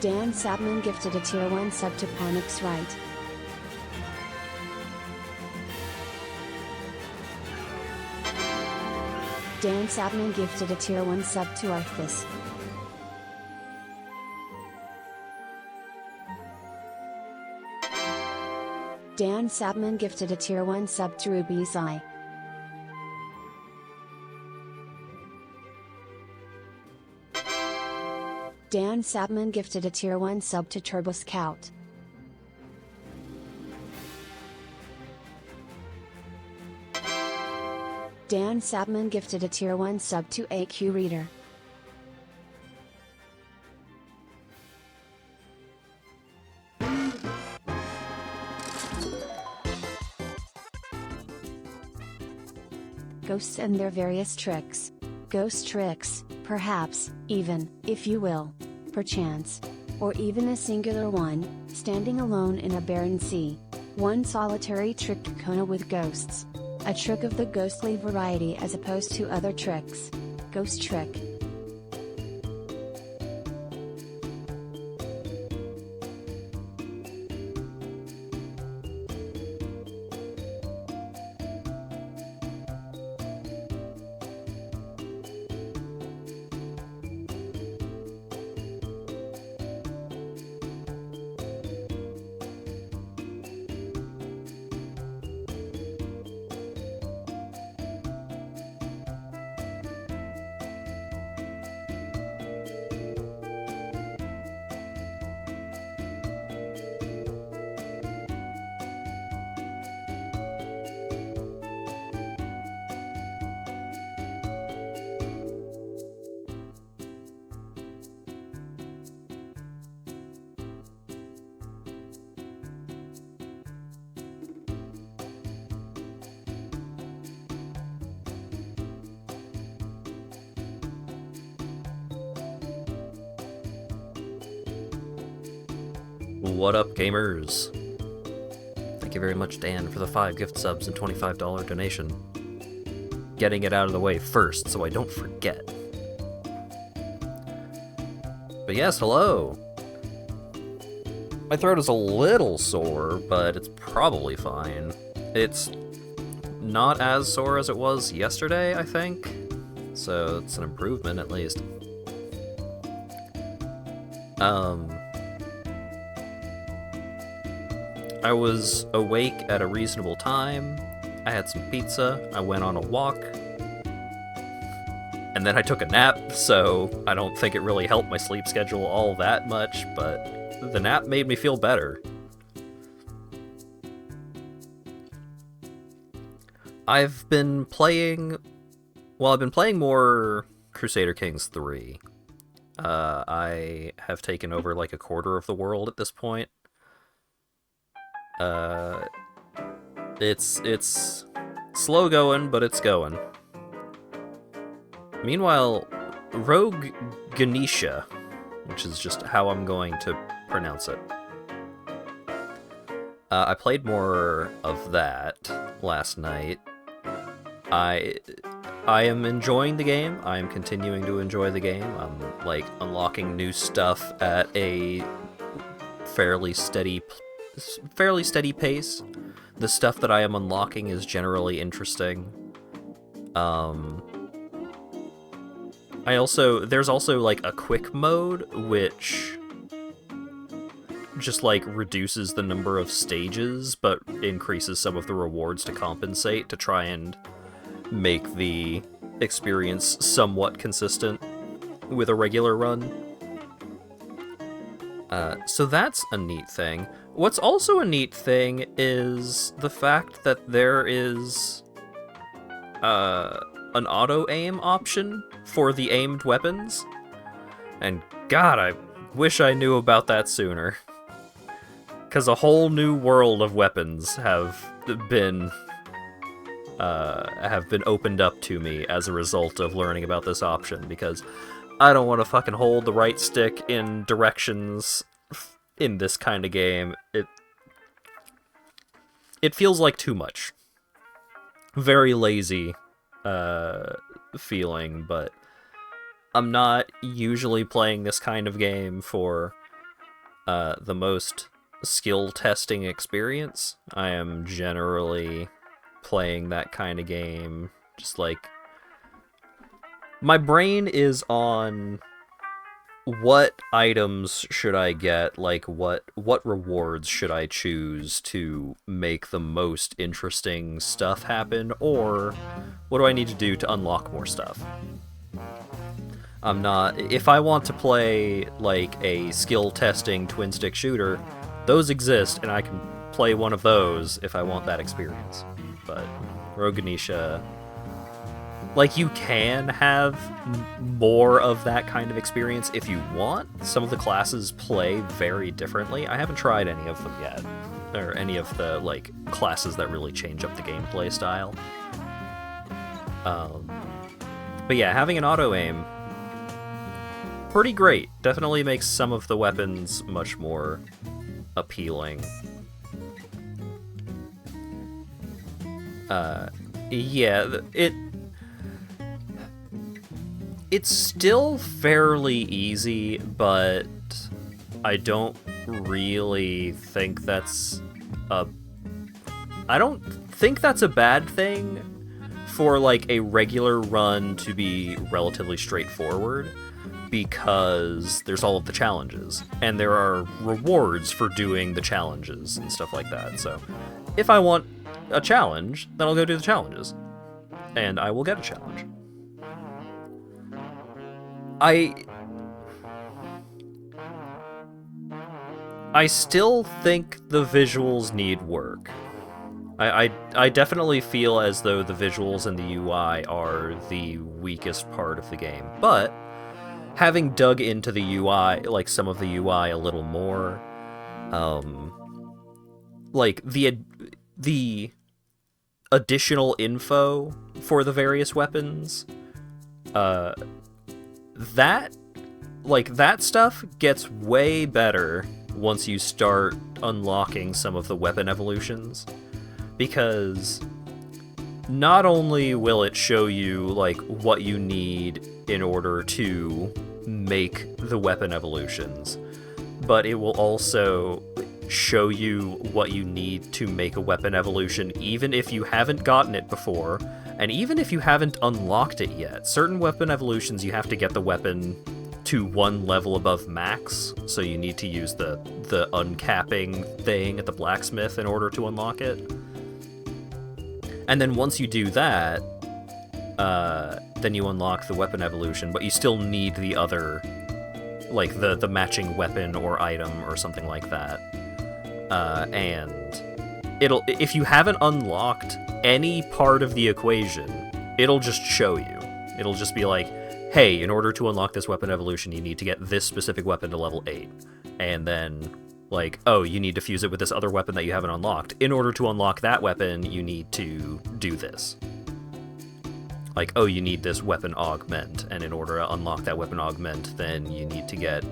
Dan Sabman gifted a tier 1 sub to Ponix Right. Dan Sabman gifted a tier 1 sub to Arthas. Dan Sabman gifted a tier 1 sub to Ruby's Eye. Dan Sabman gifted a tier 1 sub to Turbo Scout. Dan Sabman gifted a tier 1 sub to AQ Reader. Ghosts and their various tricks. Ghost tricks, perhaps, even, if you will, perchance, or even a singular one, standing alone in a barren sea. One solitary trick to Kona with ghosts. A trick of the ghostly variety as opposed to other tricks. Ghost trick. What up, gamers? Thank you very much, Dan, for the 5 gift subs and $25 donation. Getting it out of the way first, so I don't forget. But yes, hello! My throat is a little sore, but it's probably fine. It's not as sore as it was yesterday, I think. So it's an improvement, at least. I was awake at a reasonable time, I had some pizza, I went on a walk, and then I took a nap, so I don't think it really helped my sleep schedule all that much, but the nap made me feel better. I've been playing more Crusader Kings 3. I have taken over like a quarter of the world at this point. It's slow going, but it's going. Meanwhile, Rogue Ganesha, which is just how I'm going to pronounce it. I played more of that last night. I am enjoying the game. I am continuing to enjoy the game. I'm like unlocking new stuff at a fairly steady pace. The stuff that I am unlocking is generally interesting. There's also like a quick mode, which just like reduces the number of stages, but increases some of the rewards to compensate, to try and make the experience somewhat consistent with a regular run. So that's a neat thing. What's also a neat thing is the fact that there is an auto-aim option for the aimed weapons. And God, I wish I knew about that sooner. Because a whole new world of weapons have been opened up to me as a result of learning about this option, because I don't want to fucking hold the right stick in directions in this kind of game. It feels like too much. Very lazy feeling, but I'm not usually playing this kind of game for the most skill testing experience. I am generally playing that kind of game just like my brain is on what items should I get, like what rewards should I choose to make the most interesting stuff happen, or what do I need to do to unlock more stuff. I'm not, if I want to play like a skill testing twin stick shooter, those exist and I can play one of those if I want that experience. But Rogue Ganesha, like, you can have more of that kind of experience if you want. Some of the classes play very differently. I haven't tried any of them yet, or any of the like classes that really change up the gameplay style. But yeah, having an auto aim, pretty great. Definitely makes some of the weapons much more appealing. Yeah, it's still fairly easy, but I don't really think that's a bad thing for like a regular run to be relatively straightforward, because there's all of the challenges and there are rewards for doing the challenges and stuff like that. So if I want a challenge, then I'll go do the challenges and I will get a challenge. I still think the visuals need work. I definitely feel as though the visuals and the UI are the weakest part of the game, but having dug into the UI, like some of the UI a little more, like the additional info for the various weapons, that stuff gets way better once you start unlocking some of the weapon evolutions, because not only will it show you like what you need in order to make the weapon evolutions, but it will also show you what you need to make a weapon evolution even if you haven't gotten it before, and even if you haven't unlocked it yet. Certain weapon evolutions you have to get the weapon to one level above max, so you need to use the uncapping thing at the blacksmith in order to unlock it. And then once you do that, then you unlock the weapon evolution, but you still need the other, like the matching weapon or item or something like that. And if you haven't unlocked any part of the equation, it'll just show you. It'll just be like, hey, in order to unlock this weapon evolution, you need to get this specific weapon to level 8. And then, like, oh, you need to fuse it with this other weapon that you haven't unlocked. In order to unlock that weapon, you need to do this. Like, oh, you need this weapon augment, and in order to unlock that weapon augment, then you need to get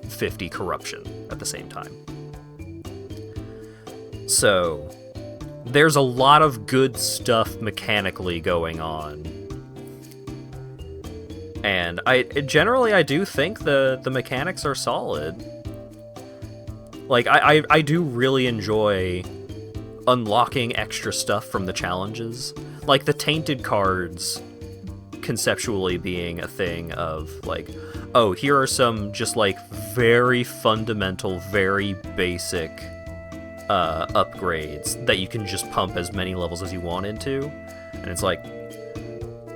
50 corruption at the same time. So, there's a lot of good stuff mechanically going on. And I do think the mechanics are solid. Like, I do really enjoy unlocking extra stuff from the challenges. Like, the tainted cards conceptually being a thing of, like, oh, here are some just, like, very fundamental, very basic upgrades that you can just pump as many levels as you want into. And it's like,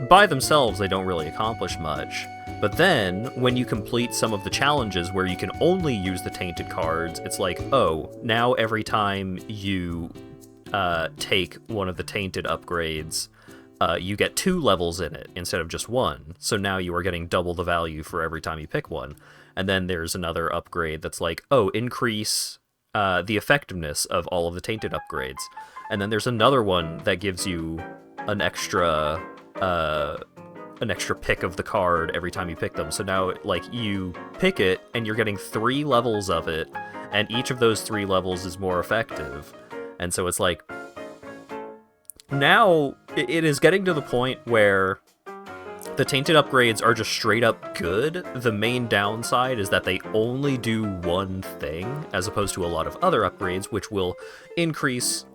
by themselves, they don't really accomplish much. But then, when you complete some of the challenges where you can only use the tainted cards, it's like, oh, now every time you take one of the tainted upgrades, you get 2 levels in it instead of just 1. So now you are getting double the value for every time you pick one. And then there's another upgrade that's like, oh, increase the effectiveness of all of the tainted upgrades. And then there's another one that gives you an extra pick of the card every time you pick them. So now, like, you pick it and you're getting 3 levels of it, and each of those 3 levels is more effective. And so it's like, now it is getting to the point where the tainted upgrades are just straight up good. The main downside is that they only do one thing, as opposed to a lot of other upgrades, which will increase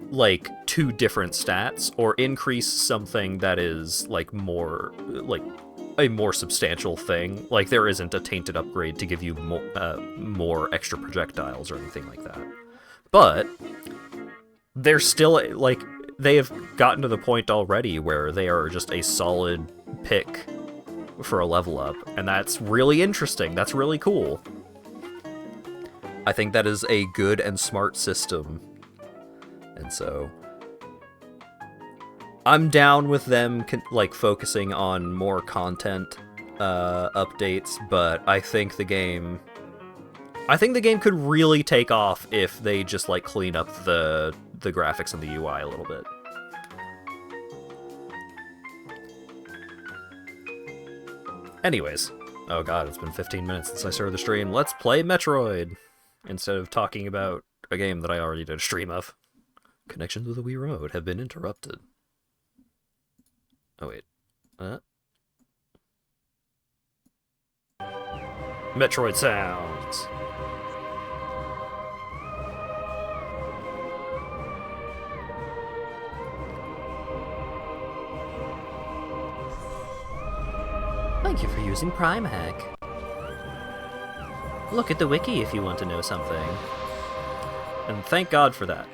like 2 different stats, or increase something that is like more like a more substantial thing. Like there isn't a tainted upgrade to give you more extra projectiles or anything like that. But they're still like, they have gotten to the point already where they are just a solid pick for a level up, and that's really interesting. That's really cool. I think that is a good and smart system. And so I'm down with them like focusing on more content updates, but I think the game could really take off if they just like clean up the graphics and the UI a little bit. Anyways, oh god, it's been 15 minutes since I started the stream. Let's play Metroid instead of talking about a game that I already did a stream of. Connections with the Wii Remote have been interrupted. Oh wait. Metroid sounds. Thank you for using PrimeHack. Look at the wiki if you want to know something. And thank God for that.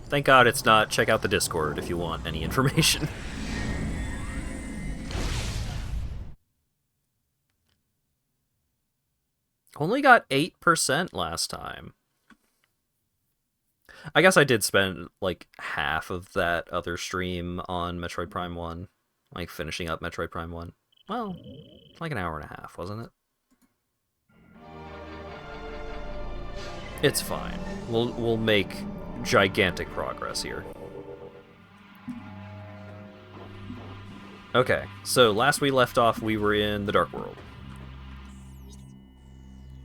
Thank God it's not check out the Discord if you want any information. Only got 8% last time. I guess I did spend like half of that other stream on Metroid Prime 1. Like finishing up Metroid Prime 1. Well, like an hour and a half, wasn't it? It's fine. We'll make gigantic progress here. Okay, so last we left off, we were in the Dark World.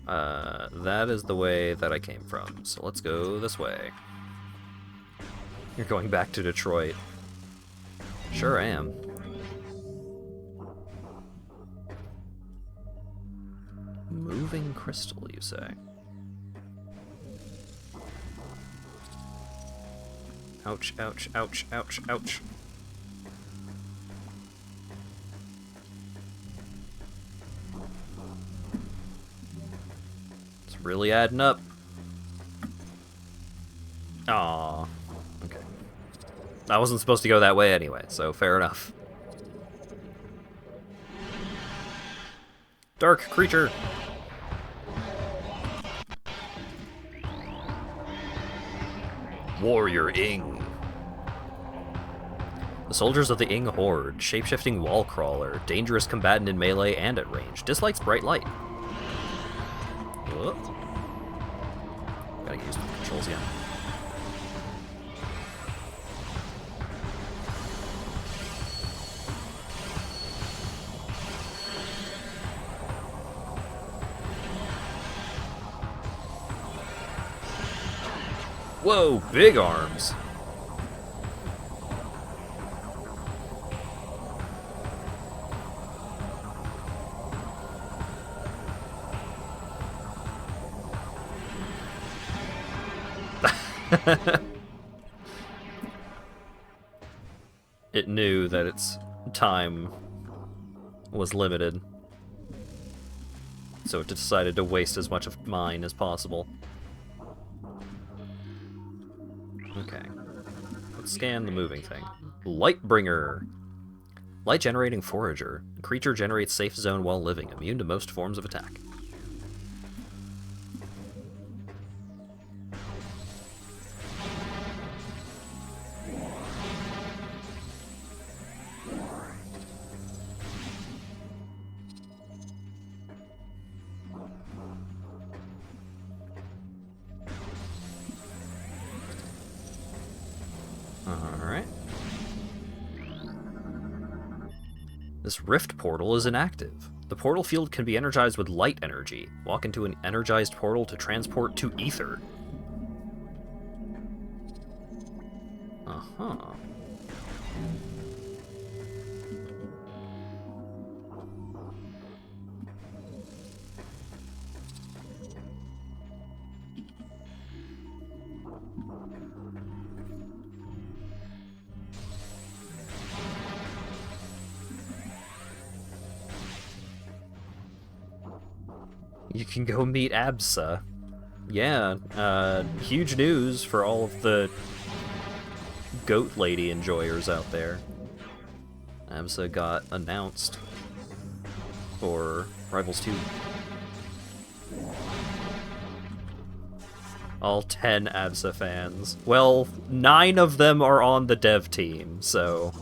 That is the way that I came from, so let's go this way. You're going back to Detroit. Sure am. Moving crystal, you say? Ouch, ouch, ouch, ouch, ouch. It's really adding up. Aww. Okay. I wasn't supposed to go that way anyway, so fair enough. Dark creature! Warrior Ing. The soldiers of the Ing Horde, shapeshifting wall crawler, dangerous combatant in melee and at range, dislikes bright light. Whoop. Gotta get used to the controls again. Whoa, big arms! It knew that its time was limited, so it decided to waste as much of mine as possible. Okay. Let's scan the moving thing. Lightbringer. Light-generating forager. The creature generates safe zone while living, immune to most forms of attack. This rift portal is inactive. The portal field can be energized with light energy. Walk into an energized portal to transport to ether. Uh-huh. You can go meet Absa. Yeah, huge news for all of the Goat Lady enjoyers out there. Absa got announced for Rivals 2. All 10 Absa fans. Well, 9 of them are on the dev team, so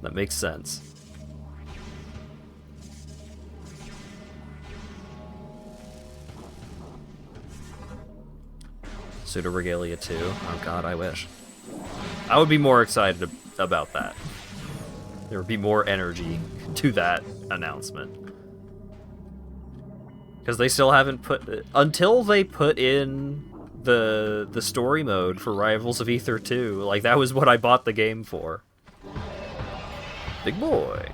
that makes sense. Pseudo Regalia 2. Oh god, I wish. I would be more excited about that. There would be more energy to that announcement. Because they still haven't put... Until they put in the story mode for Rivals of Aether 2, like, that was what I bought the game for. Big boy.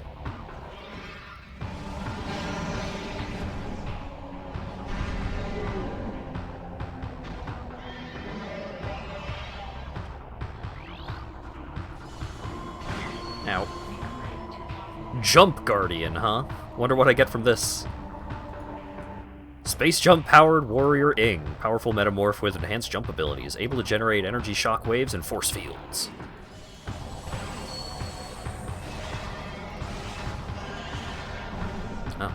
Ow. Jump Guardian, huh? Wonder what I get from this. Space Jump powered Warrior Ing. Powerful metamorph with enhanced jump abilities. Able to generate energy shock waves and force fields. Oh.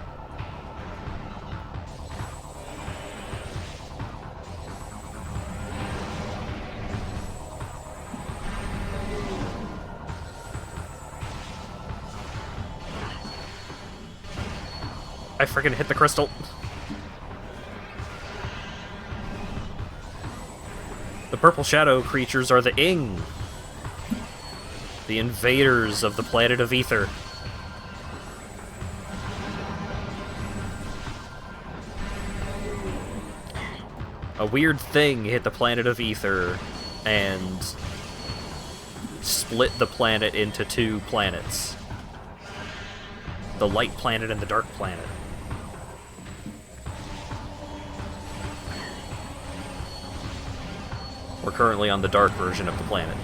I freaking hit the crystal. The purple shadow creatures are the Ing. The invaders of the planet of Aether. A weird thing hit the planet of Aether and split the planet into 2 planets. The light planet and the dark planet. We're currently on the dark version of the planet.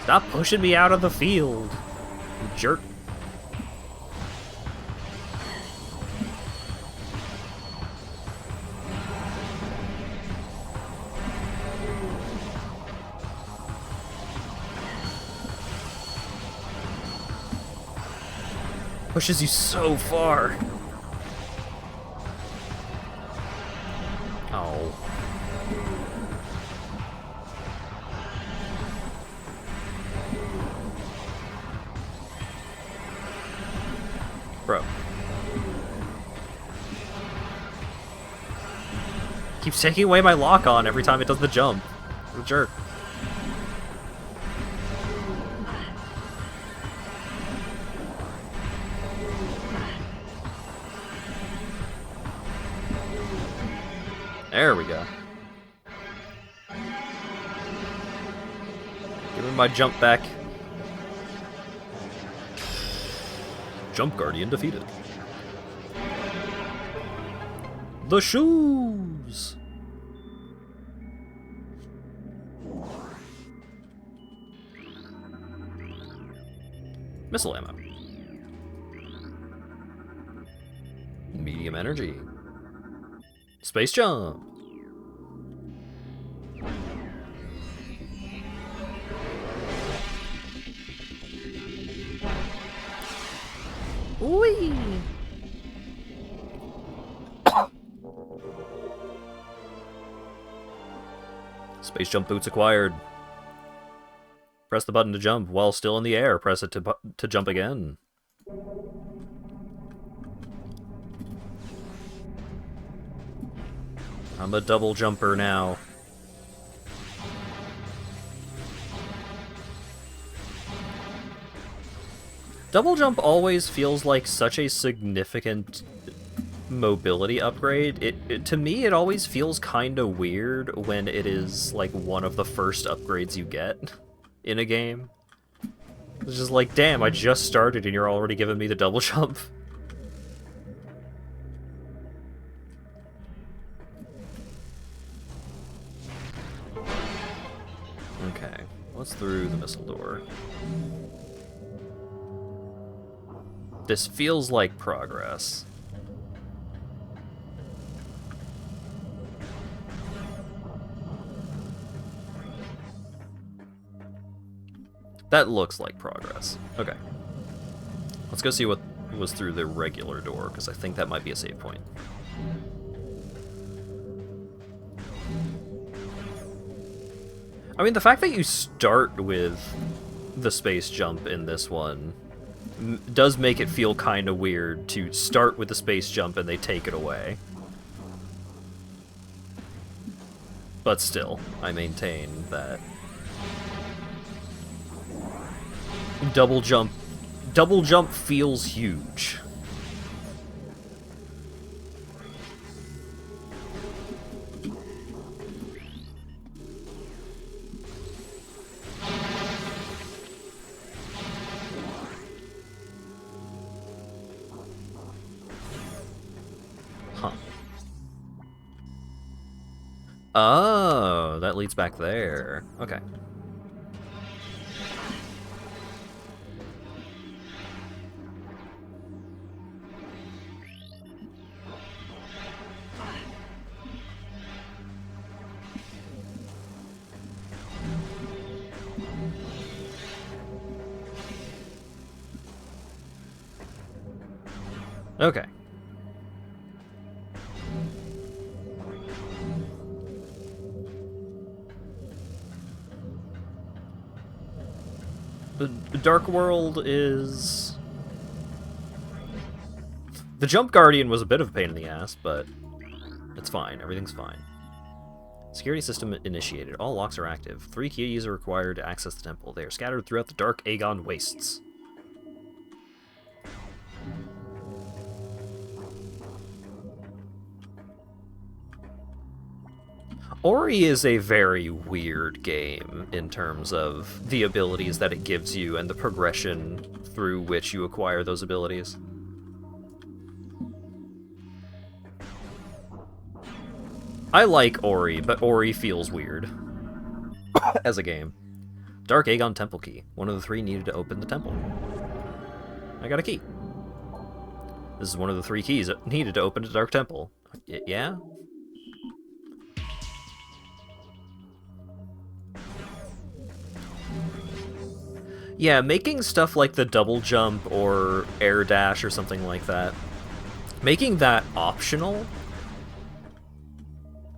Stop pushing me out of the field, you jerk. Pushes you so far. Oh. Bro. Keeps taking away my lock on every time it does the jump. What a jerk. There we go. Give me my jump back. Jump Guardian defeated. The shoes! Missile ammo. Medium energy. Space jump. Whee! Space jump boots acquired. Press the button to jump while still in the air. Press it to jump again. I'm a double jumper now. Double jump always feels like such a significant mobility upgrade. To me, it always feels kind of weird when it is like one of the first upgrades you get in a game. It's just like, damn, I just started and you're already giving me the double jump. Okay, what's through the missile door? This feels like progress. That looks like progress. Okay. Let's go see what was through the regular door, because I think that might be a save point. I mean, the fact that you start with the space jump in this one does make it feel kind of weird to start with the space jump and they take it away. But still, I maintain that double jump feels huge. Huh. Oh, that leads back there. Okay. Okay. The Dark World is... The Jump Guardian was a bit of a pain in the ass, but it's fine. Everything's fine. Security system initiated. All locks are active. 3 keys are required to access the temple. They are scattered throughout the Dark Aegon Wastes. Ori is a very weird game in terms of the abilities that it gives you and the progression through which you acquire those abilities. I like Ori, but Ori feels weird as a game. Dark Aegon Temple Key. One of the 3 needed to open the temple. I got a key. This is one of the 3 keys needed to open a Dark Temple. Yeah? Yeah, making stuff like the double jump or air dash or something like that, making that optional,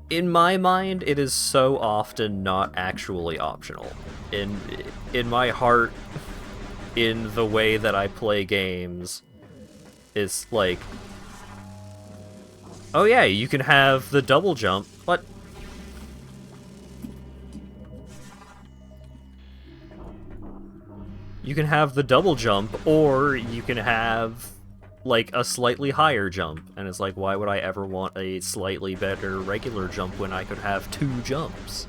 in my mind, it is so often not actually optional. In my heart, in the way that I play games, it's like, oh yeah, you can have the double jump. What? You can have the double jump, or you can have, like, a slightly higher jump. And it's like, why would I ever want a slightly better regular jump when I could have 2 jumps?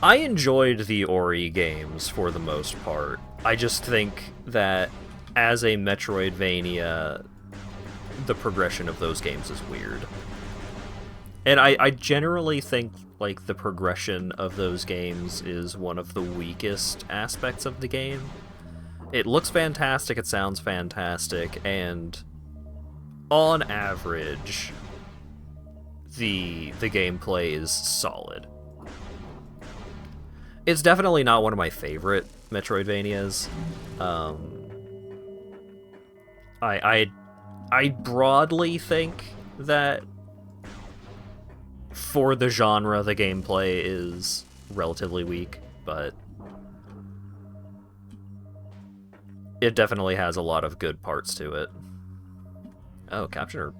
I enjoyed the Ori games for the most part. I just think that as a Metroidvania, the progression of those games is weird. And I generally think, like, the progression of those games is one of the weakest aspects of the game. It looks fantastic, it sounds fantastic, and on average, the gameplay is solid. It's definitely not one of my favorite Metroidvanias. I broadly think that for the genre, the gameplay is relatively weak, but it definitely has a lot of good parts to it. Oh, Captioner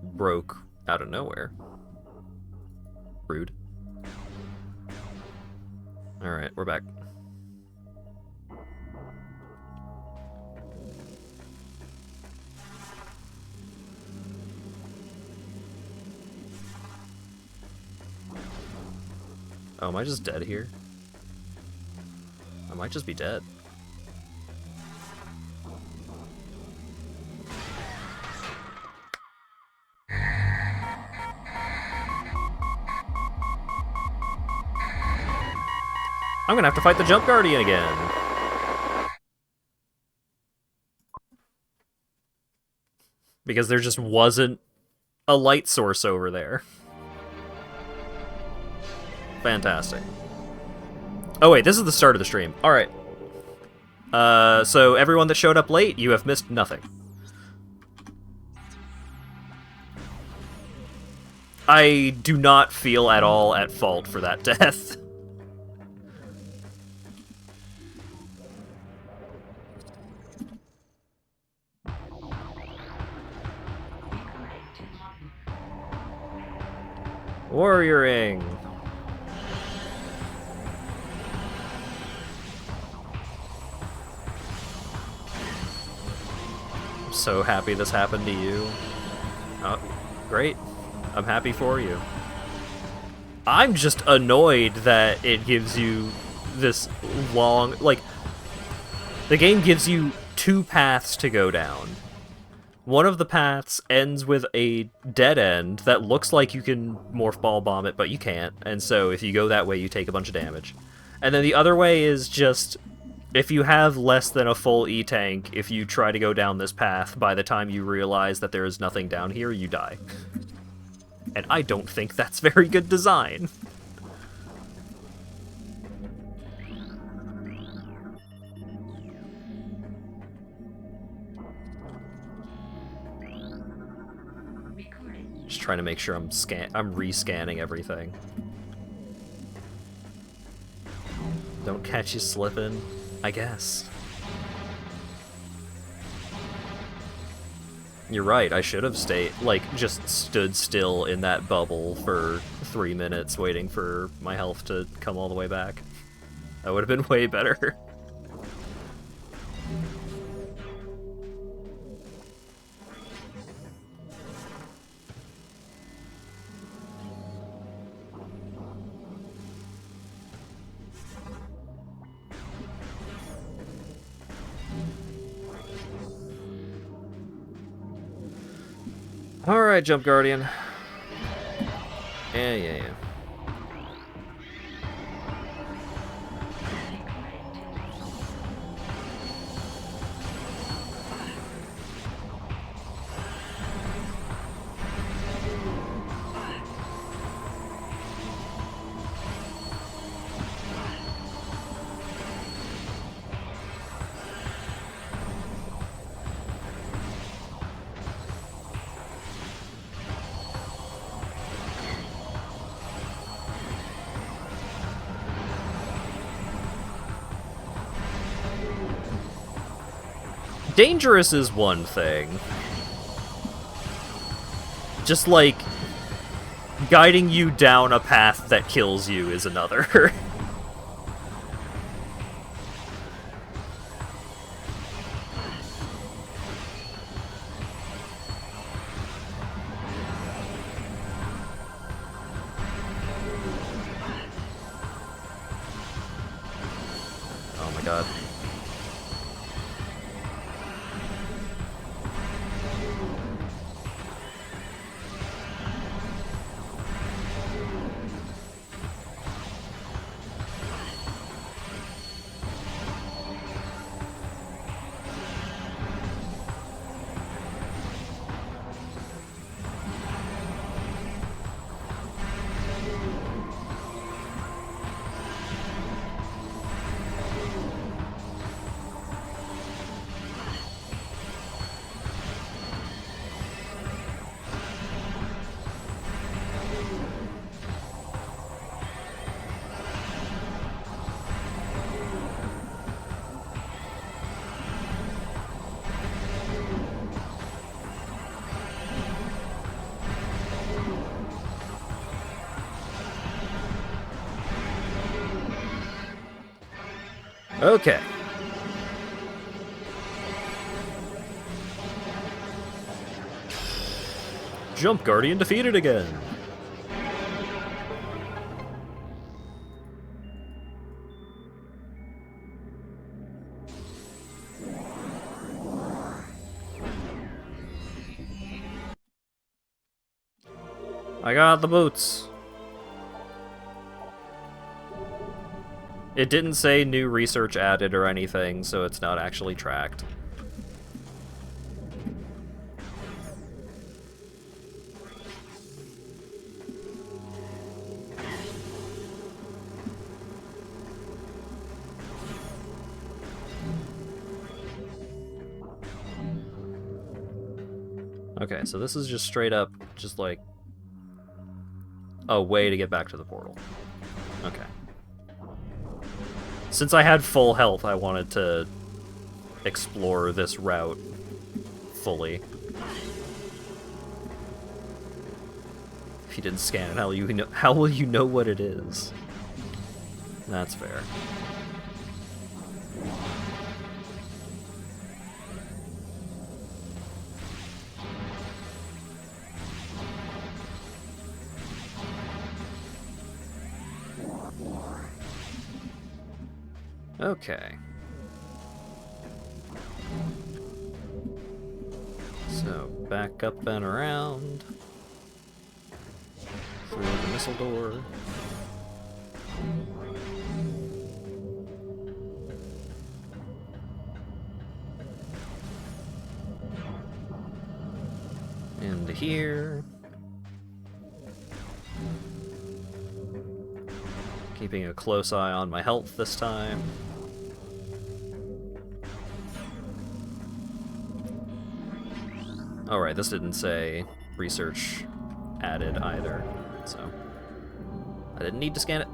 broke out of nowhere. Rude. Alright, we're back. Oh, am I just dead here? I might just be dead. I'm gonna have to fight the Jump Guardian again. Because there just wasn't a light source over there. Fantastic. Oh wait, this is the start of the stream. Alright. So everyone that showed up late, you have missed nothing. I do not feel at all at fault for that death. Warrioring. I'm so happy this happened to you. Oh, great. I'm happy for you. I'm just annoyed that it gives you this long... Like, the game gives you 2 paths to go down. One of the paths ends with a dead end that looks like you can morph ball bomb it, but you can't. And so if you go that way, you take a bunch of damage. And then the other way is just, if you have less than a full E-tank, if you try to go down this path, by the time you realize that there is nothing down here, you die. And I don't think that's very good design. Just trying to make sure I'm rescanning everything. Don't catch you slipping, I guess. You're right, I should have just stood still in that bubble for 3 minutes waiting for my health to come all the way back. That would have been way better. Alright, Jump Guardian. Yeah. Dangerous is one thing. Just, like, guiding you down a path that kills you is another. Oh my god. Okay. Jump Guardian defeated again. I got the boots. It didn't say new research added or anything, so it's not actually tracked. Okay, so this is just straight up, just like a way to get back to the portal. Okay. Since I had full health, I wanted to explore this route fully. If you didn't scan it, how will you know what it is? That's fair. Okay. So, back up and around. Through the missile door. Into here. Keeping a close eye on my health this time. Alright, this didn't say research added either, so I didn't need to scan it.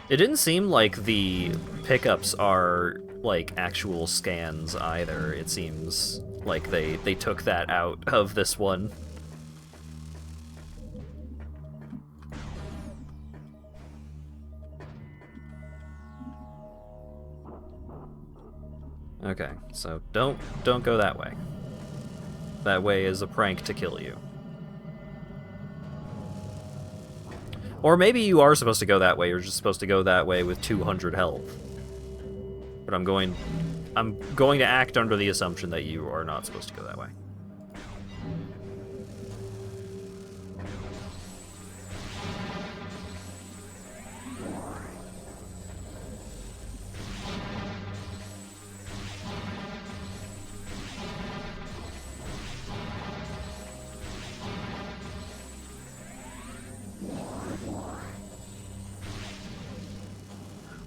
It didn't seem like the pickups are like actual scans either. It seems like they took that out of this one. Okay, so don't go that way. That way is a prank to kill you. Or maybe you are supposed to go that way, you're just supposed to go that way with 200 health. But I'm going to act under the assumption that you are not supposed to go that way.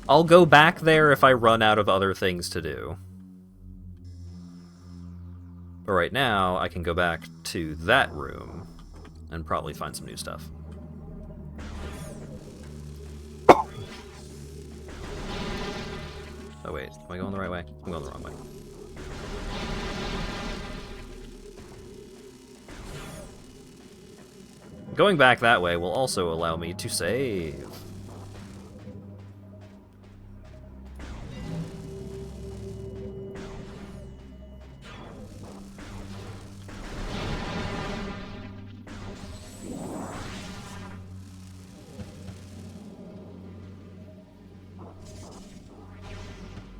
I'll go back there if I run out of other things to do. But right now, I can go back to that room and probably find some new stuff. Oh wait, am I going the right way? I'm going the wrong way. Going back that way will also allow me to save.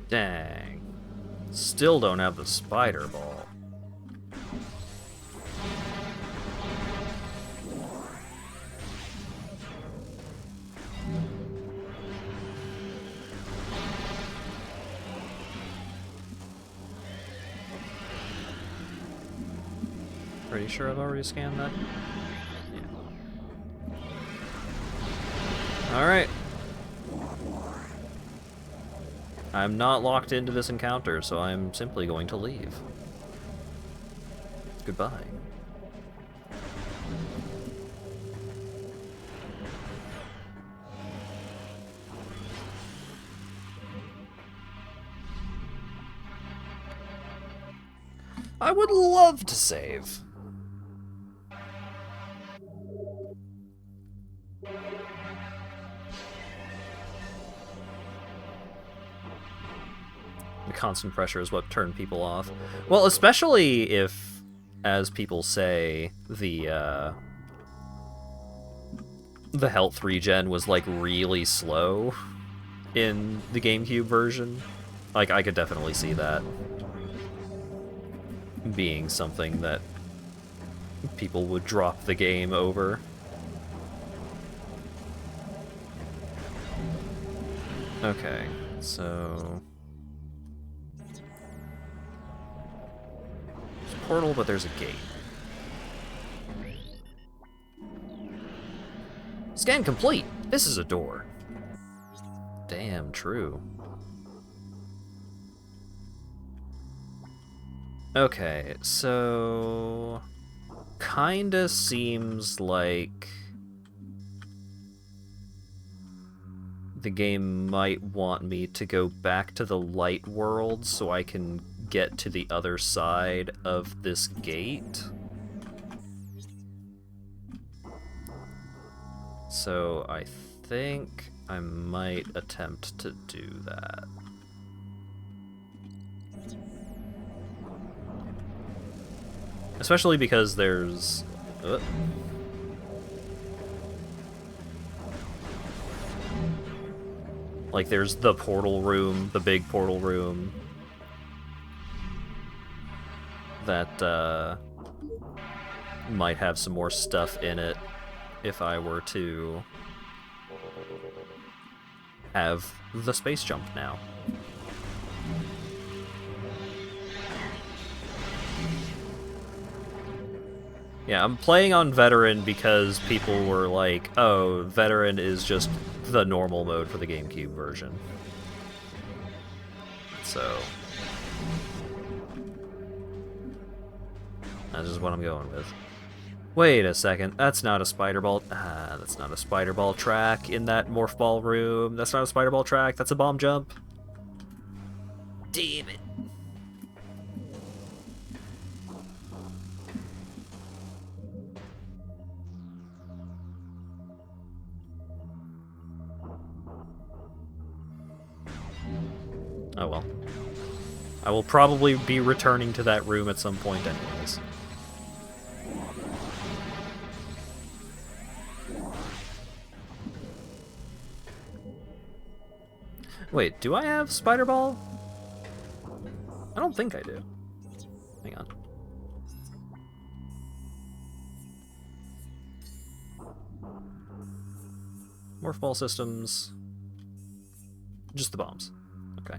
Dang. Still don't have the spider ball. Pretty sure I've already scanned that. Yeah. Alright. I'm not locked into this encounter, so I'm simply going to leave. Goodbye. I would love to save. The constant pressure is what turned people off. Well, especially if, as people say, the health regen was like really slow in the GameCube version. Like, I could definitely see that being something that people would drop the game over. Okay, so... There's a portal, but there's a gate. Scan complete! This is a door. Damn, true. Okay, so... Kinda seems like... the game might want me to go back to the light world so I can get to the other side of this gate. So I think I might attempt to do that. Especially because there's... like, there's the portal room, the big portal room, that might have some more stuff in it if I were to have the space jump now. Yeah, I'm playing on Veteran because people were like, oh, Veteran is just the normal mode for the GameCube version. So... that's just what I'm going with. Wait a second, that's not a spider ball... that's not a spider ball track in that morph ball room. That's not a spider ball track, that's a bomb jump. Damn it. Oh well. I will probably be returning to that room at some point anyways. Wait, do I have Spider Ball? I don't think I do. Hang on. Morph Ball systems. Just the bombs. Okay.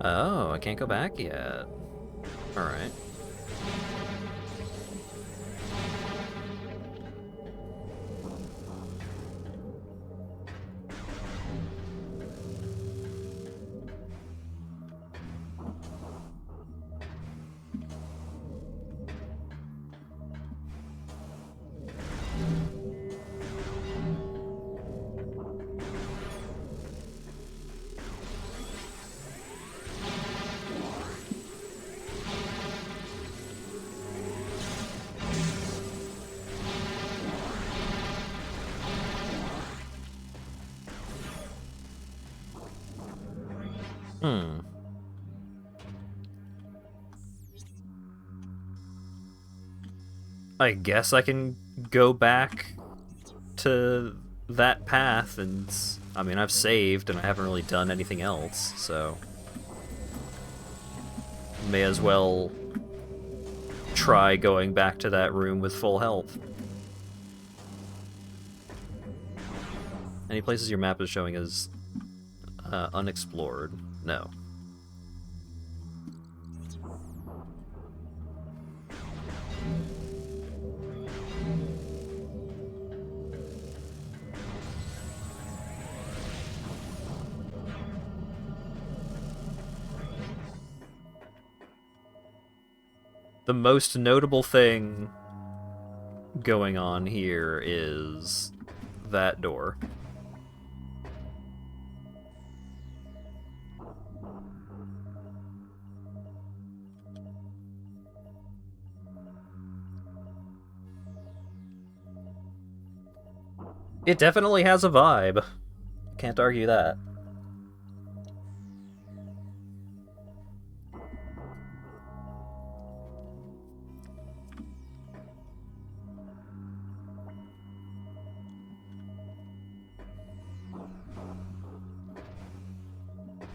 Oh, I can't go back yet. Alright. I guess I can go back to that path, and I mean, I've saved and I haven't really done anything else, so may as well try going back to that room with full health. Any places your map is showing as unexplored? No. The most notable thing going on here is that door. It definitely has a vibe. Can't argue that.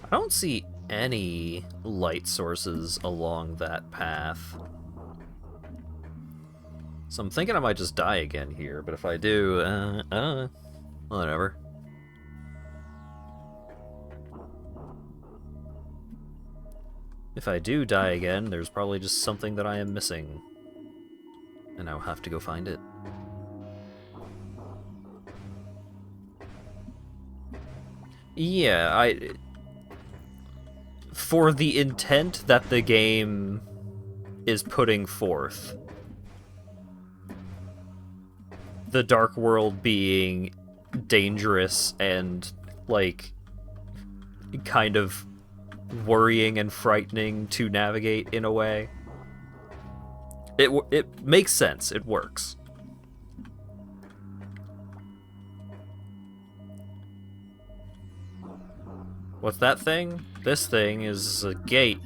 I don't see any light sources along that path. So I'm thinking I might just die again here, but if I do, whatever. If I do die again, there's probably just something that I am missing. And I'll have to go find it. Yeah, for the intent that the game is putting forth, the Dark World being dangerous and, like, kind of worrying and frightening to navigate in a way, it makes sense. It works. What's that thing? This thing is a gate.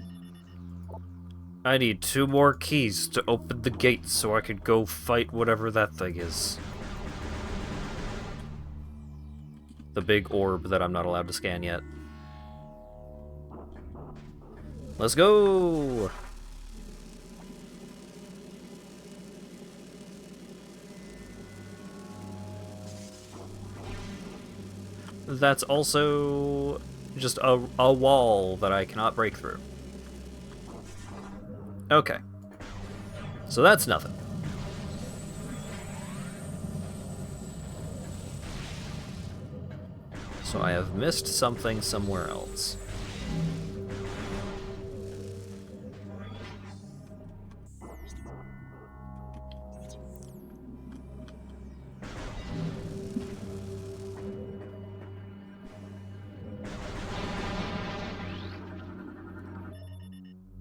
I need 2 more keys to open the gate so I could go fight whatever that thing is. The big orb that I'm not allowed to scan yet. Let's go! That's also just a wall that I cannot break through. Okay. So that's nothing. So I have missed something somewhere else.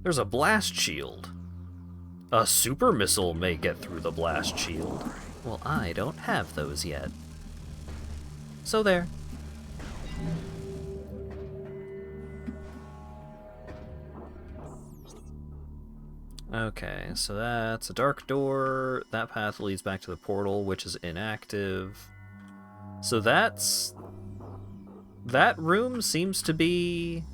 There's a blast shield. A super missile may get through the blast shield. Well, I don't have those yet. So there. Okay, so that's a dark door. That path leads back to the portal, which is inactive. So that room seems to be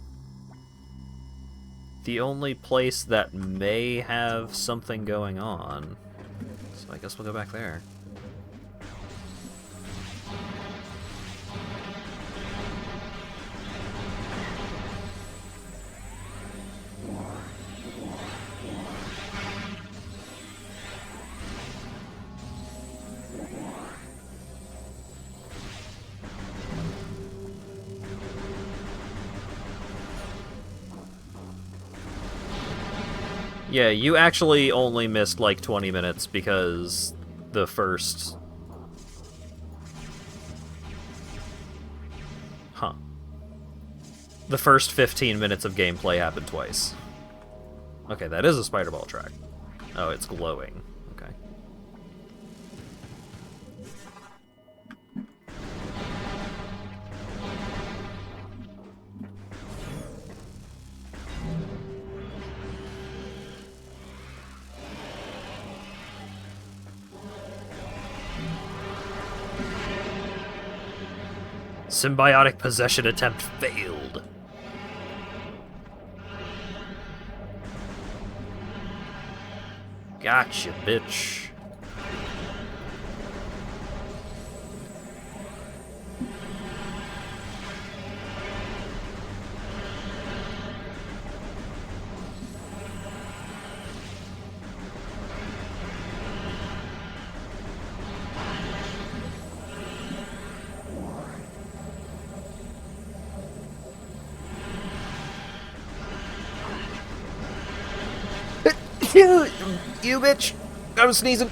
the only place that may have something going on. So I guess we'll go back there. Yeah, you actually only missed like 20 minutes because the first... Huh. The first 15 minutes of gameplay happened twice. Okay, that is a spider ball track. Oh, it's glowing. Okay. Symbiotic possession attempt failed. Gotcha, bitch. You bitch! I was sneezing.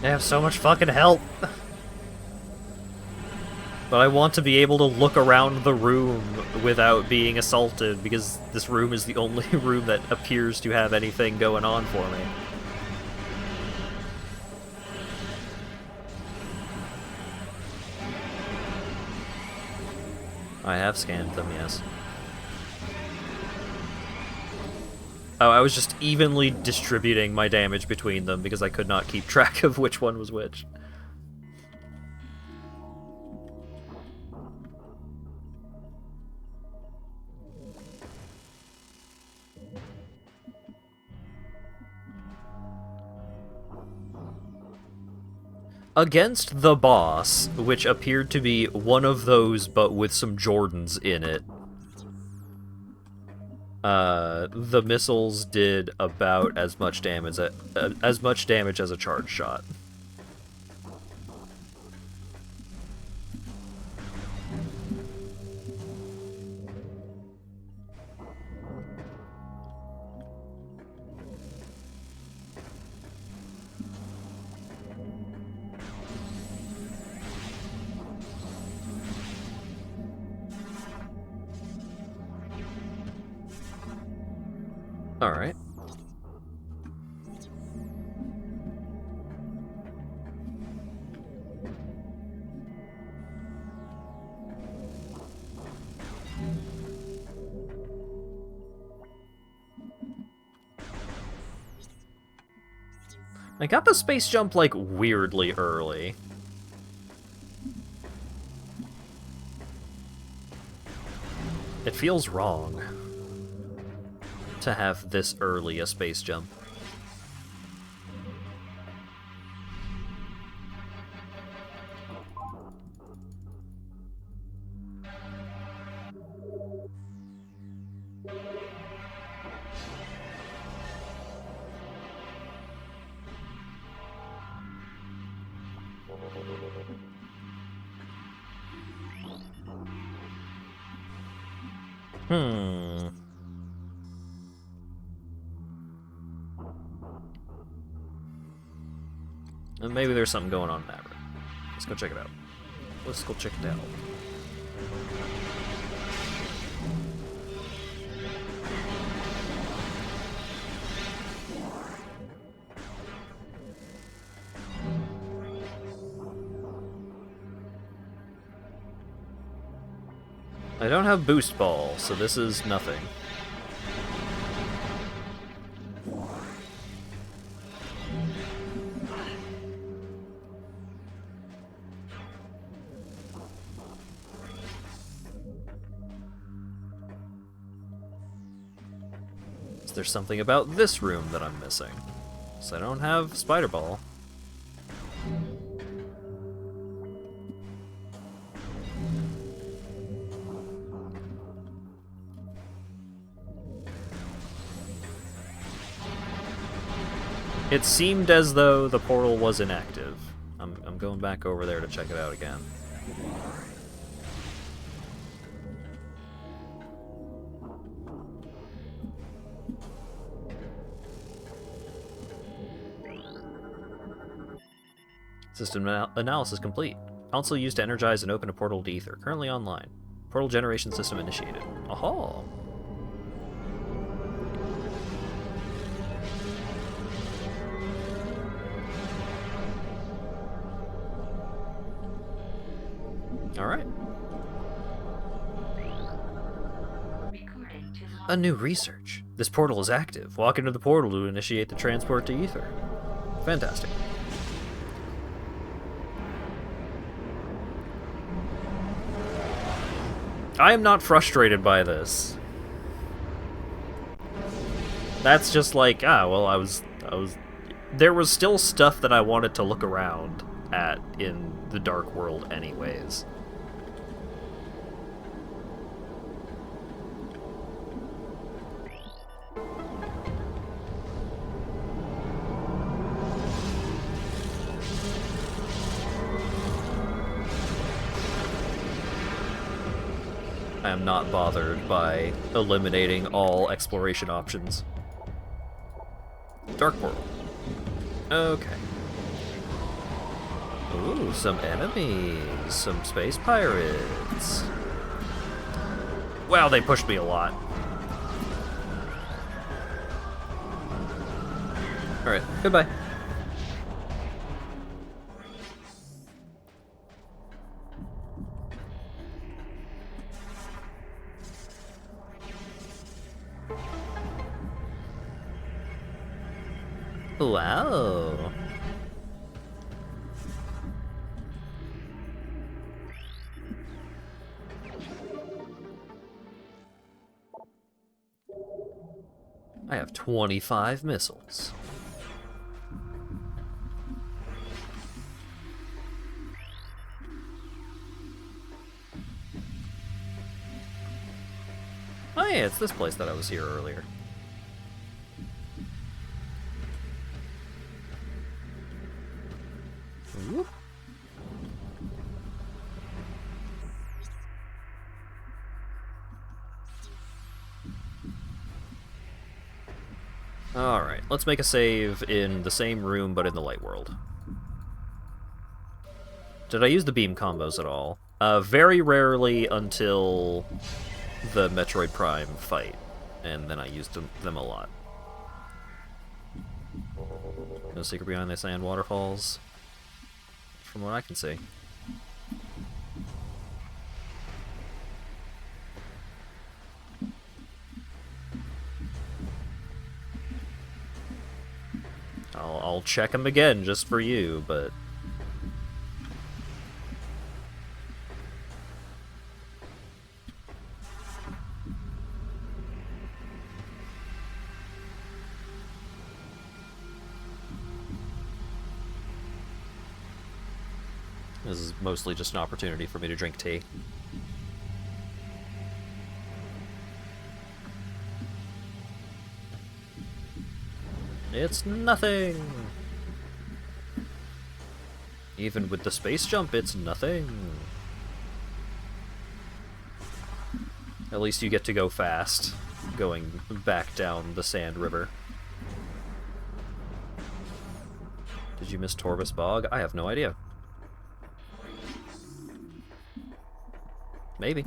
I have so much fucking help. But I want to be able to look around the room without being assaulted, because this room is the only room that appears to have anything going on for me. I have scanned them, yes. Oh, I was just evenly distributing my damage between them because I could not keep track of which one was which. Against the boss, which appeared to be one of those but with some Jordans in it, the missiles did about as much damage as a charge shot. Alright. I got the space jump, like, weirdly early. It feels wrong to have this early a space jump. And maybe there's something going on in that room. Let's go check it out. Let's go check it out. I don't have boost ball, so this is nothing. There's something about this room that I'm missing. So I don't have spider ball. It seemed as though the portal was inactive. I'm going back over there to check it out again. System analysis complete. Console used to energize and open a portal to Ether. Currently online. Portal generation system initiated. Aha! Alright. A new research. This portal is active. Walk into the portal to initiate the transport to Ether. Fantastic. I am not frustrated by this. That's just like, well, there was still stuff that I wanted to look around at in the Dark World anyways. I am not bothered by eliminating all exploration options. Dark Portal. Okay. Ooh, some enemies. Some space pirates. Wow, they pushed me a lot. Alright, goodbye. Wow. I have 25 missiles. Oh yeah, it's this place that I was here earlier. Whoop. Alright, let's make a save in the same room but in the light world. Did I use the beam combos at all? Very rarely until the Metroid Prime fight, and then I used them a lot. No secret behind the sand waterfalls, from what I can see. I'll check them again just for you, but... This is mostly just an opportunity for me to drink tea. It's nothing! Even with the space jump, it's nothing. At least you get to go fast, going back down the sand river. Did you miss Torbus Bog? I have no idea. Maybe.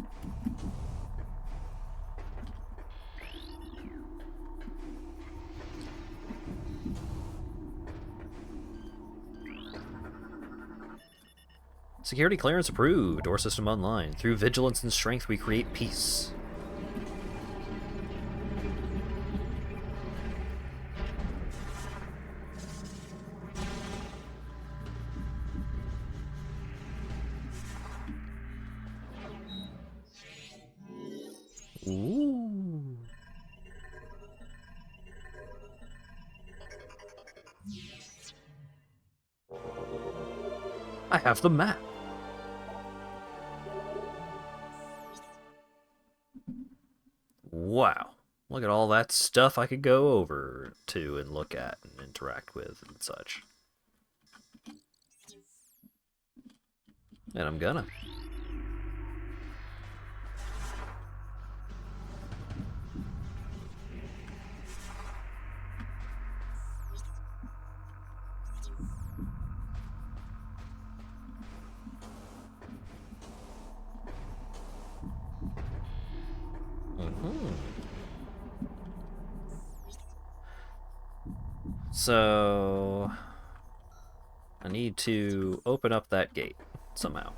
Security clearance approved. Door system online. Through vigilance and strength, we create peace. Ooh. I have the map. Wow. Look at all that stuff I could go over to and look at and interact with and such. And I'm gonna. So, I need to open up that gate somehow.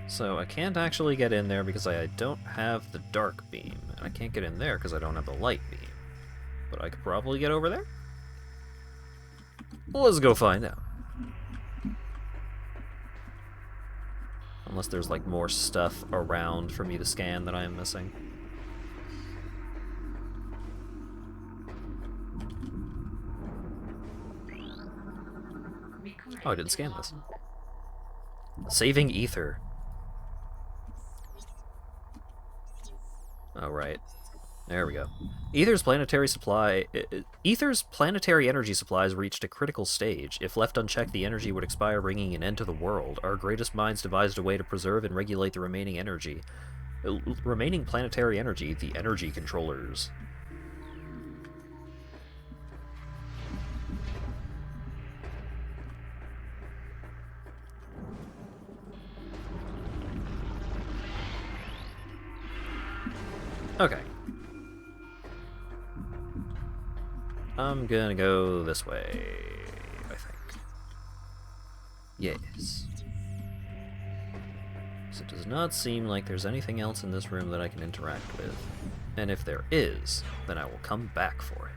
So I can't actually get in there because I don't have the dark beam, and I can't get in there because I don't have the light beam. But I could probably get over there? Well, let's go find out. Unless there's like more stuff around for me to scan that I am missing. Oh, I didn't scan this. Saving ether. Oh, right. There we go. Ether's planetary energy supplies reached a critical stage. If left unchecked, the energy would expire, bringing an end to the world. Our greatest minds devised a way to preserve and regulate the remaining planetary energy, the energy controllers. Okay. I'm gonna go this way, I think. Yes. So it does not seem like there's anything else in this room that I can interact with. And if there is, then I will come back for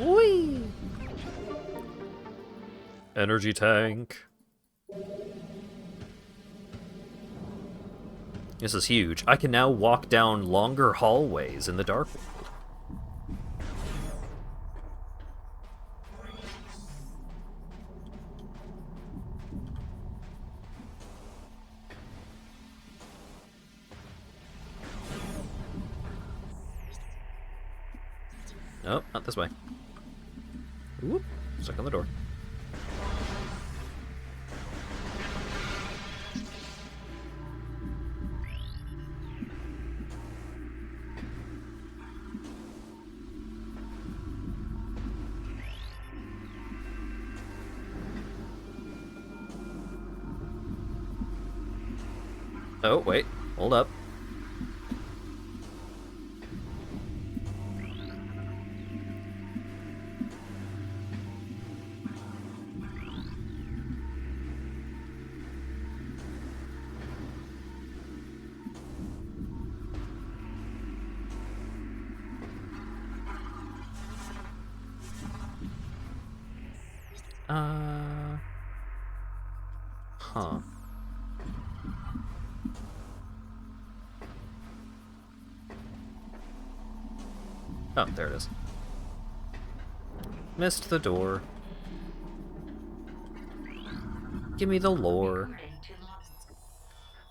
it. Whee! Energy tank. This is huge. I can now walk down longer hallways in the dark world. Nope, not this way. Whoop, stuck on the door. Oh, wait. Hold up. Huh. Oh, there it is. Missed the door. Give me the lore.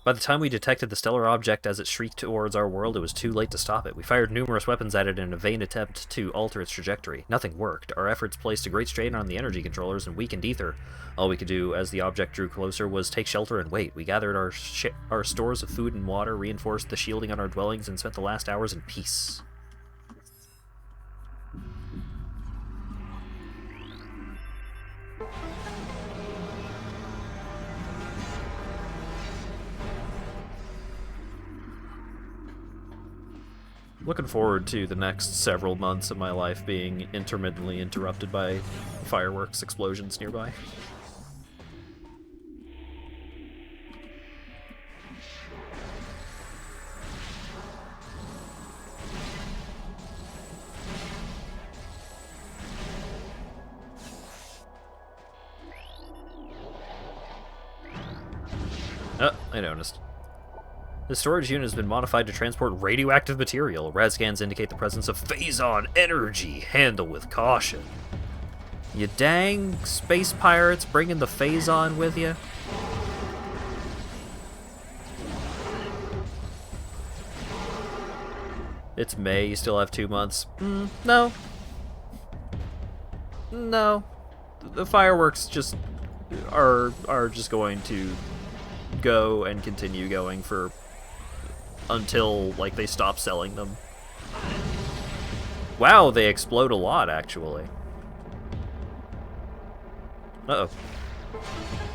By the time we detected the stellar object as it shrieked towards our world, it was too late to stop it. We fired numerous weapons at it in a vain attempt to alter its trajectory. Nothing worked. Our efforts placed a great strain on the energy controllers and weakened ether. All we could do as the object drew closer was take shelter and wait. We gathered our stores of food and water, reinforced the shielding on our dwellings, and spent the last hours in peace. Looking forward to the next several months of my life being intermittently interrupted by fireworks explosions nearby. Oh, I noticed. The storage unit has been modified to transport radioactive material. Rad scans indicate the presence of phazon energy. Handle with caution. You dang space pirates bringing the phazon with you? It's May, you still have 2 months. No. No. The fireworks just are just going to go and continue going for until, like, they stop selling them. Wow, they explode a lot, actually. Uh-oh.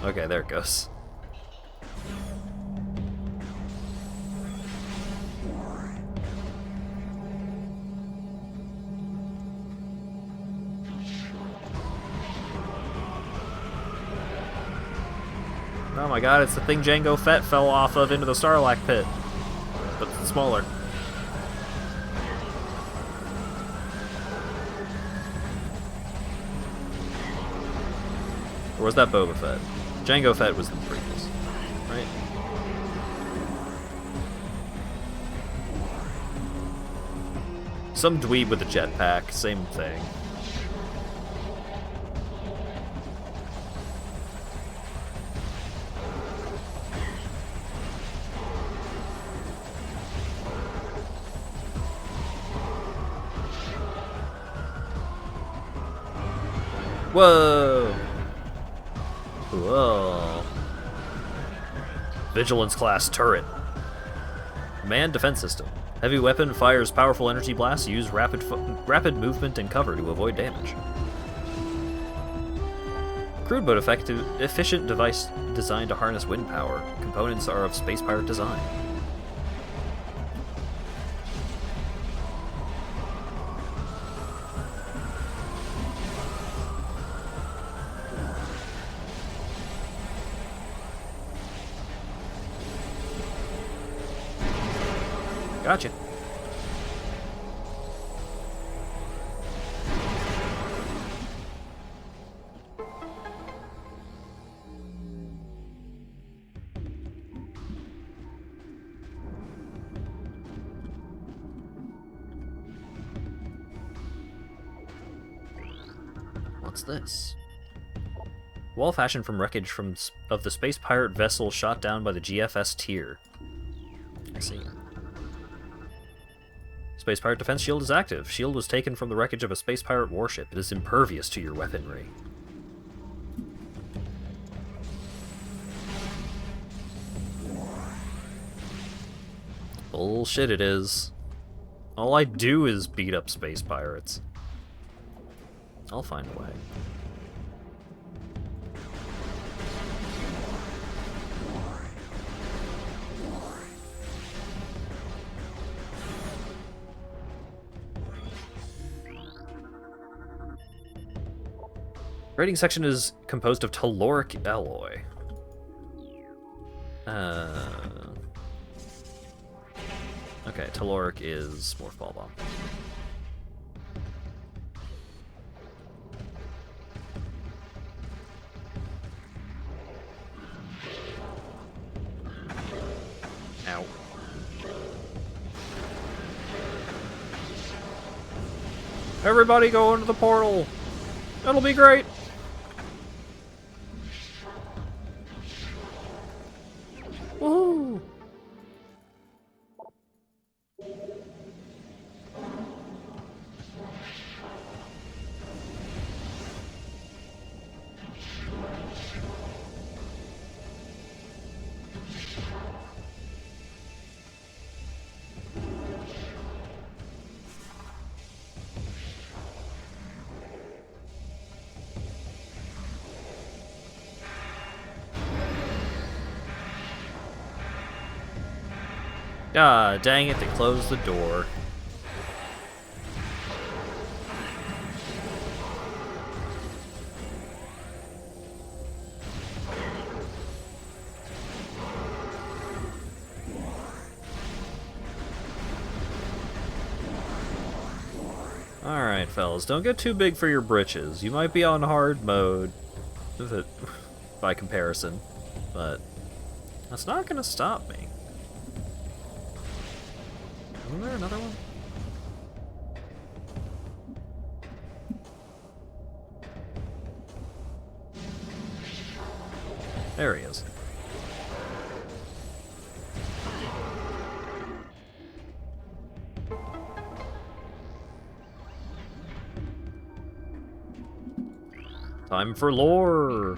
Okay, there it goes. Oh my god, it's the thing Jango Fett fell off of into the Sarlacc pit. But smaller. Or was that Boba Fett? Jango Fett was the previous, right? Some dweeb with a jetpack, same thing. Whoa! Whoa. Vigilance class turret. Manned defense system. Heavy weapon fires powerful energy blasts. Use rapid movement and cover to avoid damage. Crude but efficient device designed to harness wind power. Components are of space pirate design. Gotcha. What's this? Wall fashioned from wreckage of the space pirate vessel shot down by the GFS tier. I see. Space pirate defense shield is active. Shield was taken from the wreckage of a space pirate warship. It is impervious to your weaponry. Bullshit it is. All I do is beat up space pirates. I'll find a way. Rating section is composed of telluric alloy. Okay, telluric is Morph Ball Bomb. Ow. Everybody go into the portal! It'll be great! Woohoo! Ah, dang it, they closed the door. Alright, fellas, don't get too big for your britches. You might be on hard mode, by comparison, but that's not gonna stop me. Isn't there another one? There he is. Time for lore!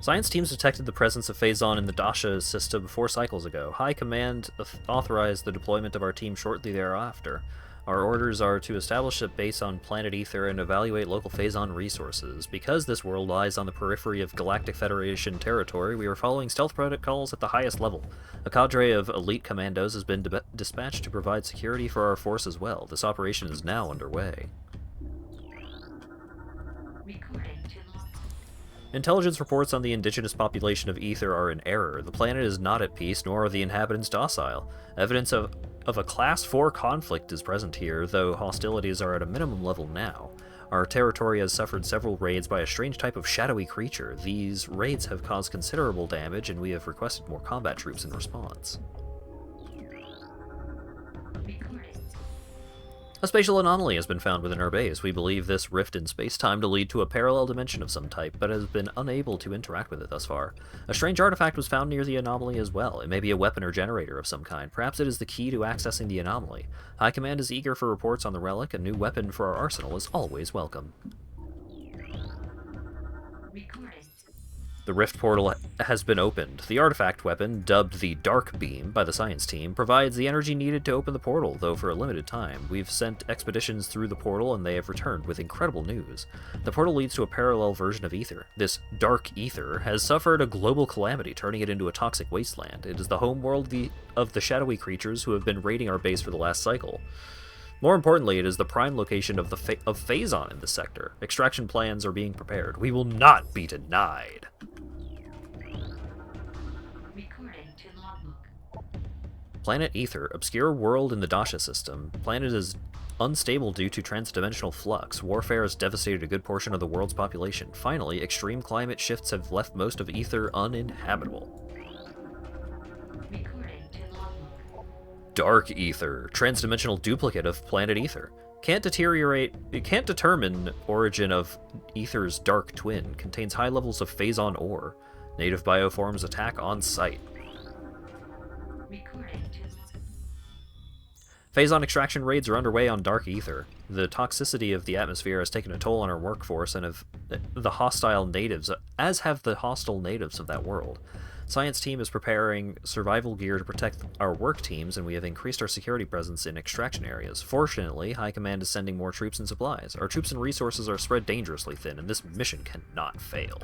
Science teams detected the presence of Phazon in the Dasha system 4 cycles ago. High Command authorized the deployment of our team shortly thereafter. Our orders are to establish a base on planet Ether and evaluate local Phazon resources. Because this world lies on the periphery of Galactic Federation territory, we are following stealth protocols at the highest level. A cadre of elite commandos has been dispatched to provide security for our force as well. This operation is now underway. Intelligence reports on the indigenous population of Ether are in error. The planet is not at peace, nor are the inhabitants docile. Evidence of a Class 4 conflict is present here, though hostilities are at a minimum level now. Our territory has suffered several raids by a strange type of shadowy creature. These raids have caused considerable damage, and we have requested more combat troops in response. A spatial anomaly has been found within our base. We believe this rift in space-time to lead to a parallel dimension of some type, but has been unable to interact with it thus far. A strange artifact was found near the anomaly as well. It may be a weapon or generator of some kind. Perhaps it is the key to accessing the anomaly. High Command is eager for reports on the relic. A new weapon for our arsenal is always welcome. The rift portal has been opened. The artifact weapon, dubbed the Dark Beam by the science team, provides the energy needed to open the portal, though for a limited time. We've sent expeditions through the portal, and they have returned with incredible news. The portal leads to a parallel version of Ether. This dark Ether has suffered a global calamity, turning it into a toxic wasteland. It is the homeworld of the shadowy creatures who have been raiding our base for the last cycle. More importantly, it is the prime location of Phazon in this sector. Extraction plans are being prepared. We will not be denied. Planet Ether, obscure world in the Dasha system. Planet is unstable due to transdimensional flux. Warfare has devastated a good portion of the world's population. Finally, extreme climate shifts have left most of Ether uninhabitable. Dark Ether, transdimensional duplicate of planet Ether. Can't determine origin of Ether's dark twin. Contains high levels of Phazon ore. Native bioforms attack on site. Phazon extraction raids are underway on Dark Ether. The toxicity of the atmosphere has taken a toll on our workforce and of the hostile natives, as have the hostile natives of that world. Science team is preparing survival gear to protect our work teams, and we have increased our security presence in extraction areas. Fortunately, High Command is sending more troops and supplies. Our troops and resources are spread dangerously thin, and this mission cannot fail.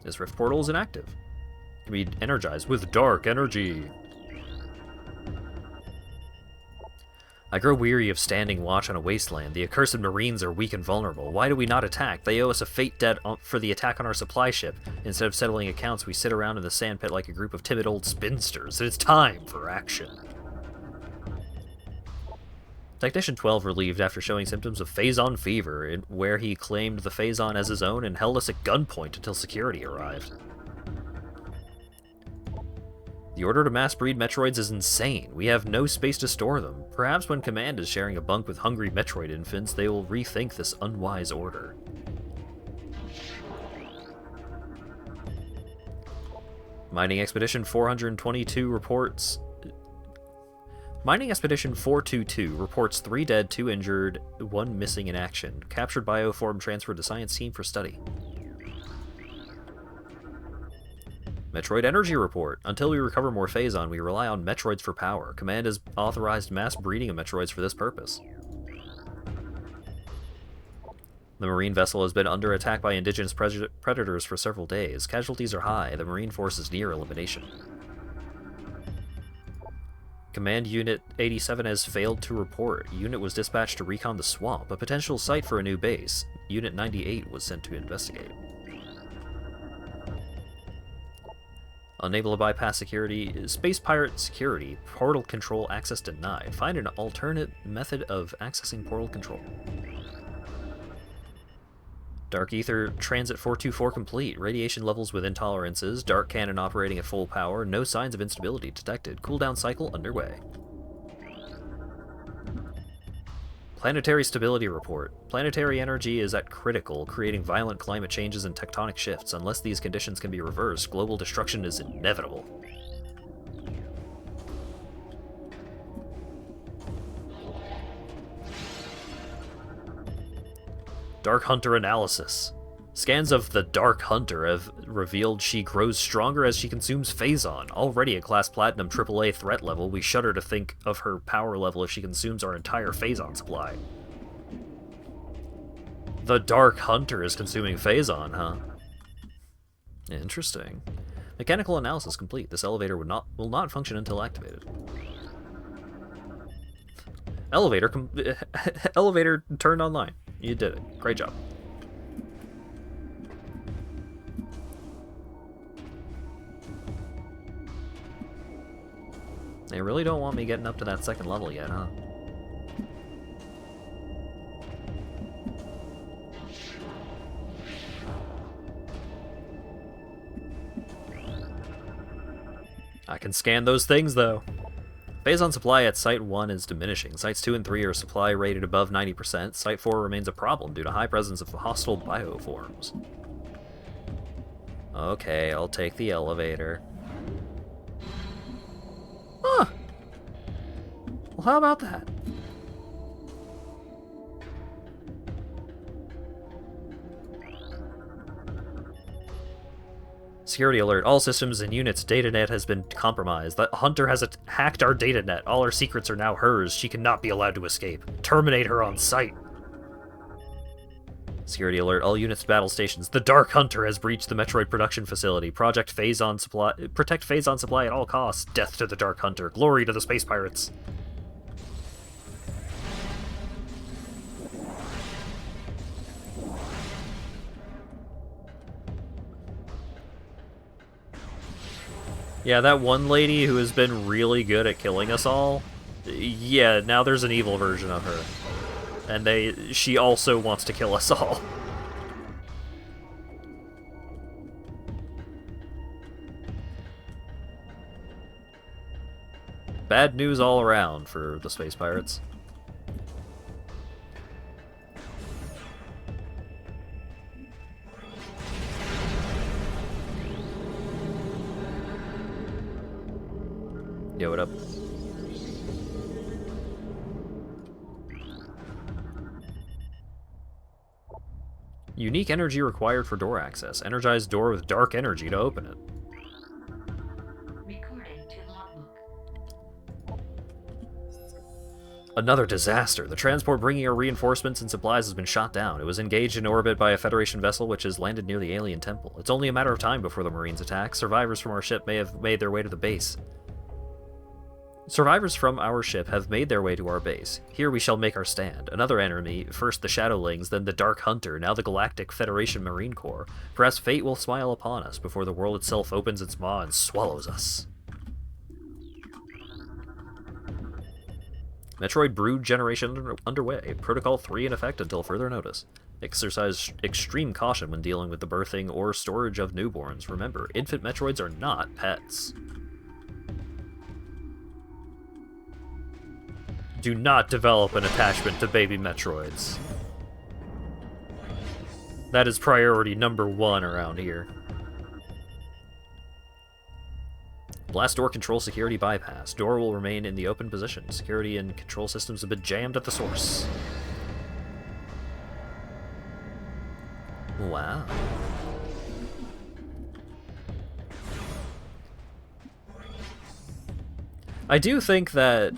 This rift portal is inactive. It can be energized with dark energy. I grow weary of standing watch on a wasteland. The accursed Marines are weak and vulnerable. Why do we not attack? They owe us a fate debt for the attack on our supply ship. Instead of settling accounts, we sit around in the sandpit like a group of timid old spinsters. It's time for action. Technician 12 relieved after showing symptoms of Phazon fever, where he claimed the Phazon as his own and held us at gunpoint until security arrived. The order to mass breed Metroids is insane. We have no space to store them. Perhaps when Command is sharing a bunk with hungry Metroid infants, they will rethink this unwise order. Mining Expedition 422 reports... Mining Expedition 422 reports 3 dead, 2 injured, 1 missing in action. Captured bioform transferred to science team for study. Metroid Energy Report. Until we recover more Phazon, we rely on Metroids for power. Command has authorized mass breeding of Metroids for this purpose. The Marine vessel has been under attack by indigenous predators for several days. Casualties are high. The Marine force is near elimination. Command Unit 87 has failed to report. Unit was dispatched to recon the swamp, a potential site for a new base. Unit 98 was sent to investigate. Unable to bypass security, Space Pirate security, portal control access denied. Find an alternate method of accessing portal control. Dark Ether Transit 424 complete. Radiation levels with intolerances. Dark cannon operating at full power. No signs of instability detected. Cooldown cycle underway. Planetary Stability Report. Planetary energy is at critical, creating violent climate changes and tectonic shifts. Unless these conditions can be reversed, global destruction is inevitable. Dark Hunter Analysis. Scans of the Dark Hunter have revealed she grows stronger as she consumes Phazon. Already a Class Platinum AAA threat level, we shudder to think of her power level if she consumes our entire Phazon supply. The Dark Hunter is consuming Phazon, huh? Interesting. Mechanical analysis complete. This elevator will not function until activated. Elevator turned online. You did it. Great job. They really don't want me getting up to that second level yet, huh? I can scan those things, though. Phazon supply at Site 1 is diminishing. Sites 2 and 3 are supply rated above 90%. Site 4 remains a problem due to high presence of hostile bioforms. Okay, I'll take the elevator. Huh! Well, how about that? Security alert. All systems and units. Datanet has been compromised. The hunter has hacked our datanet. All our secrets are now hers. She cannot be allowed to escape. Terminate her on sight. Security alert. All units to battle stations. The Dark Hunter has breached the Metroid production facility. Protect Phazon supply at all costs. Death to the Dark Hunter. Glory to the space pirates. Yeah, that one lady who has been really good at killing us all, yeah, now there's an evil version of her. And she also wants to kill us all. Bad news all around for the space pirates. Yo, what up? Unique energy required for door access. Energize door with dark energy to open it. Recording to logbook. Another disaster. The transport bringing our reinforcements and supplies has been shot down. It was engaged in orbit by a Federation vessel which has landed near the alien temple. It's only a matter of time before the Marines attack. Survivors from our ship may have made their way to the base. Survivors from our ship have made their way to our base. Here we shall make our stand. Another enemy, first the Shadowlings, then the Dark Hunter, now the Galactic Federation Marine Corps. Perhaps fate will smile upon us before the world itself opens its maw and swallows us. Metroid Brood generation underway. Protocol 3 in effect until further notice. Exercise extreme caution when dealing with the birthing or storage of newborns. Remember, infant Metroids are not pets. Do not develop an attachment to baby Metroids. That is priority number 1 around here. Blast door control security bypass. Door will remain in the open position. Security and control systems have been jammed at the source. Wow. I do think that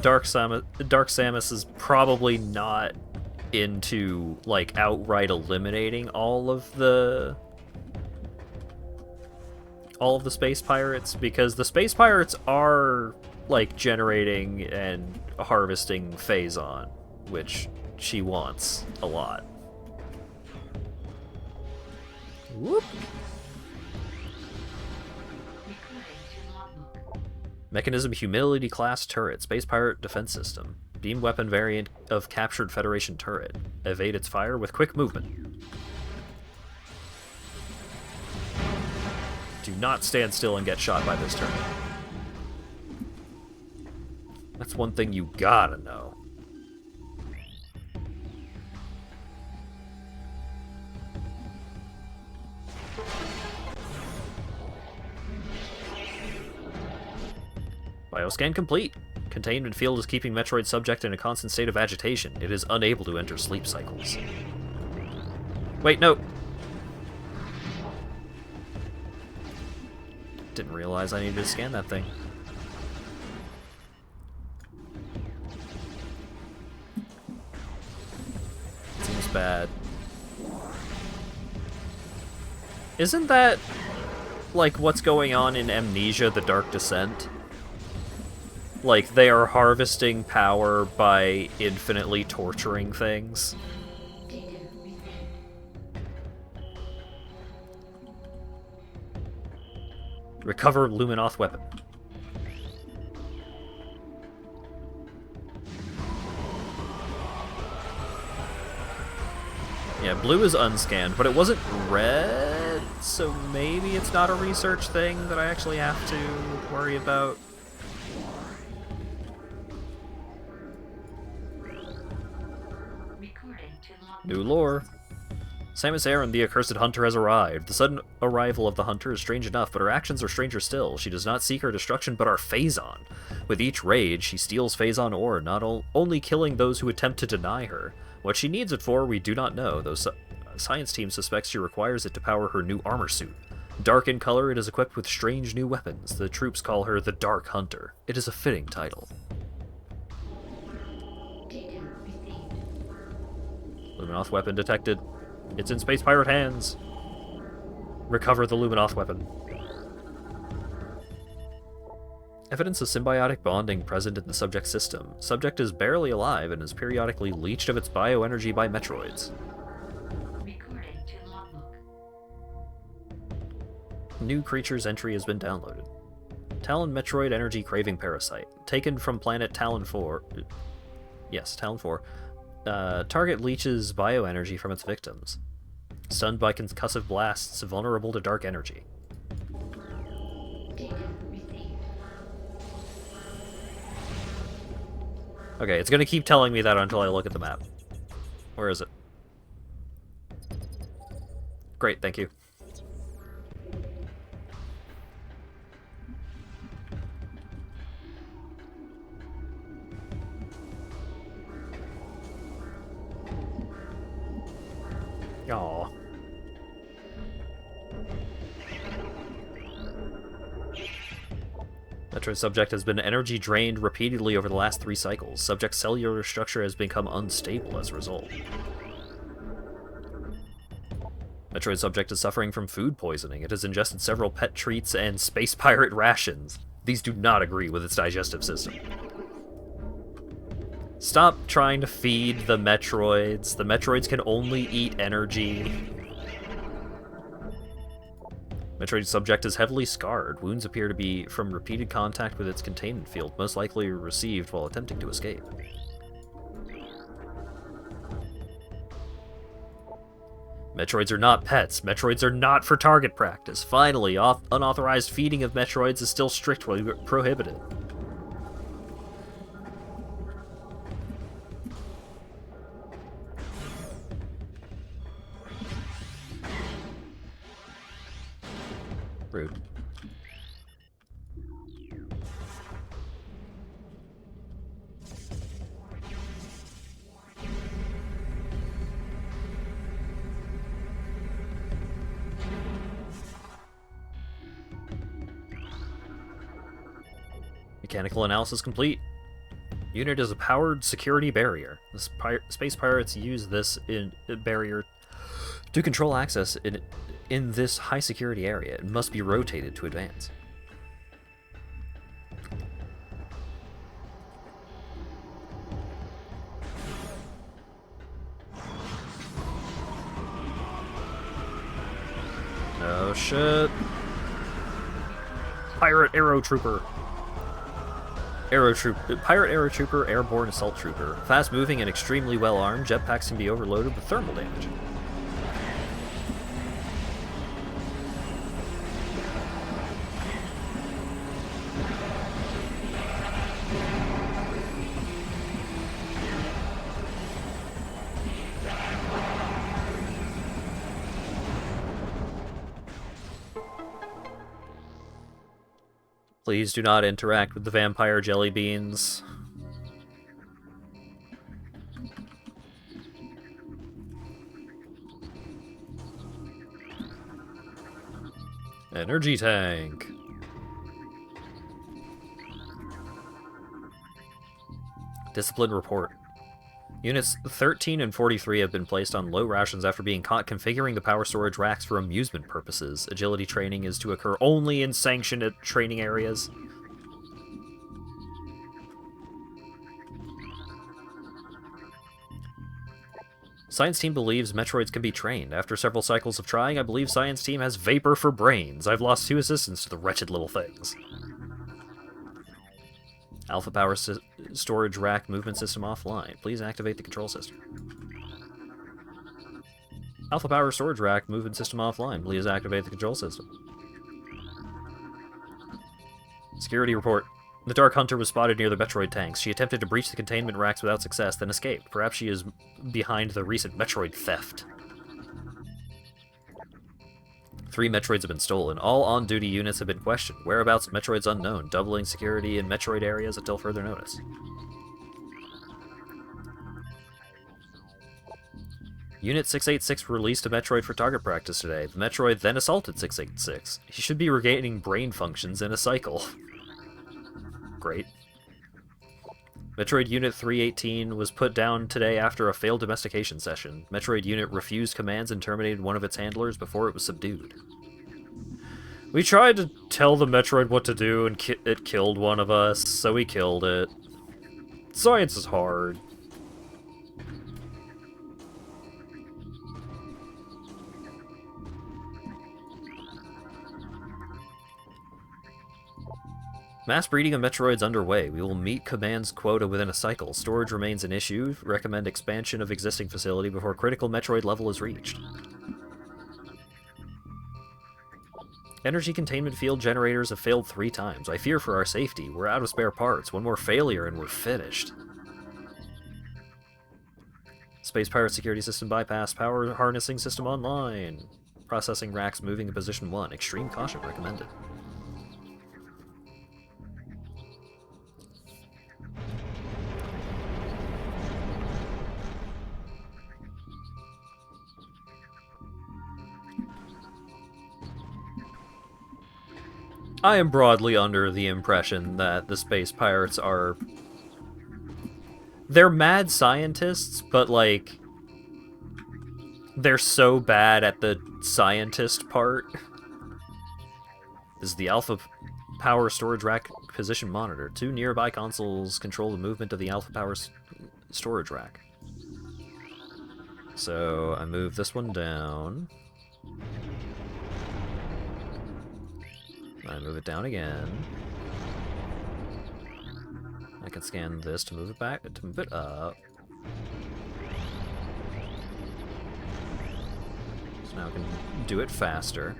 Dark Samus is probably not into, like, outright eliminating all of the space pirates, because the space pirates are, like, generating and harvesting Phazon, which she wants a lot. Whoop! Mechanism Humility Class Turret. Space Pirate Defense System. Beam weapon variant of captured Federation turret. Evade its fire with quick movement. Do not stand still and get shot by this turret. That's one thing you gotta know. Bioscan complete. Containment field is keeping Metroid subject in a constant state of agitation. It is unable to enter sleep cycles. Wait, no! Didn't realize I needed to scan that thing. Seems bad. Isn't that, like, what's going on in Amnesia: The Dark Descent? Like, they are harvesting power by infinitely torturing things. Recover Luminoth weapon. Yeah, blue is unscanned, but it wasn't red, so maybe it's not a research thing that I actually have to worry about. New lore. Samus Aran, the accursed hunter, has arrived. The sudden arrival of the hunter is strange enough, but her actions are stranger still. She does not seek her destruction, but our Phazon. With each raid, she steals Phazon ore, not only killing those who attempt to deny her. What she needs it for, we do not know, though The science team suspects she requires it to power her new armor suit. Dark in color, it is equipped with strange new weapons. The troops call her the Dark Hunter. It is a fitting title. Data received. Luminoth weapon detected. It's in space pirate hands. Recover the Luminoth weapon. Evidence of symbiotic bonding present in the subject system. Subject is barely alive and is periodically leached of its bioenergy by Metroids. Recording to logbook. New creature's entry has been downloaded. Talon Metroid Energy Craving Parasite. Taken from planet Talon 4. Yes, Talon 4. Target leeches bioenergy from its victims. Stunned by concussive blasts, vulnerable to dark energy. Data received. Okay, it's gonna keep telling me that until I look at the map. Where is it? Great, thank you. Aww. Metroid subject has been energy drained repeatedly over the last 3 cycles. Subject's cellular structure has become unstable as a result. Metroid subject is suffering from food poisoning. It has ingested several pet treats and space pirate rations. These do not agree with its digestive system. Stop trying to feed the Metroids. The Metroids can only eat energy. Metroid subject is heavily scarred. Wounds appear to be from repeated contact with its containment field, most likely received while attempting to escape. Metroids are not pets. Metroids are not for target practice. Finally, unauthorized feeding of Metroids is still strictly prohibited. Rude. Mechanical analysis complete. Unit is a powered security barrier. The space pirates use this barrier to control access in this high security area. It must be rotated to advance. Oh shit. Pirate Aero Trooper. Pirate Aero Trooper, Airborne Assault Trooper. Fast moving and extremely well armed, jetpacks can be overloaded with thermal damage. Please do not interact with the vampire jelly beans. Energy tank. Discipline report. Units 13 and 43 have been placed on low rations after being caught configuring the power storage racks for amusement purposes. Agility training is to occur only in sanctioned training areas. Science team believes Metroids can be trained. After several cycles of trying, I believe Science team has vapor for brains. I've lost 2 assistants to the wretched little things. Alpha power storage rack movement system offline. Please activate the control system. Alpha power storage rack movement system offline. Please activate the control system. Security report. The Dark Hunter was spotted near the Metroid tanks. She attempted to breach the containment racks without success, then escaped. Perhaps she is behind the recent Metroid theft. 3 Metroids have been stolen. All on-duty units have been questioned. Whereabouts of Metroids unknown. Doubling security in Metroid areas until further notice. Unit 686 released a Metroid for target practice today. The Metroid then assaulted 686. He should be regaining brain functions in a cycle. Great. Metroid Unit 318 was put down today after a failed domestication session. Metroid Unit refused commands and terminated one of its handlers before it was subdued. We tried to tell the Metroid what to do and it killed one of us, so we killed it. Science is hard. Mass breeding of Metroids underway. We will meet commands quota within a cycle. Storage remains an issue. Recommend expansion of existing facility before critical Metroid level is reached. Energy containment field generators have failed 3 times. I fear for our safety. We're out of spare parts. One more failure and we're finished. Space Pirate security system bypassed. Power harnessing system online. Processing racks moving in position 1. Extreme caution recommended. I am broadly under the impression that the space pirates are... They're mad scientists, but, like... They're so bad at the scientist part. This is the Alpha Power Storage Rack Position Monitor. 2 nearby consoles control the movement of the Alpha Power Storage Rack. So, I move this one down. I move it down again. I can scan this to move it back, to move it up. So now I can do it faster.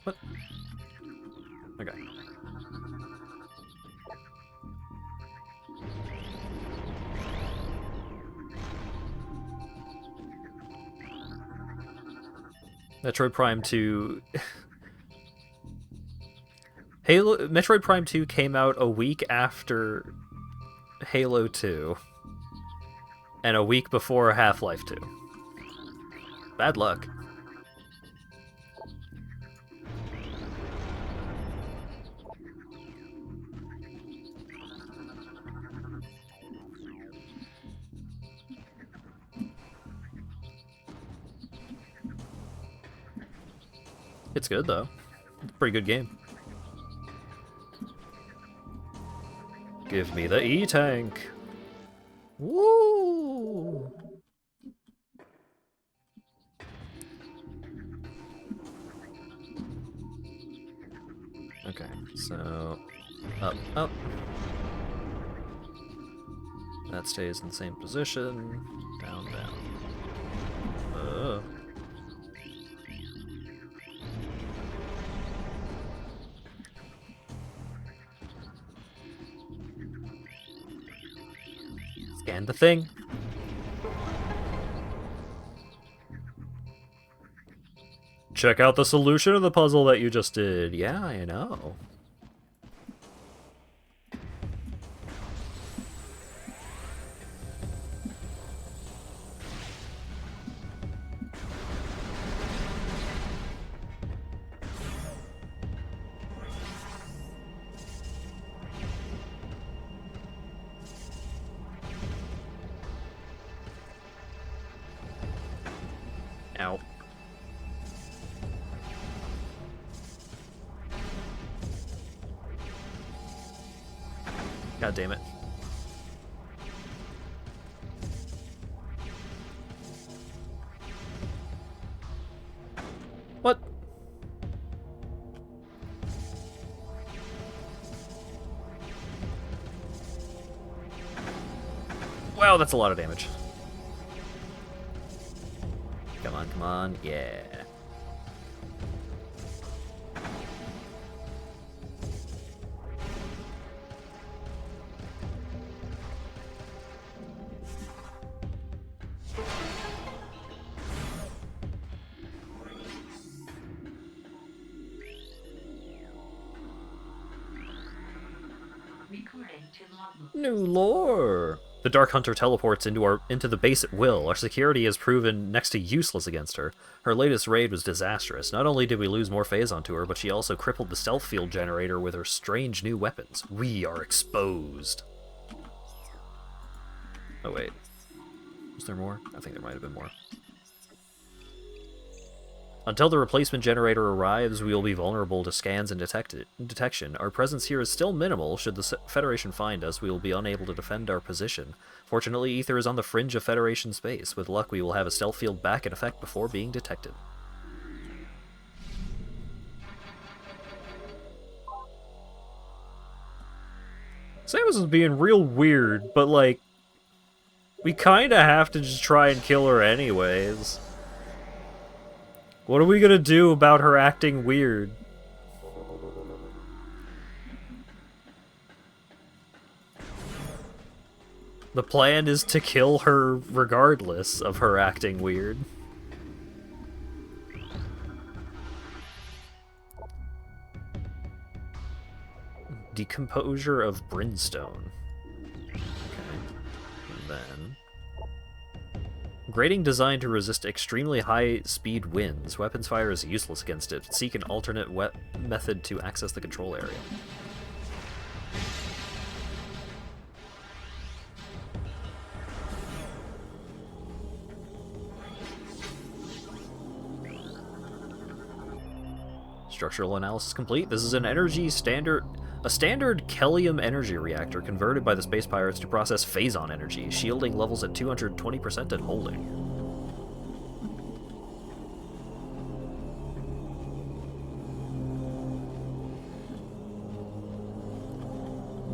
What? Okay. Metroid Prime 2... Metroid Prime 2 came out a week after Halo 2. And a week before Half-Life 2. Bad luck. It's good, though. It's a pretty good game. Give me the E-Tank! Woo! Okay, so... Up, up. That stays in the same position. Down, down. Scan the thing. Check out the solution of the puzzle that you just did. Yeah, I know. Ow. God damn it. What? Wow, that's a lot of damage. Come on, yeah. Recording to logbook. New lore! The Dark Hunter teleports into the base at will. Our security has proven next to useless against her. Her latest raid was disastrous. Not only did we lose more phazon to her, but she also crippled the stealth field generator with her strange new weapons. We are exposed. Oh wait. Was there more? I think there might have been more. Until the replacement generator arrives, we will be vulnerable to scans and detection. Our presence here is still minimal. Should the Federation find us, we will be unable to defend our position. Fortunately, Ether is on the fringe of Federation space. With luck, we will have a stealth field back in effect before being detected. Samus is being real weird, but like, we kinda have to just try and kill her anyways. What are we gonna do about her acting weird? The plan is to kill her regardless of her acting weird. Decomposure of Brimstone. Okay. And then... Grating designed to resist extremely high-speed winds. Weapons fire is useless against it. Seek an alternate method to access the control area. Structural analysis complete. This is an a standard Kellium energy reactor converted by the space pirates to process phazon energy. Shielding levels at 220% and holding.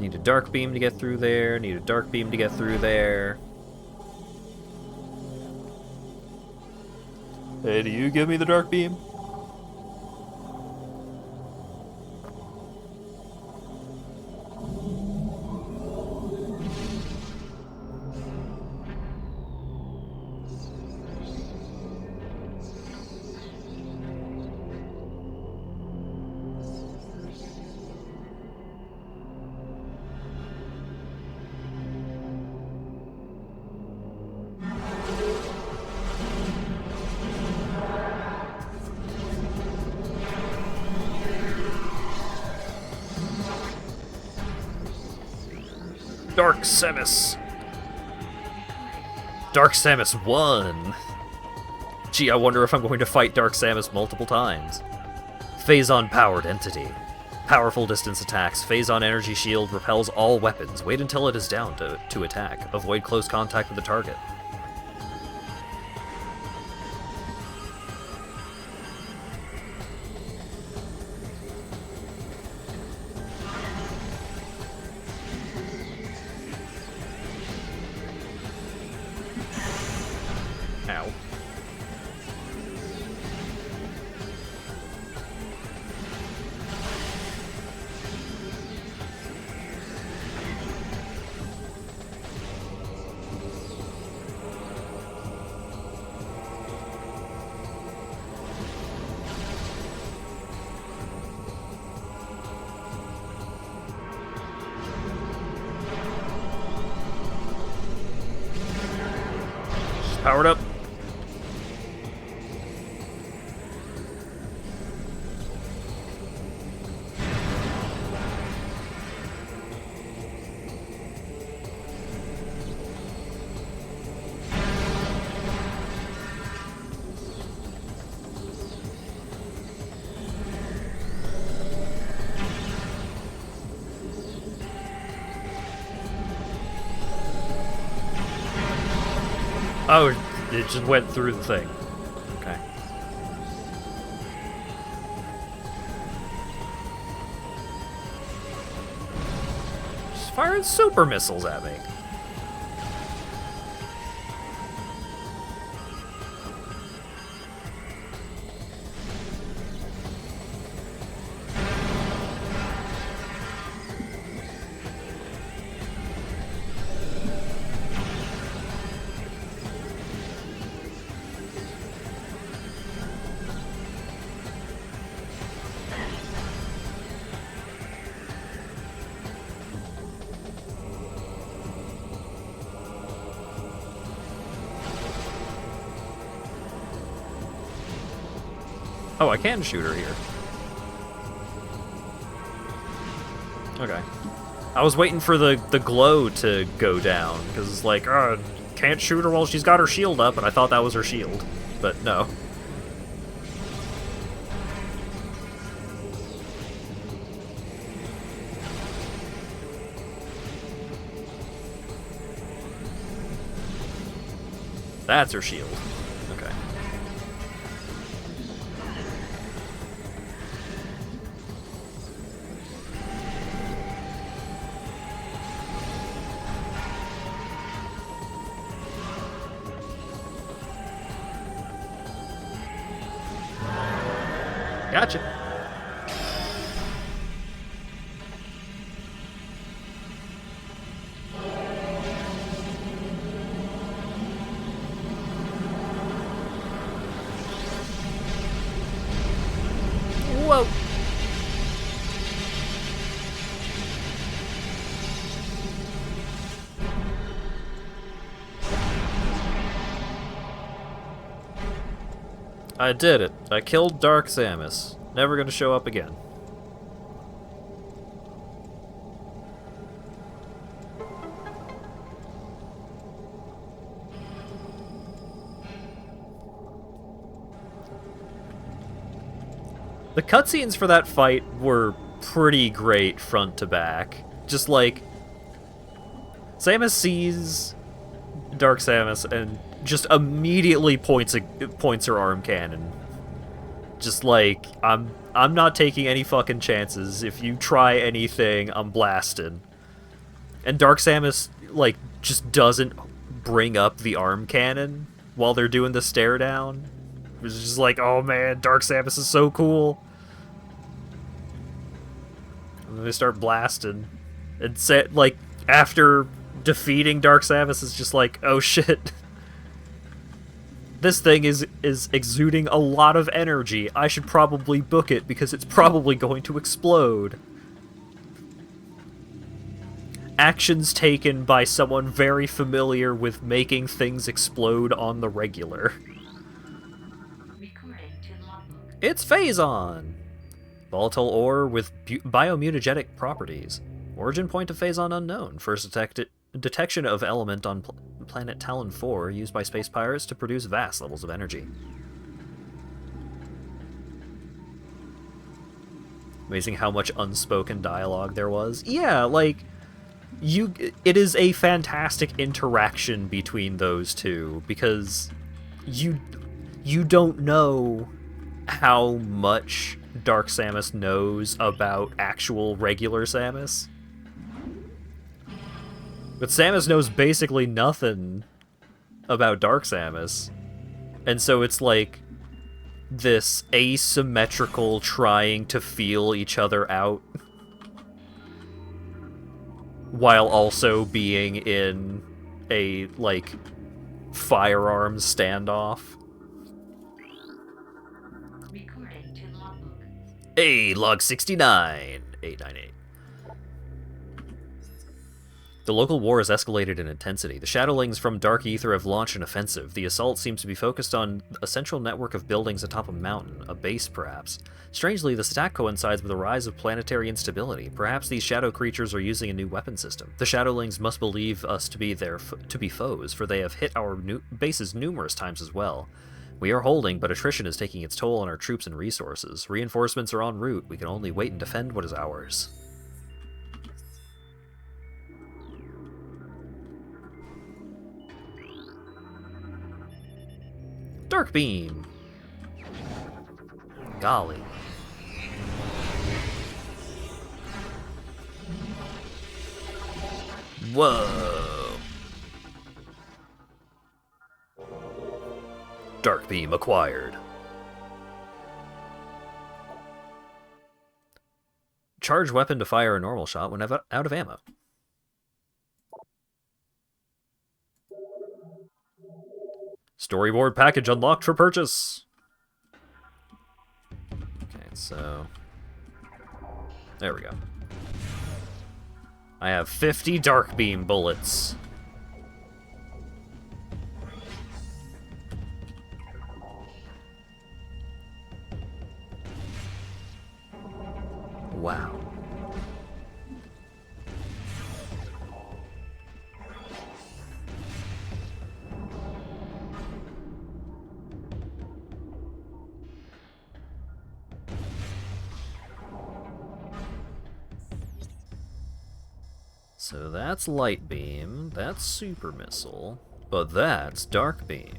Need a dark beam to get through there. Need a dark beam to get through there. Hey, do you give me the dark beam? Dark Samus! Dark Samus won! Gee, I wonder if I'm going to fight Dark Samus multiple times. Phazon-powered entity. Powerful distance attacks. Phazon energy shield repels all weapons. Wait until it is down to attack. Avoid close contact with the target. Ow. She's powered up. Oh, it just went through the thing. Okay. She's firing super missiles at me. Oh, I can shoot her here. Okay. I was waiting for the glow to go down, because it's like, can't shoot her while she's got her shield up, and I thought that was her shield. But no. That's her shield. Okay. Gotcha. Whoa. I did it. I killed Dark Samus. Never gonna show up again. The cutscenes for that fight were pretty great front to back. Just like, Samus sees Dark Samus and just immediately points her arm cannon. Just like, I'm not taking any fucking chances. If you try anything, I'm blasted. And Dark Samus, like, just doesn't bring up the arm cannon while they're doing the stare down. It's just like, oh man, Dark Samus is so cool. And then they start blasting. And like, after defeating Dark Samus, it's just like, oh shit. This thing is exuding a lot of energy. I should probably book it because it's probably going to explode. Actions taken by someone very familiar with making things explode on the regular. Recording to logbook. It's Phazon! Volatile ore with biomutagenic properties. Origin point of Phazon unknown. First detection of element on planet Talon 4 used by space pirates to produce vast levels of energy. Amazing how much unspoken dialogue there was. Yeah, like, it is a fantastic interaction between those two, because you don't know how much Dark Samus knows about actual regular Samus. But Samus knows basically nothing about Dark Samus. And so it's like this asymmetrical trying to feel each other out while also being in a, like, firearms standoff. Recording to logbook. Hey, log 69, 898. The local war has escalated in intensity. The Shadowlings from Dark Aether have launched an offensive. The assault seems to be focused on a central network of buildings atop a mountain, a base perhaps. Strangely, the attack coincides with the rise of planetary instability. Perhaps these shadow creatures are using a new weapon system. The Shadowlings must believe us to be foes, for they have hit our bases numerous times as well. We are holding, but attrition is taking its toll on our troops and resources. Reinforcements are en route. We can only wait and defend what is ours. Dark Beam. Golly. Whoa. Dark Beam acquired. Charge weapon to fire a normal shot when out of ammo. Storyboard package unlocked for purchase. Okay, so there we go. I have 50 Dark Beam bullets. So that's light beam, that's super missile, but that's dark beam.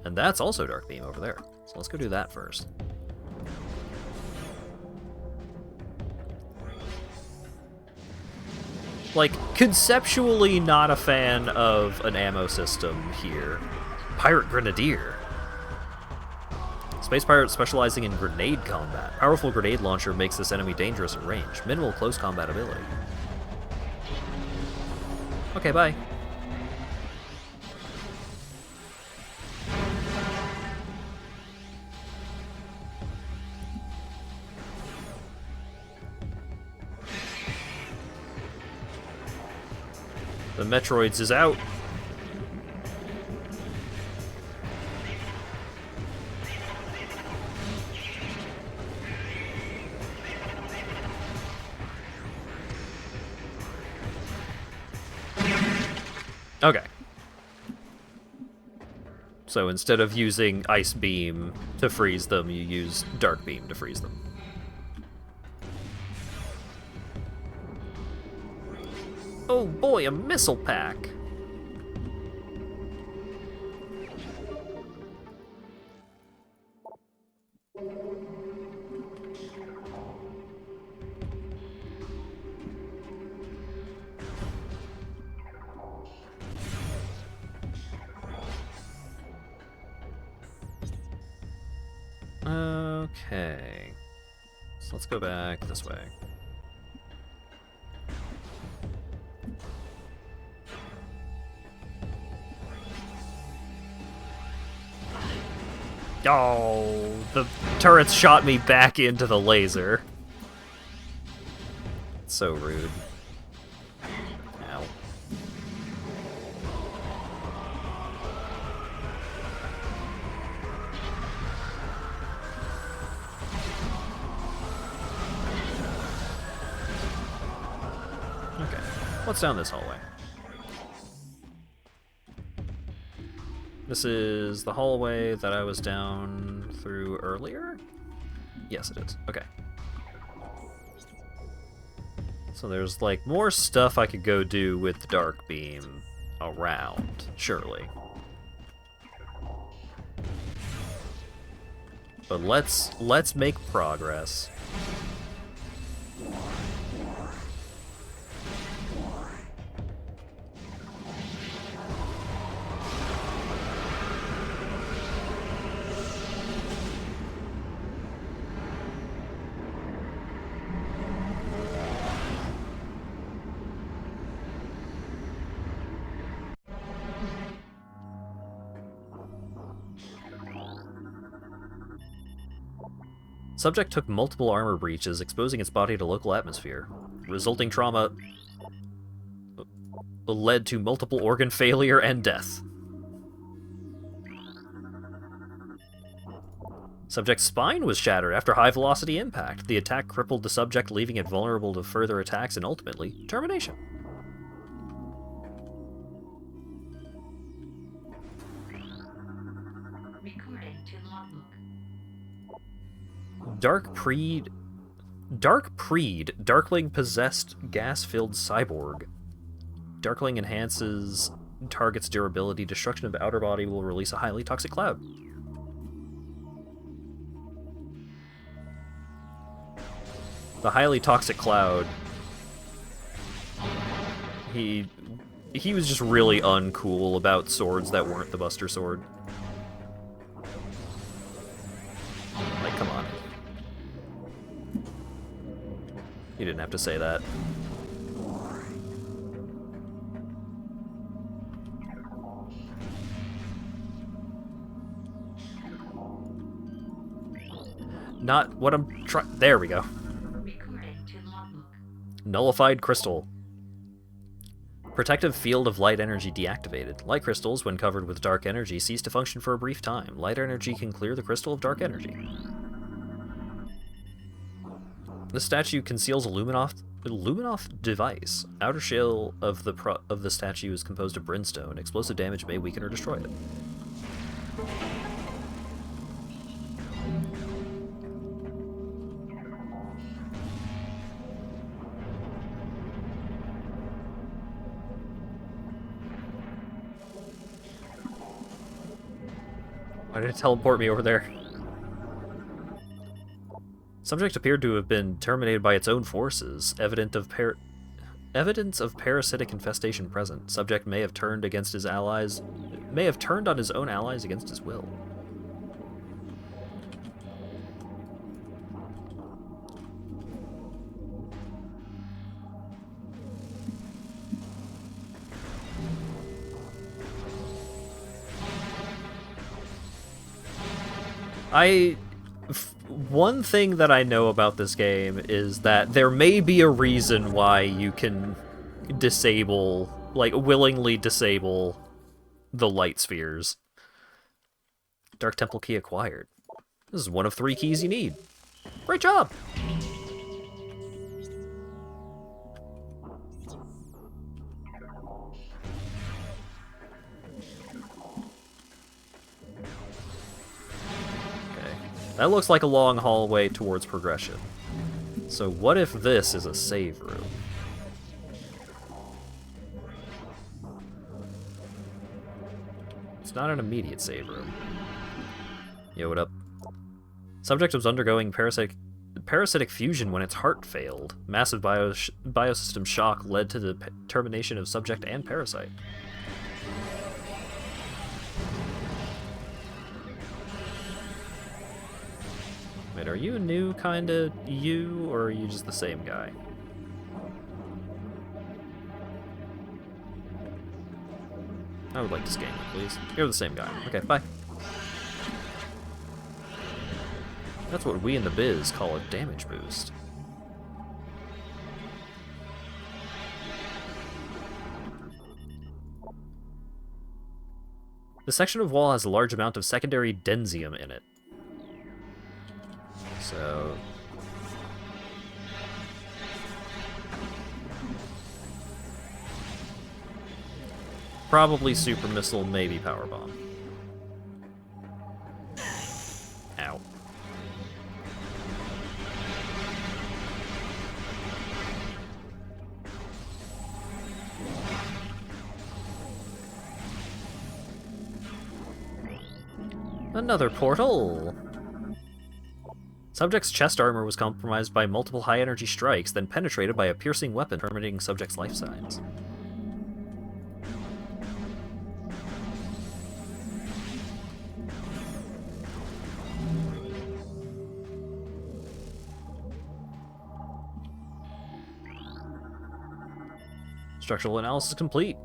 And that's also dark beam over there. So let's go do that first. Like, conceptually not a fan of an ammo system here. Pirate Grenadier. Space Pirate specializing in grenade combat. Powerful grenade launcher makes this enemy dangerous at range. Minimal close combat ability. Okay, bye. The Metroids is out. Okay. So instead of using Ice Beam to freeze them, you use Dark Beam to freeze them. Oh boy, a missile pack! Okay. So let's go back this way. Oh, the turrets shot me back into the laser. So rude. Ow. Okay, what's down this hallway? This is the hallway that I was down through earlier? Yes, it is. Okay. So there's, like, more stuff I could go do with the Dark Beam around, surely. But let's make progress. Subject took multiple armor breaches, exposing its body to local atmosphere. Resulting trauma led to multiple organ failure and death. Subject's spine was shattered after high-velocity impact. The attack crippled the subject, leaving it vulnerable to further attacks and ultimately, termination. Recording to logbook. Darkling possessed gas-filled cyborg. Darkling enhances target's durability. Destruction of outer body will release a highly toxic cloud. The highly toxic cloud. He was just really uncool about swords that weren't the Buster Sword. Like, come on. You didn't have to say that. Not what I'm trying. There we go. Recording to logbook. Nullified crystal. Protective field of light energy deactivated. Light crystals, when covered with dark energy, cease to function for a brief time. Light energy can clear the crystal of dark energy. This statue conceals a Luminoff device. Outer shell of the statue is composed of brimstone. Explosive damage may weaken or destroy it. Why did it teleport me over there? Subject appeared to have been terminated by its own forces. Evidence of parasitic infestation present. Subject may have turned against his allies. May have turned on his own allies against his will. One thing that I know about this game is that there may be a reason why you can disable, like, willingly disable the light spheres. Dark Temple key acquired. This is one of 3 keys you need. Great job! That looks like a long hallway towards progression. So what if this is a save room? It's not an immediate save room. Yo, what up? Subject was undergoing parasitic fusion when its heart failed. Massive biosystem shock led to the termination of subject and parasite. Wait, are you a new kind of you, or are you just the same guy? I would like to scan you, please. You're the same guy. Okay, bye. That's what we in the biz call a damage boost. The section of wall has a large amount of secondary densium in it. So... probably super missile, maybe power bomb. Ow. Another portal! Subject's chest armor was compromised by multiple high-energy strikes, then penetrated by a piercing weapon, terminating subject's life signs. Structural analysis complete.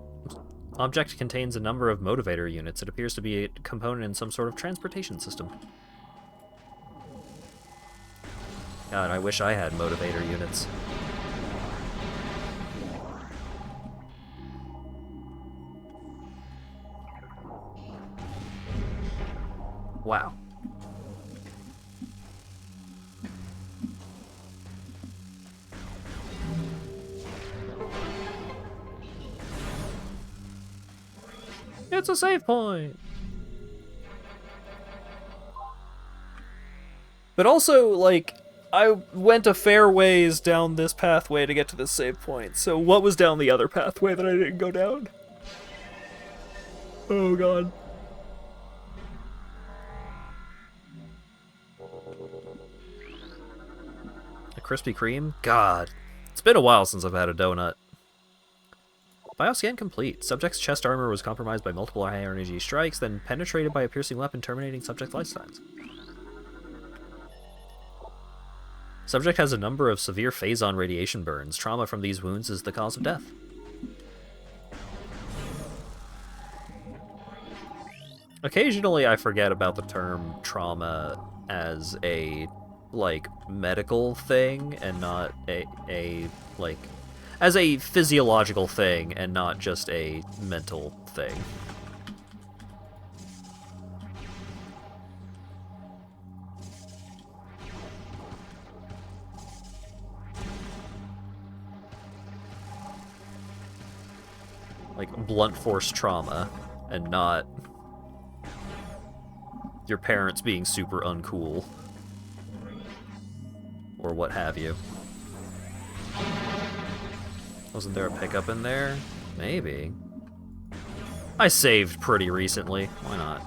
Object contains a number of motivator units. It appears to be a component in some sort of transportation system. God, I wish I had motivator units. Wow. It's a save point! But also, like, I went a fair ways down this pathway to get to this save point, so what was down the other pathway that I didn't go down? Oh god. A Krispy Kreme? God. It's been a while since I've had a donut. Bioscan complete. Subject's chest armor was compromised by multiple high-energy strikes, then penetrated by a piercing weapon, terminating subject's life signs. Subject has a number of severe phazon radiation burns. Trauma from these wounds is the cause of death. Occasionally I forget about the term trauma as a, like, medical thing and not a like, as a physiological thing and not just a mental thing. Like blunt force trauma and not your parents being super uncool or what have you. Wasn't there a pickup in there? Maybe. I saved pretty recently. Why not?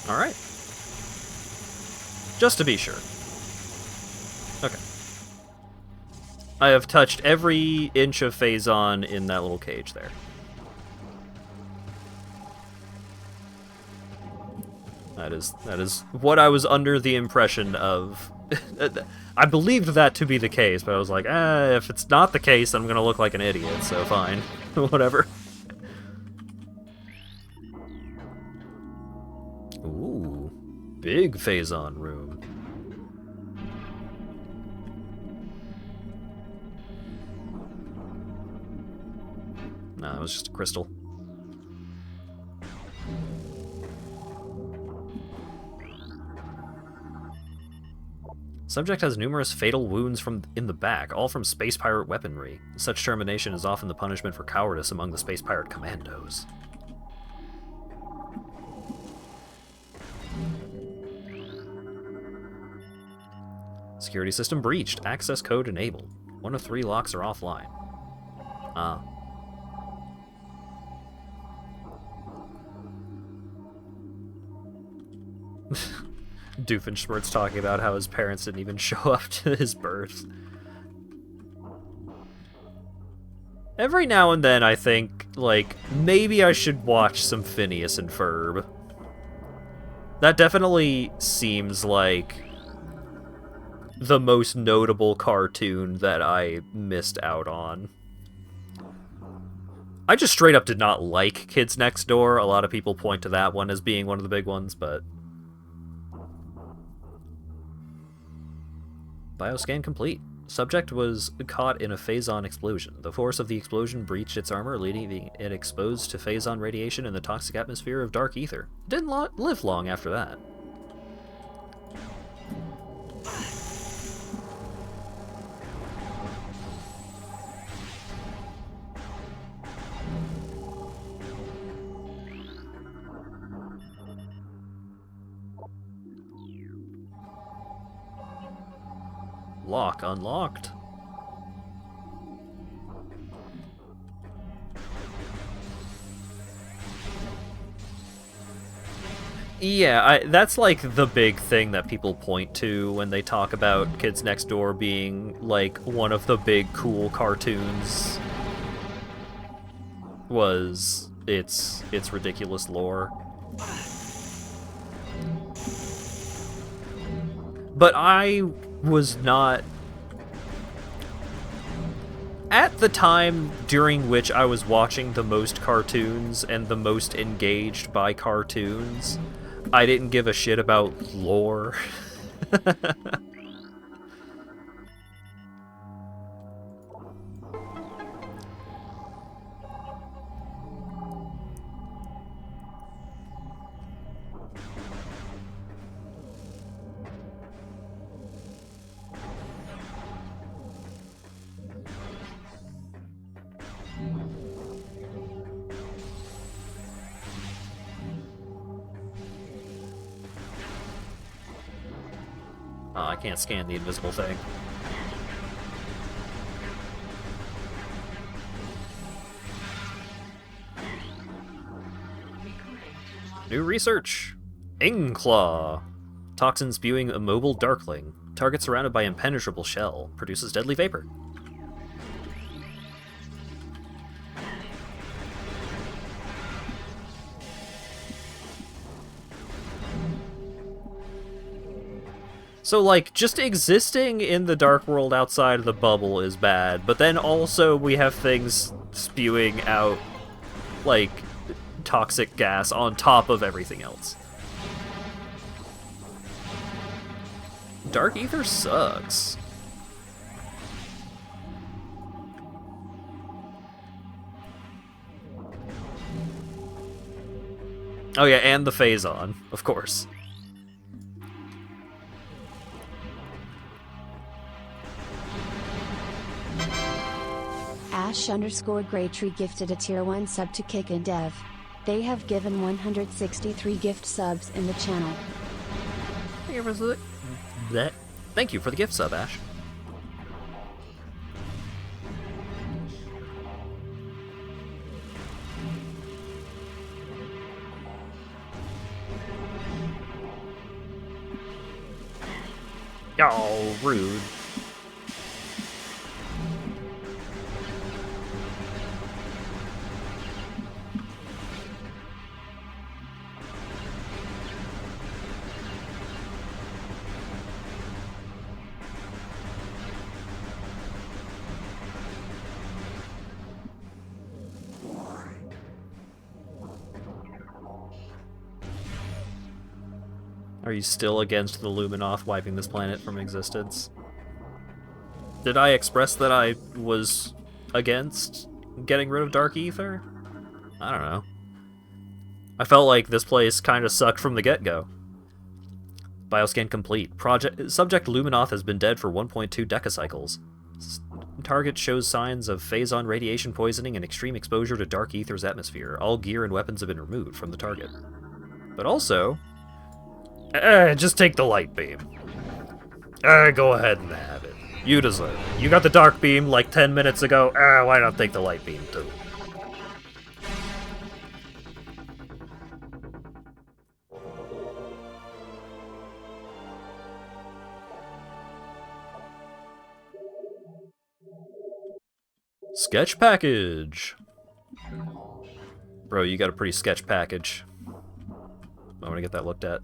Alright. Just to be sure. Okay. I have touched every inch of Phazon in that little cage there. That is what I was under the impression of. I believed that to be the case, but I was like, if it's not the case, I'm gonna look like an idiot, so fine. Whatever. Ooh. Big Phazon room. No, it was just a crystal. Subject has numerous fatal wounds in the back, all from space pirate weaponry. Such termination is often the punishment for cowardice among the space pirate commandos. Security system breached. Access code enabled. 1 of 3 locks are offline. Ah. Doofenshmirtz talking about how his parents didn't even show up to his birth. Every now and then I think, like, maybe I should watch some Phineas and Ferb. That definitely seems like the most notable cartoon that I missed out on. I just straight up did not like Kids Next Door. A lot of people point to that one as being one of the big ones, but... Bioscan complete. Subject was caught in a Phazon explosion. The force of the explosion breached its armor, leaving it exposed to Phazon radiation in the toxic atmosphere of dark ether. It didn't live long after that. Lock unlocked. Yeah, that's like the big thing that people point to when they talk about Kids Next Door being like one of the big cool cartoons. Was its ridiculous lore. But I was not... At the time during which I was watching the most cartoons and the most engaged by cartoons, I didn't give a shit about lore. I can't scan the invisible thing. New research! Ingclaw! Toxin spewing immobile darkling. Target surrounded by impenetrable shell. Produces deadly vapor. So, like, just existing in the dark world outside of the bubble is bad, but then also we have things spewing out, like, toxic gas on top of everything else. Dark ether sucks. Oh yeah, and the Phazon, of course. Ash_Graytree gifted a tier 1 sub to Kick and Dev. They have given 163 gift subs in the channel. Thank you for the gift sub, Ash. Oh, rude. Are you still against the Luminoth wiping this planet from existence? Did I express that I was against getting rid of Dark Ether? I don't know. I felt like this place kind of sucked from the get-go. Bioscan complete. Subject Luminoth has been dead for 1.2 decacycles. Target shows signs of phazon radiation poisoning and extreme exposure to Dark Ether's atmosphere. All gear and weapons have been removed from the target. But also... just take the light beam. Go ahead and have it. You deserve it. You got the dark beam like 10 minutes ago. Why not take the light beam too? Sketch package. Bro, you got a pretty sketch package. I'm gonna get that looked at.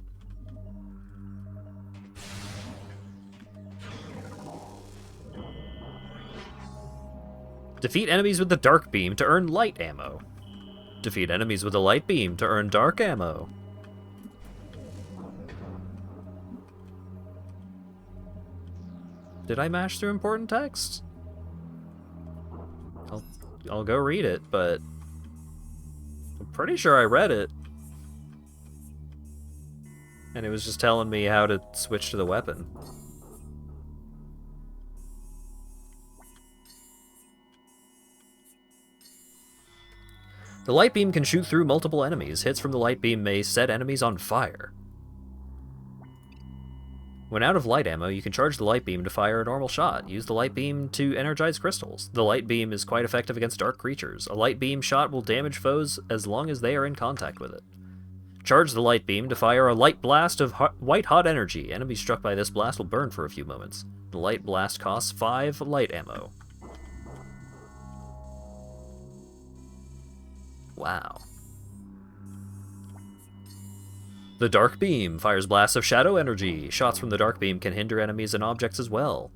Defeat enemies with the dark beam to earn light ammo. Defeat enemies with the light beam to earn dark ammo. Did I mash through important text? I'll go read it, but I'm pretty sure I read it. And it was just telling me how to switch to the weapon. The light beam can shoot through multiple enemies. Hits from the light beam may set enemies on fire. When out of light ammo, you can charge the light beam to fire a normal shot. Use the light beam to energize crystals. The light beam is quite effective against dark creatures. A light beam shot will damage foes as long as they are in contact with it. Charge the light beam to fire a light blast of white-hot energy. Enemies struck by this blast will burn for a few moments. The light blast costs 5 light ammo. Wow. The dark beam fires blasts of shadow energy. Shots from the dark beam can hinder enemies and objects as well.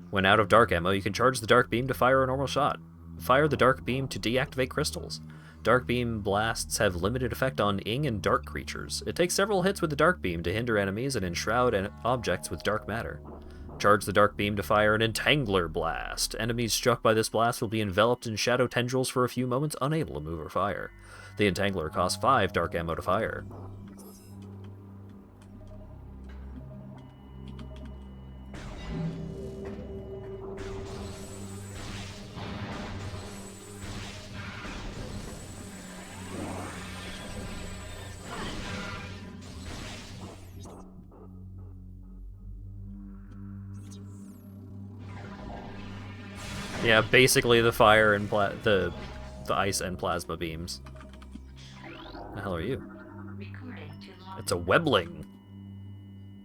When out of dark ammo, you can charge the dark beam to fire a normal shot. Fire the dark beam to deactivate crystals. Dark beam blasts have limited effect on ing and dark creatures. It takes several hits with the dark beam to hinder enemies and enshroud objects with dark matter. Charge the dark beam to fire an entangler blast. Enemies struck by this blast will be enveloped in shadow tendrils for a few moments, unable to move or fire. The entangler costs 5 dark ammo to fire. Yeah, basically the fire and the ice and plasma beams. The hell are you? It's a webling.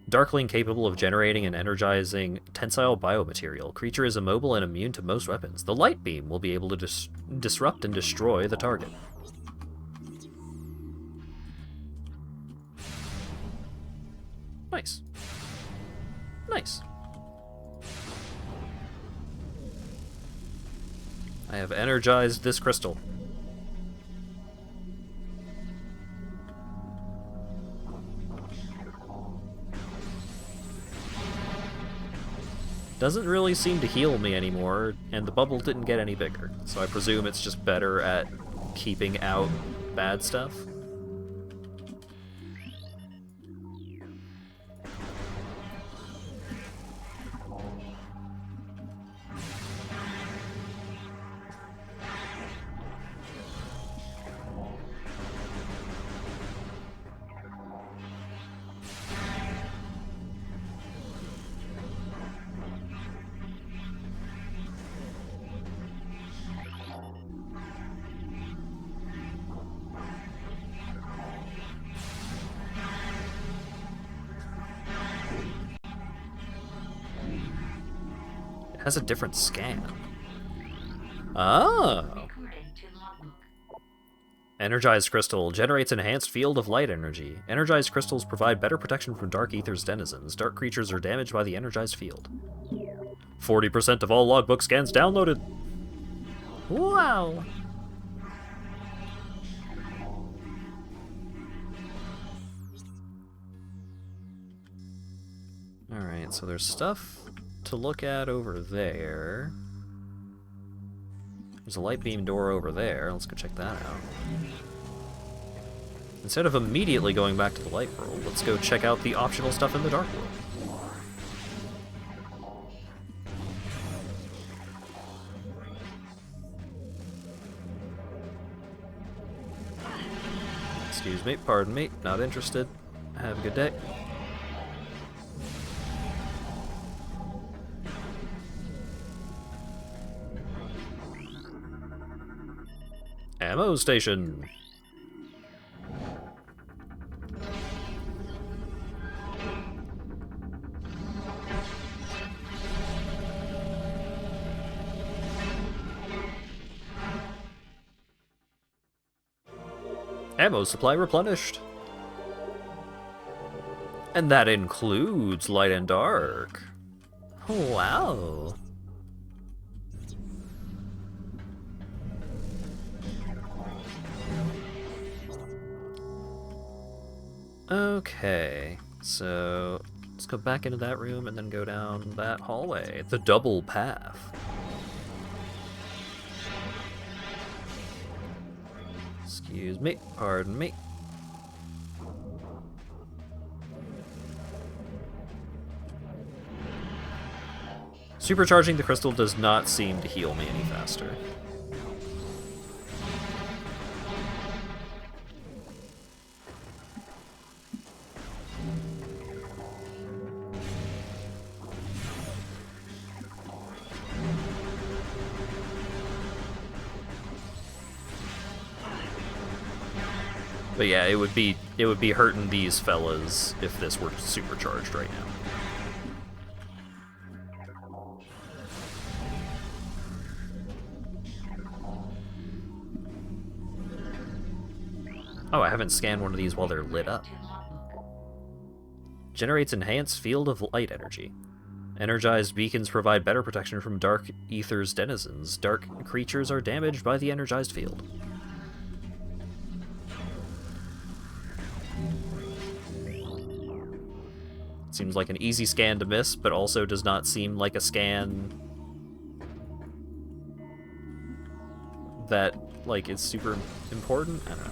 Darkling capable of generating and energizing tensile biomaterial. Creature is immobile and immune to most weapons. The light beam will be able to disrupt and destroy the target. Nice. Nice. I have energized this crystal. Doesn't really seem to heal me anymore, and the bubble didn't get any bigger, so I presume it's just better at keeping out bad stuff. Has a different scan. Oh! Recording to logbook. Energized crystal generates enhanced field of light energy. Energized crystals provide better protection from Dark Aether's denizens. Dark creatures are damaged by the energized field. 40% of all logbook scans downloaded. Wow! Alright, so there's stuff to look at over there. There's a light beam door over there. Let's go check that out. Instead of immediately going back to the light world, let's go check out the optional stuff in the dark world. Excuse me, pardon me, not interested. Have a good day. Ammo station. Ammo supply replenished. And that includes light and dark. Wow. Okay, so let's go back into that room and then go down that hallway. The double path. Excuse me, pardon me. Supercharging the crystal does not seem to heal me any faster. But yeah, it would be hurting these fellas if this were supercharged right now. Oh, I haven't scanned one of these while they're lit up. Generates enhanced field of light energy. Energized beacons provide better protection from Dark Aether's denizens. Dark creatures are damaged by the energized field. Seems like an easy scan to miss, but also does not seem like a scan that, like, is super important. I don't know.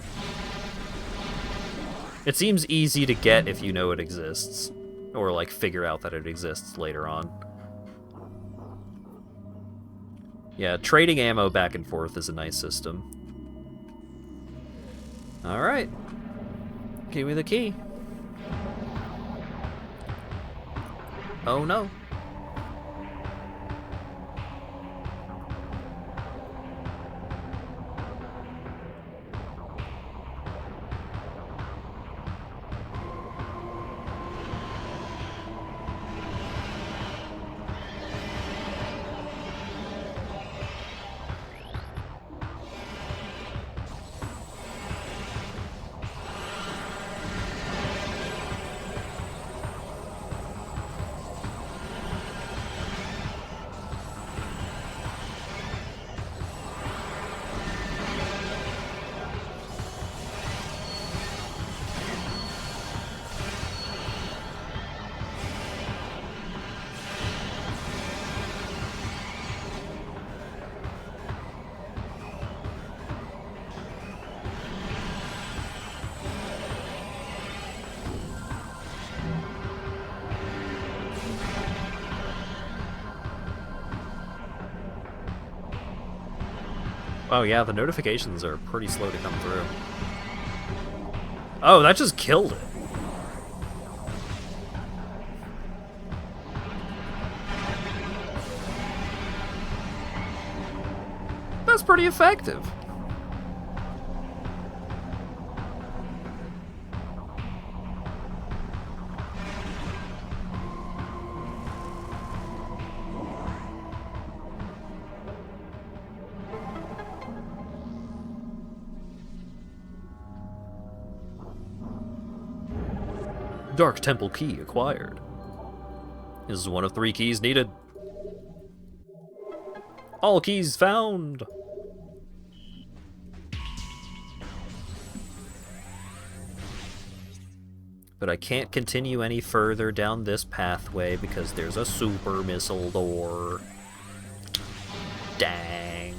It seems easy to get if you know it exists, or, like, figure out that it exists later on. Yeah, trading ammo back and forth is a nice system. Alright. Give me the key. Oh no. Oh yeah, the notifications are pretty slow to come through. Oh, that just killed it. That's pretty effective. Dark Temple key acquired. This is one of 3 keys needed. All keys found! But I can't continue any further down this pathway because there's a super missile door. Dang.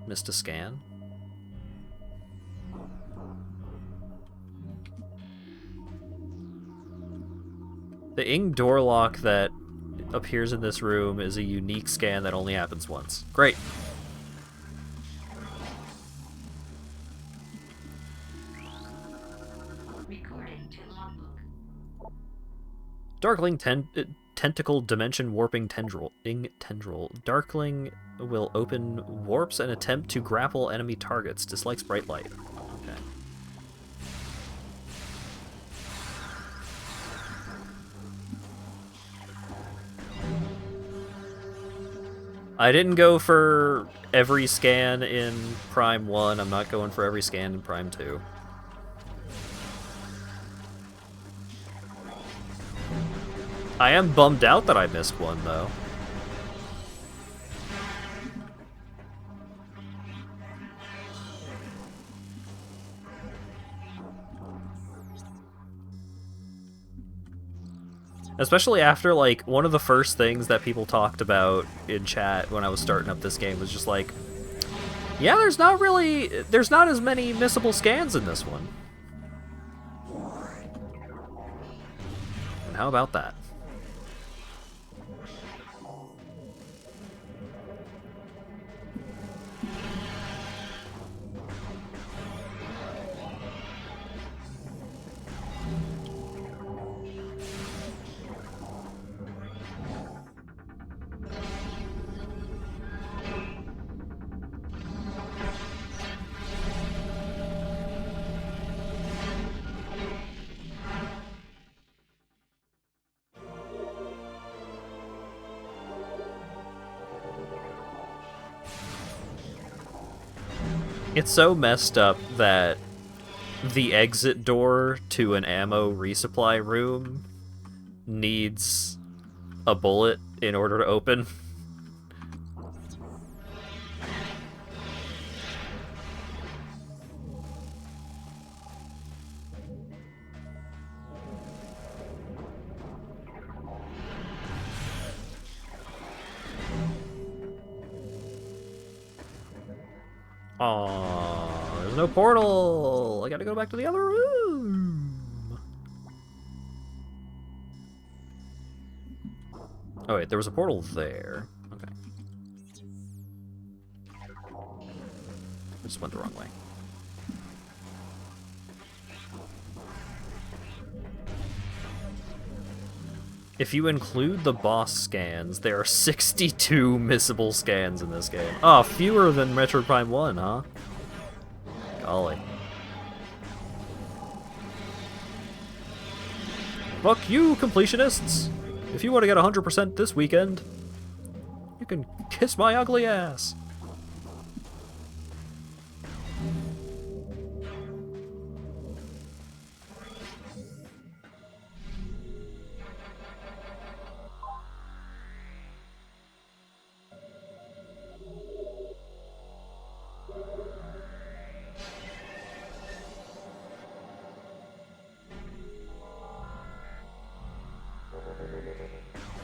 Missed a scan. The ing door lock that appears in this room is a unique scan that only happens once. Great. Recording to logbook. Darkling tentacle dimension warping tendril. Tendril. Darkling will open warps and attempt to grapple enemy targets. Dislikes bright light. Okay. I didn't go for every scan in Prime 1. I'm not going for every scan in Prime 2. I am bummed out that I missed one, though. Especially after, like, one of the first things that people talked about in chat when I was starting up this game was just like, yeah, there's not as many missable scans in this one. And how about that? It's so messed up that the exit door to an ammo resupply room needs a bullet in order to open. Aww, there's no portal! I gotta go back to the other room! Oh wait, there was a portal there. Okay. I just went the wrong way. If you include the boss scans, there are 62 missable scans in this game. Oh, fewer than Metroid Prime 1, huh? Golly. Fuck you, completionists! If you want to get 100% this weekend, you can kiss my ugly ass.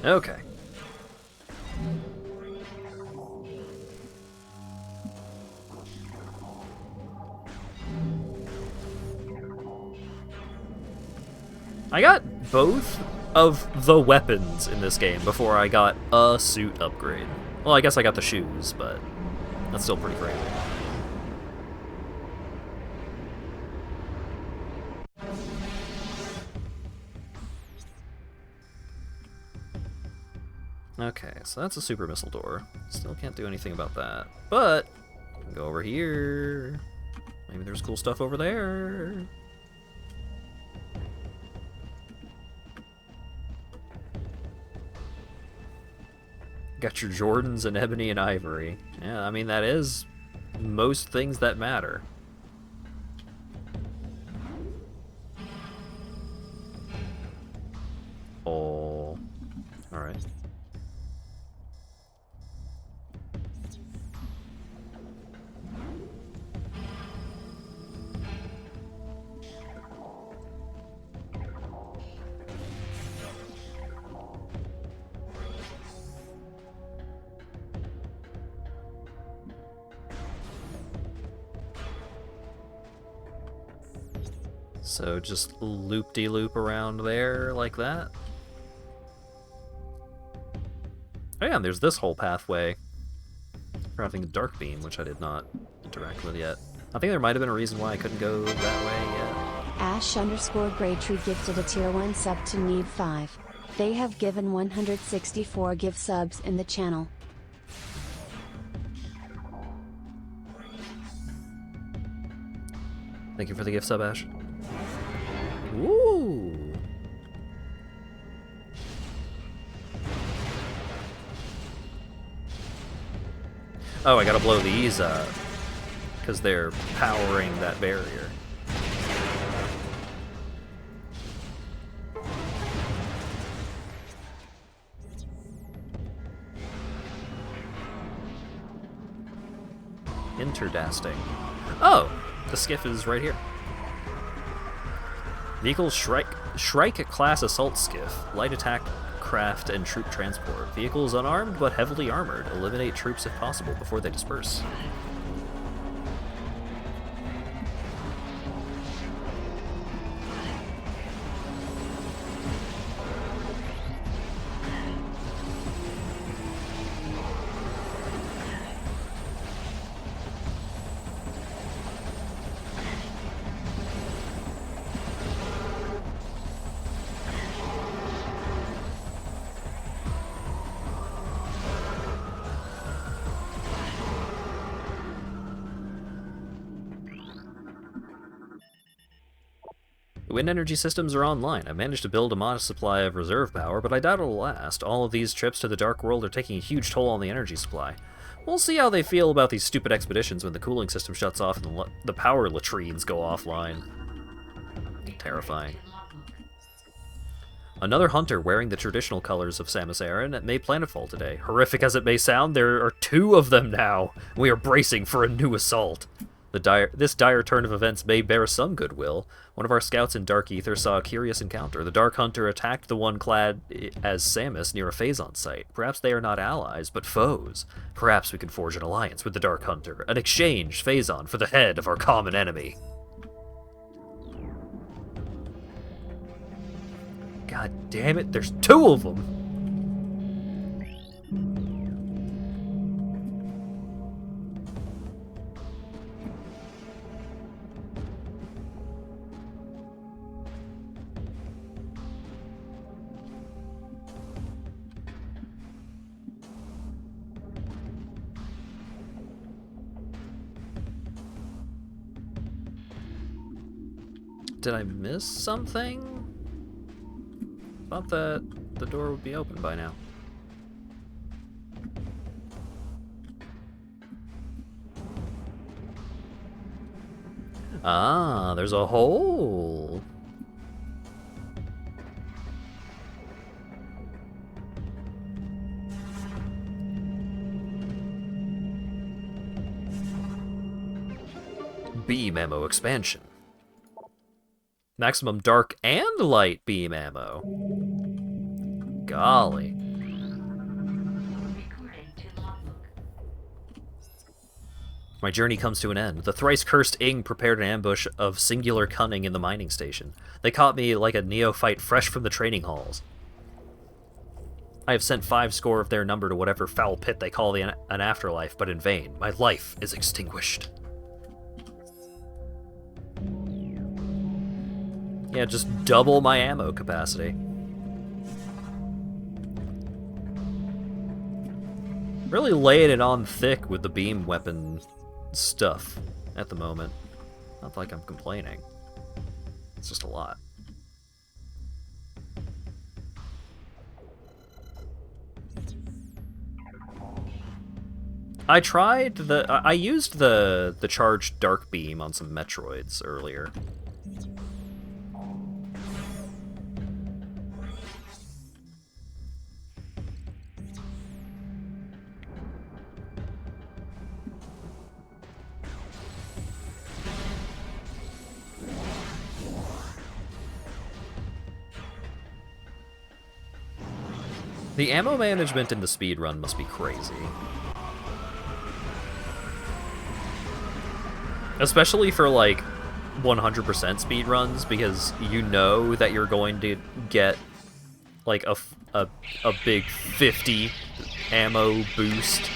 Okay. I got both of the weapons in this game before I got a suit upgrade. Well, I guess I got the shoes, but that's still pretty crazy. Okay, so that's a super missile door. Still can't do anything about that. But, I can go over here. Maybe there's cool stuff over there. Got your Jordans and ebony and ivory. Yeah, I mean, that is most things that matter. Oh, alright. So just loop-de-loop around there like that. Oh yeah, and there's this whole pathway for having a dark beam, which I did not interact with yet. I think there might have been a reason why I couldn't go that way yet. Ash_Graytree gifted a tier 1 sub to Need5. They have given 164 gift subs in the channel. Thank you for the gift sub, Ash. Ooh! Oh, I gotta blow these up, because they're powering that barrier. Interdasting. Oh! The skiff is right here. Vehicle Shrike class assault skiff. Light attack, craft, and troop transport. Vehicles unarmed but heavily armored. Eliminate troops if possible before they disperse. The wind energy systems are online. I managed to build a modest supply of reserve power, but I doubt it'll last. All of these trips to the Dark World are taking a huge toll on the energy supply. We'll see how they feel about these stupid expeditions when the cooling system shuts off and the power latrines go offline. Terrifying. Another hunter wearing the traditional colors of Samus Aran made planetfall today. Horrific as it may sound, there are 2 of them now. We are bracing for a new assault. This dire turn of events may bear some goodwill. One of our scouts in Dark Aether saw a curious encounter. The Dark Hunter attacked the one clad as Samus near a Phazon site. Perhaps they are not allies, but foes. Perhaps we can forge an alliance with the Dark Hunter and exchange Phazon for the head of our common enemy. God damn it, there's 2 of them! Did I miss something? Thought that the door would be open by now. Ah, there's a hole. Beam ammo expansion. Maximum dark and light beam ammo. Golly. My journey comes to an end. The thrice-cursed Ing prepared an ambush of singular cunning in the mining station. They caught me like a neophyte fresh from the training halls. I have sent 5 score of their number to whatever foul pit they call an afterlife, but in vain. My life is extinguished. Yeah, just double my ammo capacity. Really laying it on thick with the beam weapon stuff at the moment. Not like I'm complaining. It's just a lot. I tried I used the charged dark beam on some Metroids earlier. The ammo management in the speedrun must be crazy. Especially for, like, 100% speedruns, because you know that you're going to get, like, a big 50 ammo boost.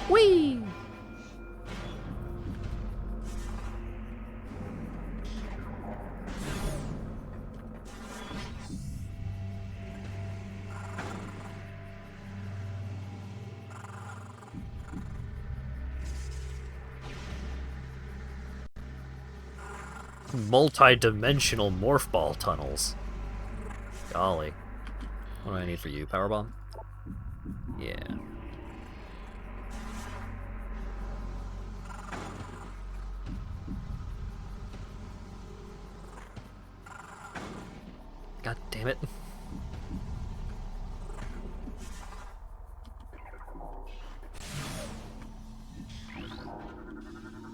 Whee! Multi-dimensional morph ball tunnels. Golly. What do I need for you? Powerbomb? Yeah. God damn it.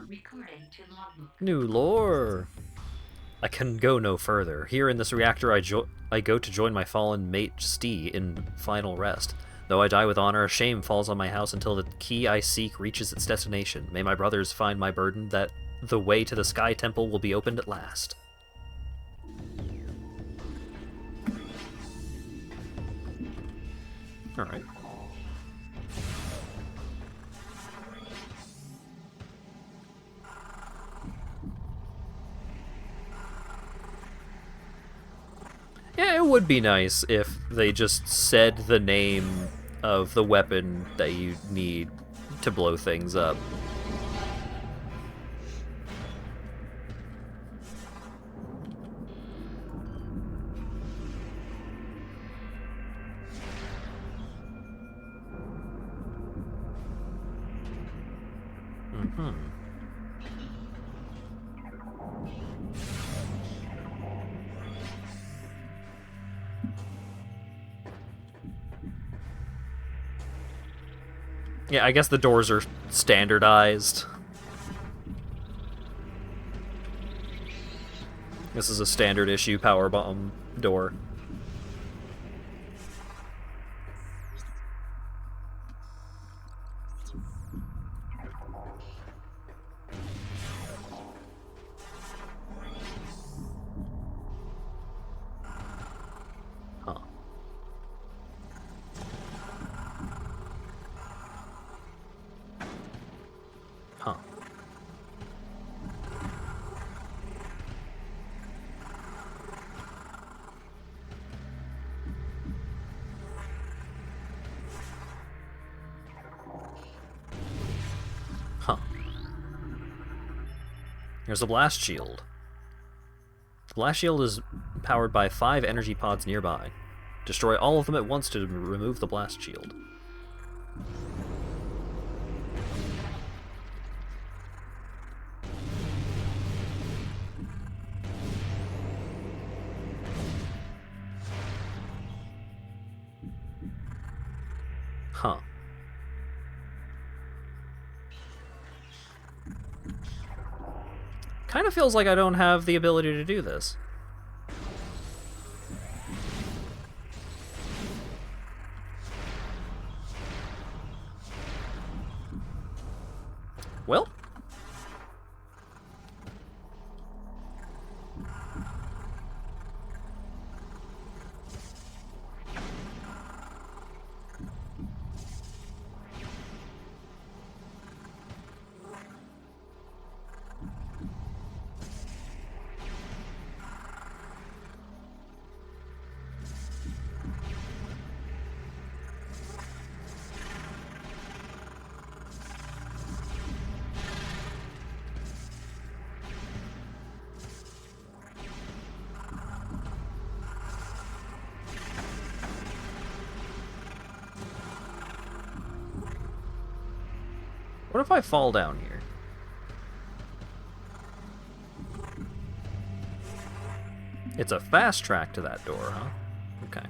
Recording to logbook. New lore! I can go no further. Here in this reactor I go to join my fallen mate Stee in final rest. Though I die with honor, a shame falls on my house until the key I seek reaches its destination. May my brothers find my burden that the way to the Sky Temple will be opened at last. Alright. Yeah, it would be nice if they just said the name of the weapon that you need to blow things up. Yeah, I guess the doors are standardized. This is a standard issue power bomb door. Huh. Huh. Huh. Here's a blast shield. The blast shield is powered by 5 energy pods nearby. Destroy all of them at once to remove the blast shield. Huh. Kind of feels like I don't have the ability to do this. Well. What if I fall down here? It's a fast track to that door, huh? Okay.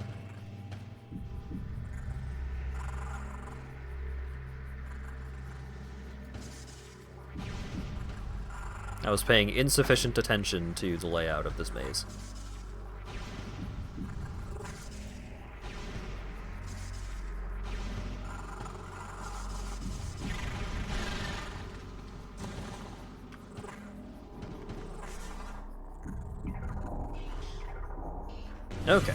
I was paying insufficient attention to the layout of this maze. Okay.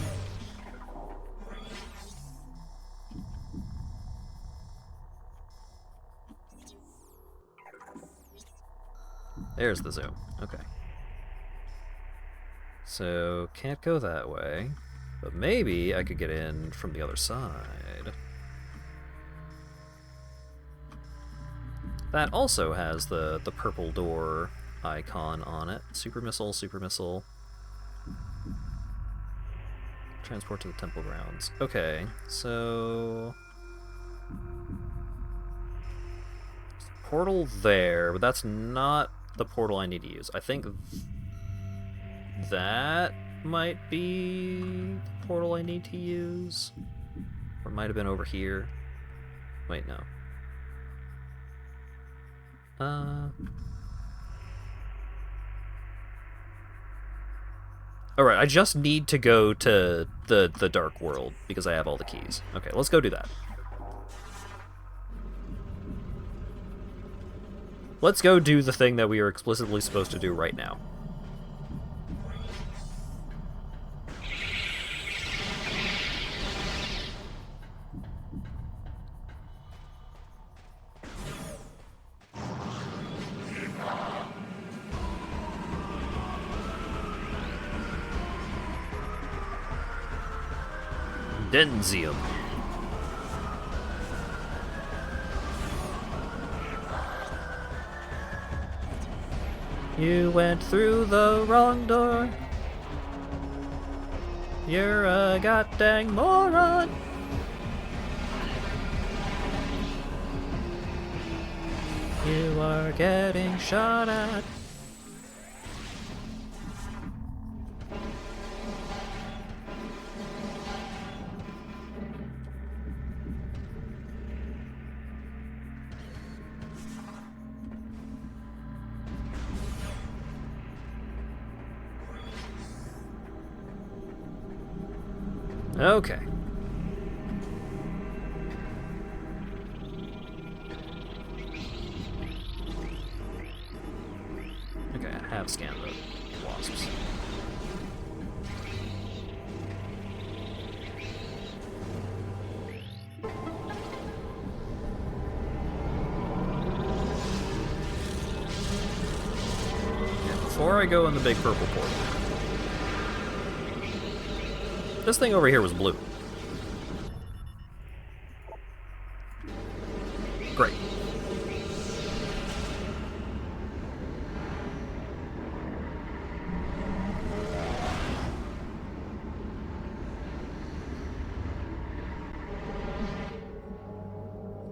There's the zoom. Okay. So, can't go that way. But maybe I could get in from the other side. That also has the purple door icon on it. Super missile, super missile. Transport to the temple grounds. Okay, so... portal there, but that's not the portal I need to use. I think that might be the portal I need to use. Or it might have been over here. Wait, no. Alright, I just need to go to the Dark World, because I have all the keys. Okay, let's go do that. Let's go do the thing that we are explicitly supposed to do right now. Denzium. You went through the wrong door. You're a goddamn moron. You are getting shot at. Okay. Okay, I have scanned the wasps. Yeah, before I go in the big purple portal. This thing over here was blue. Great.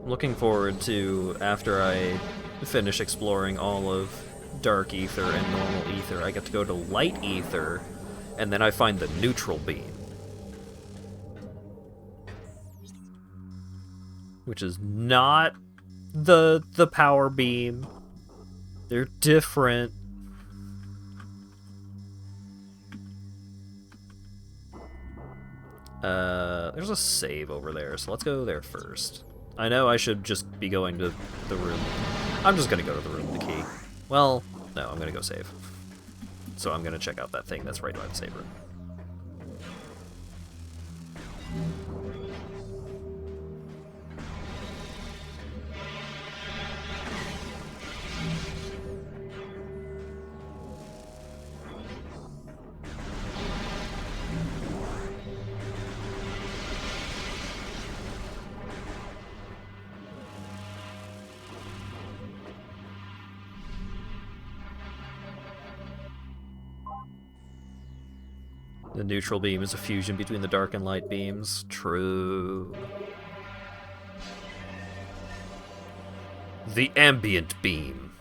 Looking forward to, after I finish exploring all of Dark Ether and Normal Ether, I get to go to Light Ether, and then I find the neutral beam. Which is not the power beam. They're different. There's a save over there, so let's go there first. I know I should just be going to the room. I'm just gonna go to the room with the key. Well, no, I'm gonna go save. So I'm gonna check out that thing that's right by the save room. The neutral beam is a fusion between the dark and light beams. True. The ambient beam.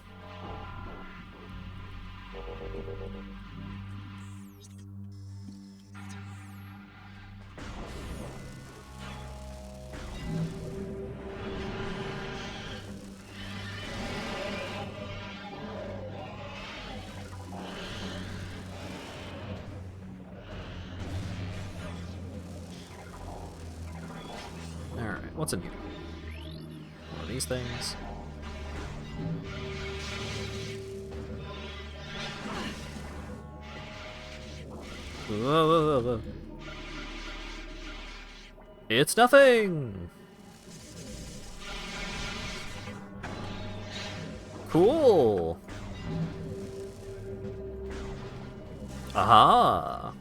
Alright, what's in here? One of these things. Whoa. It's nothing! Cool! Aha!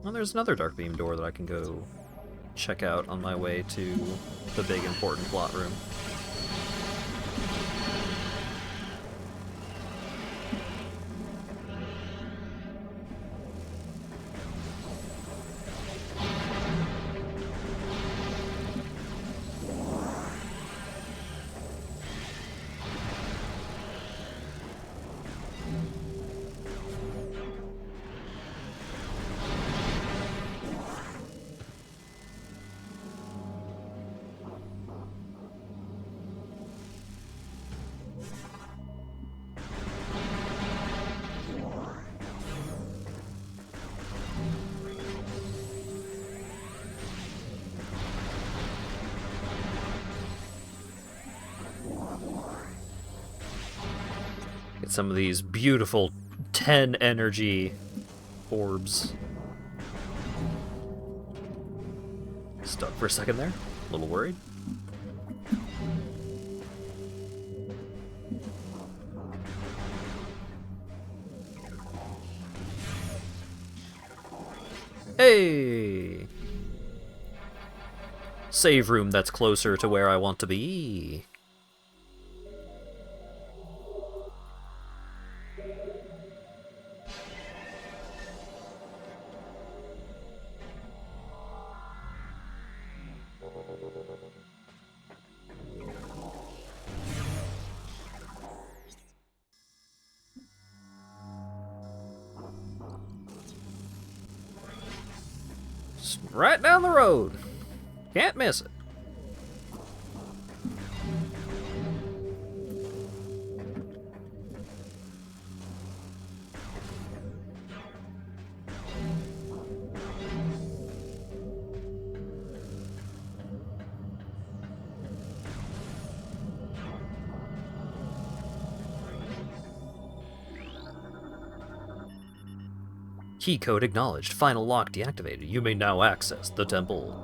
Well, there's another dark beam door that I can go check out on my way to the big important plot room. Get some of these beautiful 10 energy orbs. Stuck for a second there. A little worried. Hey! Save room that's closer to where I want to be. Right down the road. Can't miss it. Key code acknowledged. Final lock deactivated. You may now access the temple.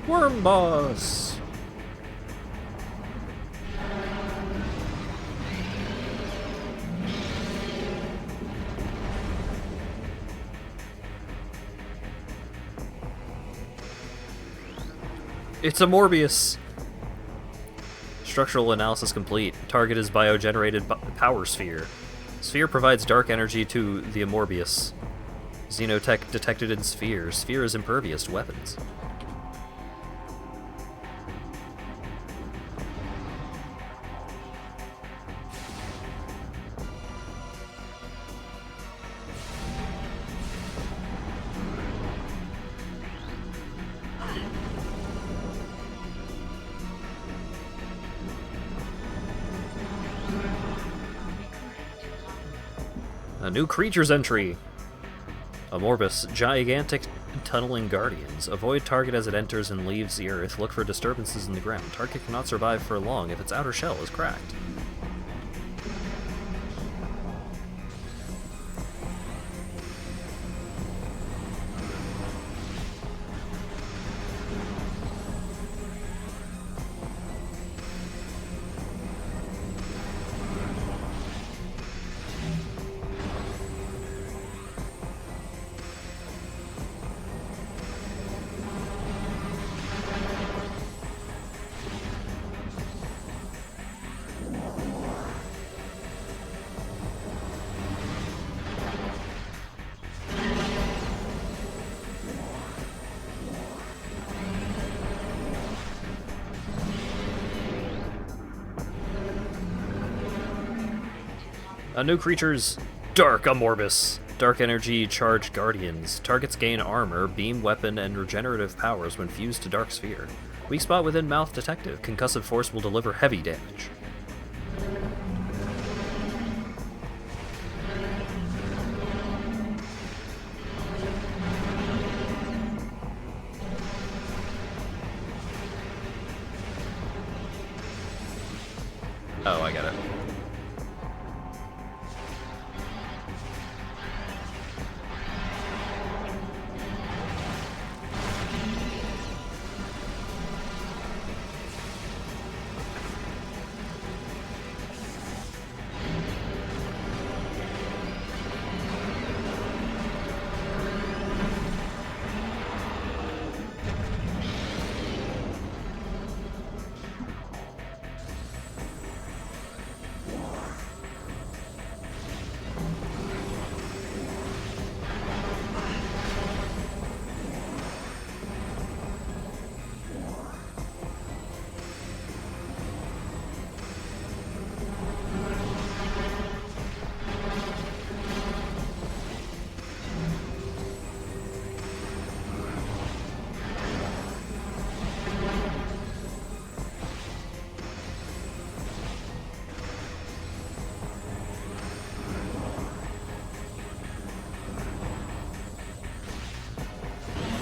Worm boss. It's a Morbius. Structural analysis complete. Target is biogenerated power sphere. Sphere provides dark energy to the Morbius. Xenotech detected in sphere. Sphere is impervious to weapons. A new creature's entry. Amorbus, gigantic tunneling guardians. Avoid target as it enters and leaves the earth. Look for disturbances in the ground. Target cannot survive for long if its outer shell is cracked. New creatures, Dark Amorbus. Dark energy charged guardians. Targets gain armor, beam weapon, and regenerative powers when fused to Dark Sphere. Weak spot within mouth detected. Concussive force will deliver heavy damage. Oh, I got it.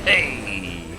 Hey!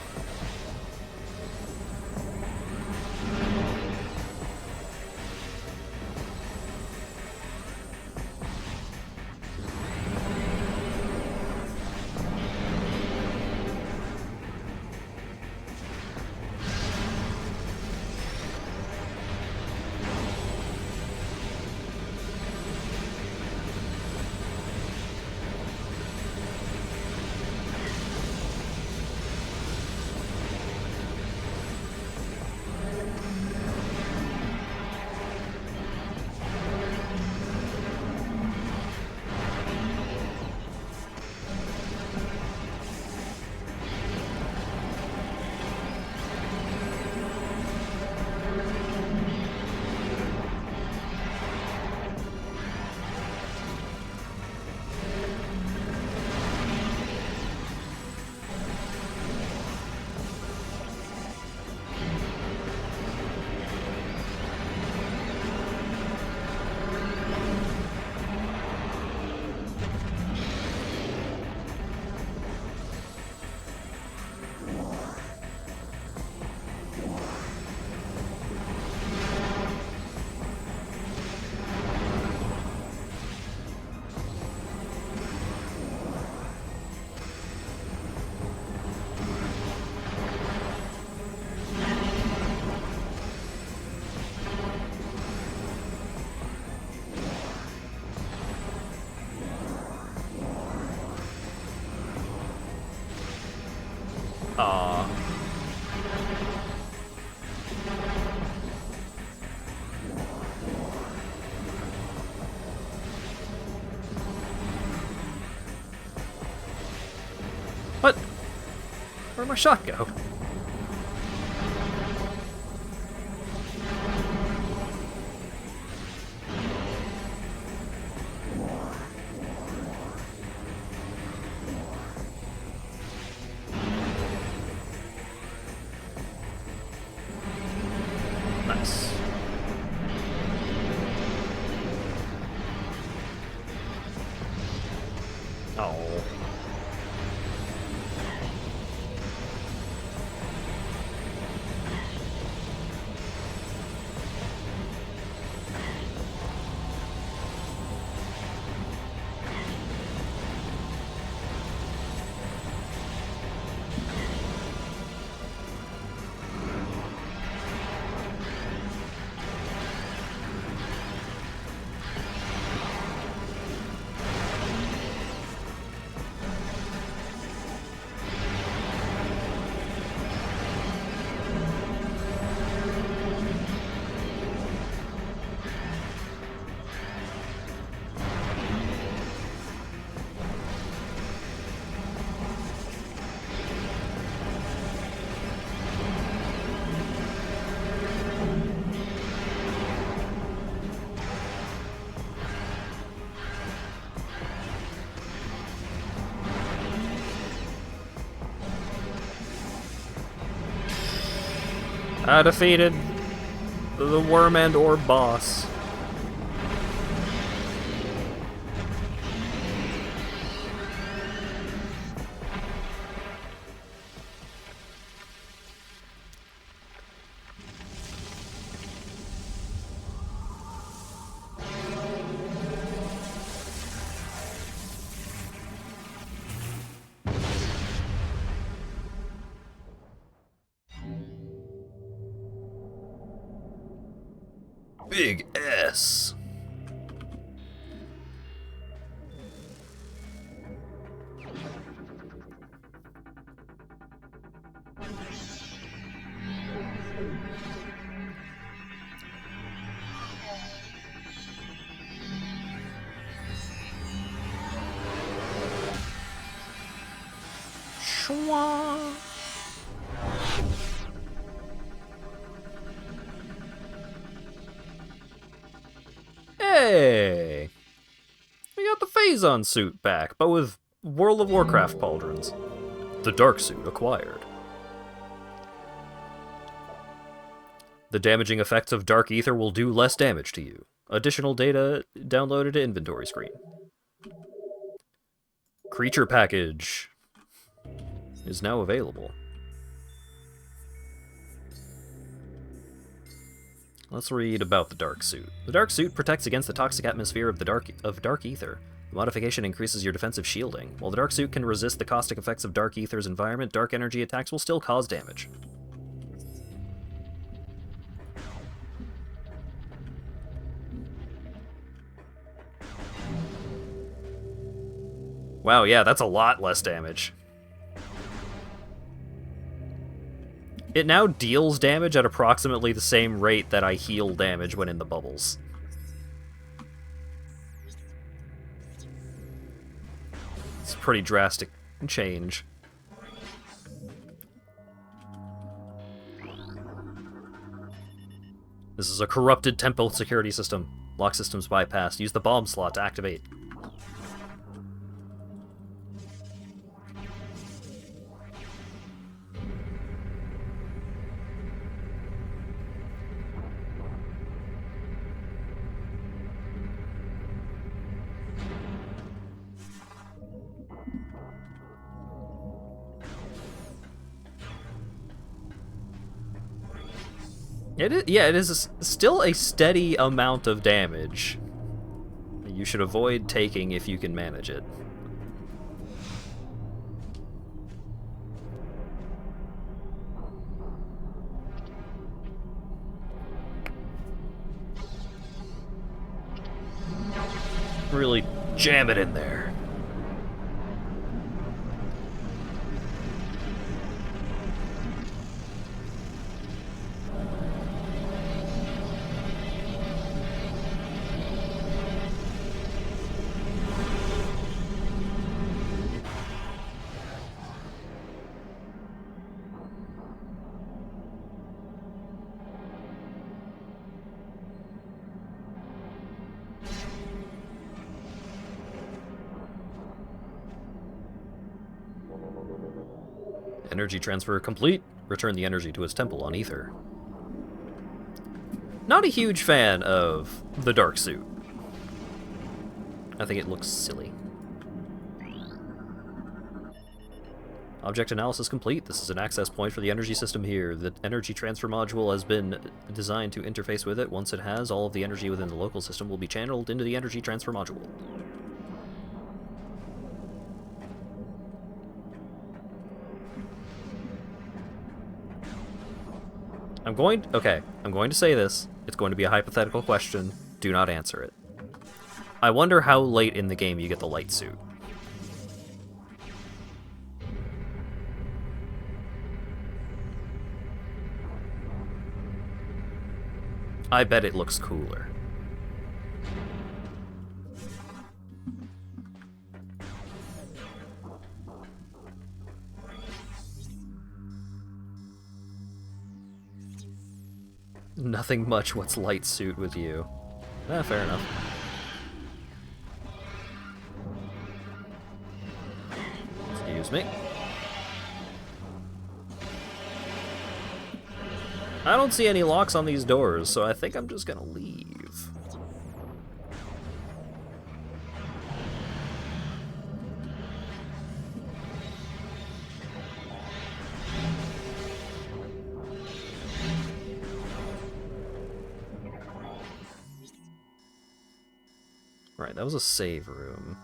Aw. What? Where'd my shot go? Nice. Oh. I defeated the worm and orb boss. Big S. Schwa. Hey! We got the Phazon suit back, but with World of Warcraft pauldrons. The Dark Suit acquired. The damaging effects of Dark Ether will do less damage to you. Additional data downloaded to inventory screen. Creature package is now available. Let's read about the Dark Suit. The Dark Suit protects against the toxic atmosphere of the dark ether. The modification increases your defensive shielding. While the Dark Suit can resist the caustic effects of Dark Ether's environment, dark energy attacks will still cause damage. Wow, yeah, that's a lot less damage. It now deals damage at approximately the same rate that I heal damage when in the bubbles. It's a pretty drastic change. This is a corrupted temple security system. Lock systems bypassed. Use the bomb slot to activate. It is still a steady amount of damage. You should avoid taking if you can manage it. Really jam it in there. Energy transfer complete. Return the energy to its temple on Ether. Not a huge fan of the Dark Suit. I think it looks silly. Object analysis complete. This is an access point for the energy system here. The energy transfer module has been designed to interface with it. Once it has, all of the energy within the local system will be channeled into the energy transfer module. I'm going to say this. It's going to be a hypothetical question. Do not answer it. I wonder how late in the game you get the light suit. I bet it looks cooler. Nothing much what's light suit with you. Fair enough. Excuse me. I don't see any locks on these doors, so I think I'm just gonna leave. Right, that was a save room.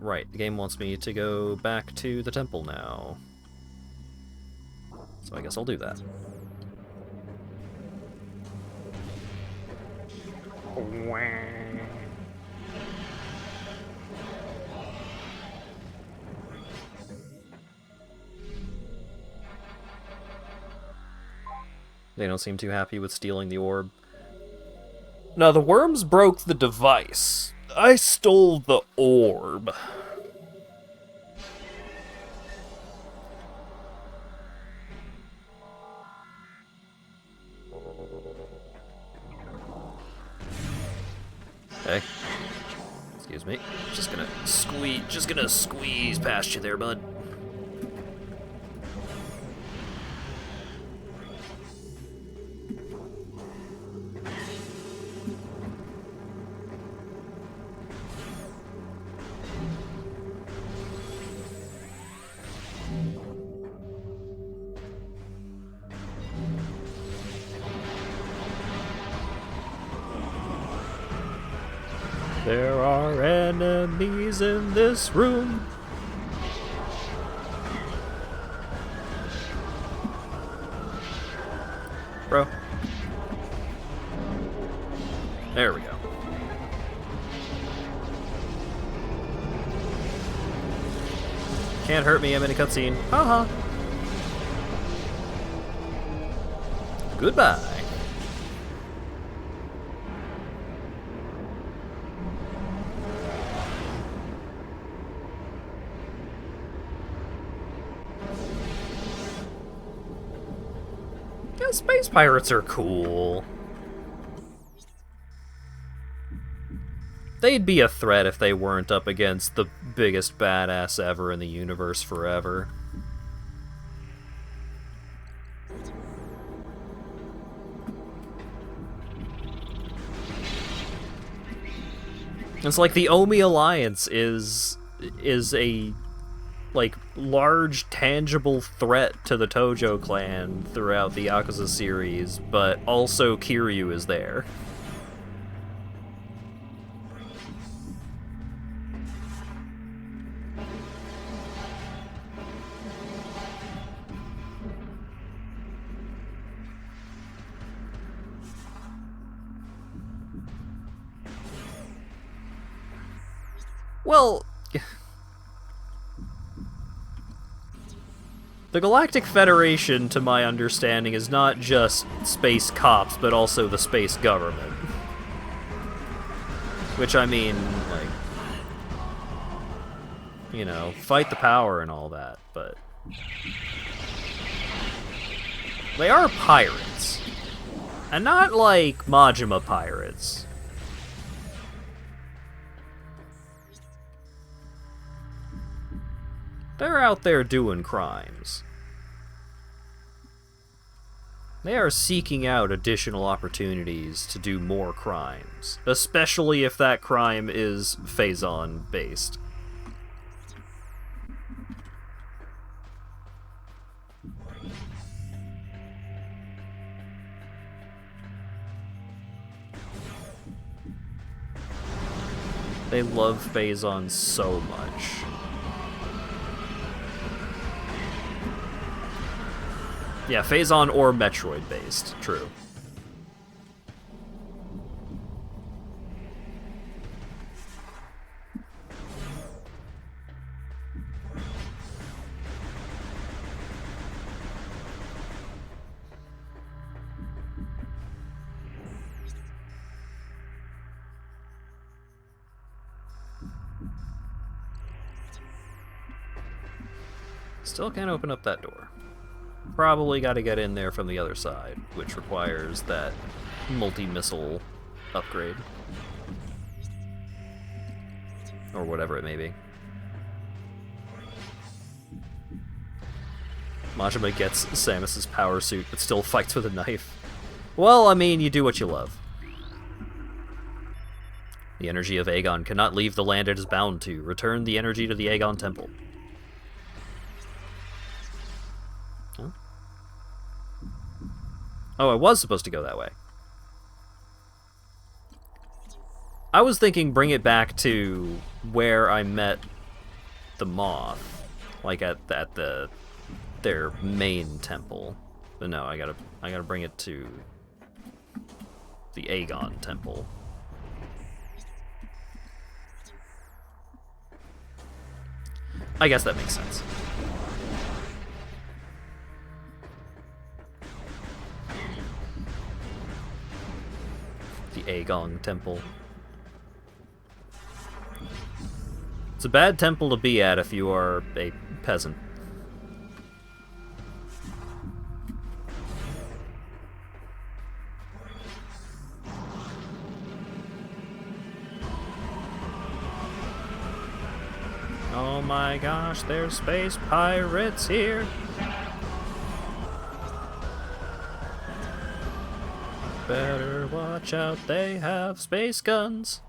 Right, the game wants me to go back to the temple now. So I guess I'll do that. They don't seem too happy with stealing the orb. No, the worms broke the device. I stole the orb. Okay. Excuse me. Just gonna squeeze past you there, bud. There are enemies in this room. Bro. There we go. Can't hurt me, I'm in a cutscene. Haha. Goodbye. Yeah, space pirates are cool. They'd be a threat if they weren't up against the biggest badass ever in the universe forever. It's like the Omi Alliance is a like large tangible threat to the Tojo clan throughout the Yakuza series, but also Kiryu is there. Well, the Galactic Federation, to my understanding, is not just space cops, but also the space government. Which, I mean, like, you know, fight the power and all that, but they are pirates. And not like Majima pirates. They're out there doing crimes. They are seeking out additional opportunities to do more crimes, especially if that crime is Phazon based. They love Phazon so much. Yeah, Phazon or Metroid based, true. Still can't open up that door. Probably got to get in there from the other side, which requires that multi-missile upgrade. Or whatever it may be. Majima gets Samus's power suit, but still fights with a knife. Well, I mean, you do what you love. The energy of Aegon cannot leave the land it is bound to. Return the energy to the Aegon Temple. Huh? Oh, I was supposed to go that way. I was thinking bring it back to where I met the Moth, like at their main temple. But no, I gotta bring it to the Aegon Temple. I guess that makes sense. The Aegon Temple. It's a bad temple to be at if you are a peasant. Oh my gosh, there's space pirates here. Better watch out, they have space guns.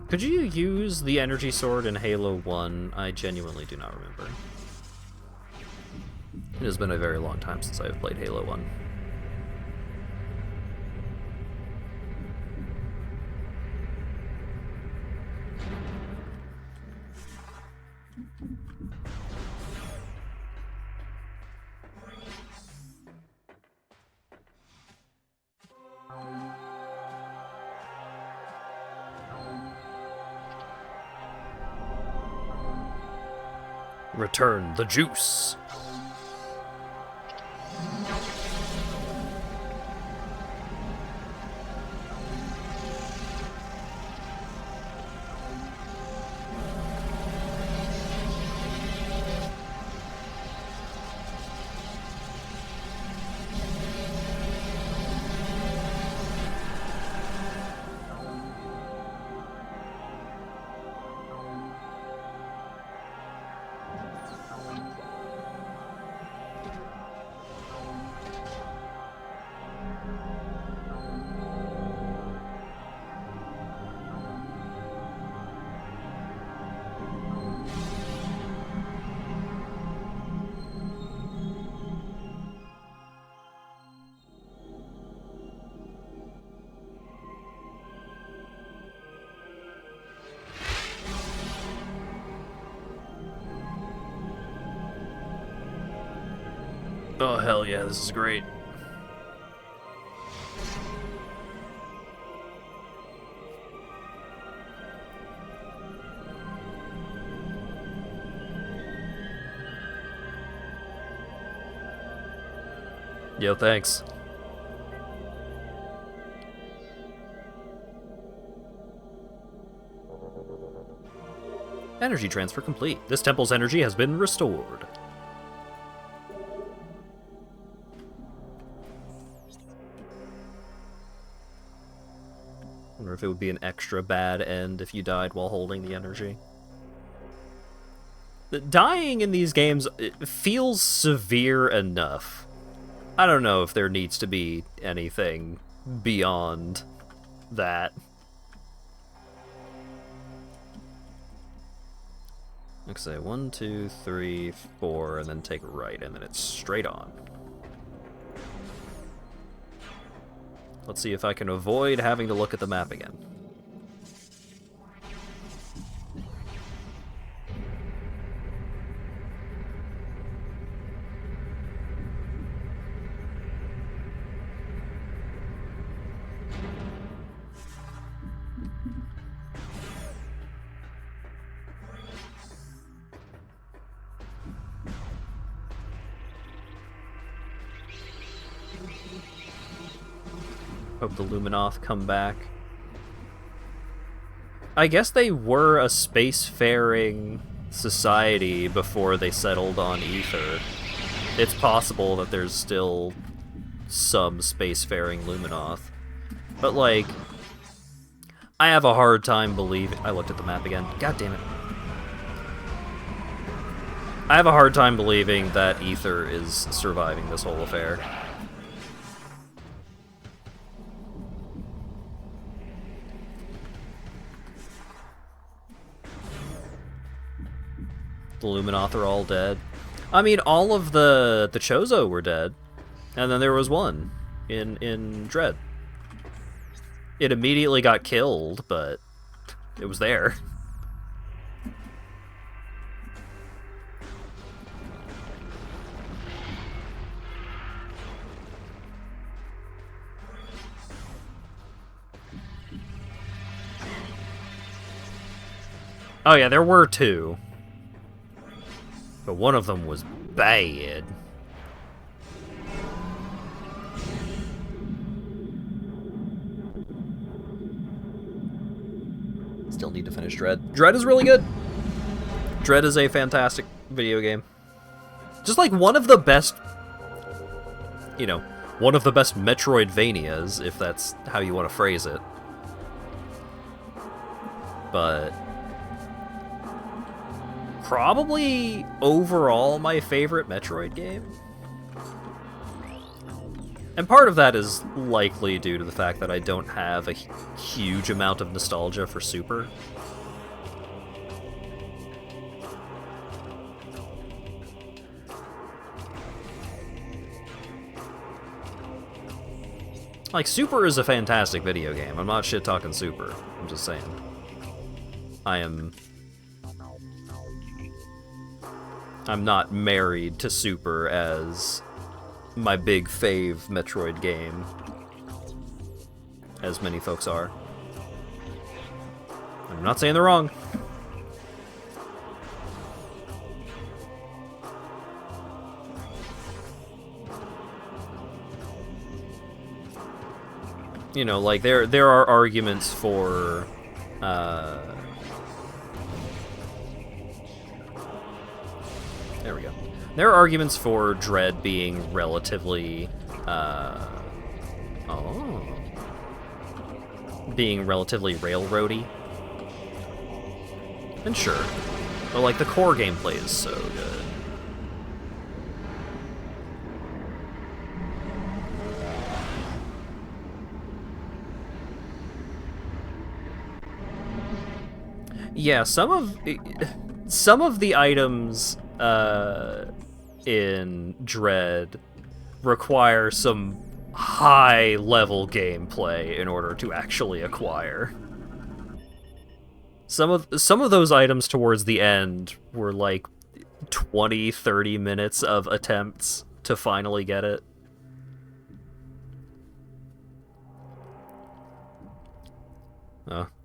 Could you use the energy sword in Halo 1? I genuinely do not remember. It has been a very long time since I have played Halo 1. Return the juice. Oh, hell yeah, this is great. Yo, thanks. Energy transfer complete. This temple's energy has been restored. Wonder if it would be an extra bad end if you died while holding the energy. Dying in these games, it feels severe enough. I don't know if there needs to be anything beyond that. Like I say, 1, 2, 3, 4, and then take right, and then it's straight on. Let's see if I can avoid having to look at the map again. Hope the Luminoth come back. I guess they were a spacefaring society before they settled on Ether. It's possible that there's still some spacefaring Luminoth. But, like, I have a hard time believing... I looked at the map again. God damn it. I have a hard time believing that Ether is surviving this whole affair. The Luminoth are all dead. I mean, all of the Chozo were dead. And then there was one in Dread. It immediately got killed, but it was there. Oh yeah, there were two. But one of them was bad. Still need to finish Dread. Dread is really good. Dread is a fantastic video game. Just like one of the best, you know, one of the best Metroidvanias, if that's how you want to phrase it. But probably overall my favorite Metroid game. And part of that is likely due to the fact that I don't have a huge amount of nostalgia for Super. Like, Super is a fantastic video game. I'm not shit-talking Super. I'm just saying. I'm not married to Super as my big fave Metroid game, as many folks are. I'm not saying they're wrong. You know, like, there are arguments for there we go. There are arguments for Dread being relatively, being relatively railroady. And sure, but like the core gameplay is so good. Yeah, some of the items in Dread require some high-level gameplay in order to actually acquire. Some of those items towards the end were like 20-30 minutes of attempts to finally get it.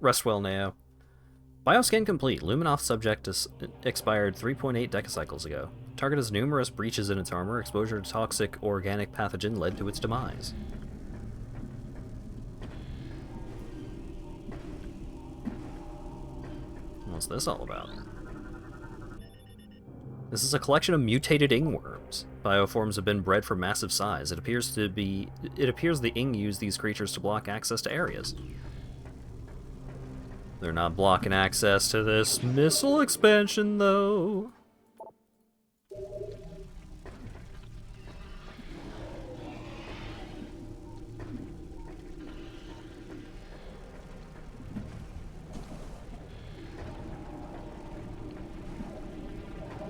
Rest well now. Bioscan complete. Luminoth subject expired 3.8 decacycles ago. Target has numerous breaches in its armor. Exposure to toxic organic pathogen led to its demise. What's this all about? This is a collection of mutated ingworms. Bioforms have been bred for massive size. It appears the ing use these creatures to block access to areas. They're not blocking access to this missile expansion, though.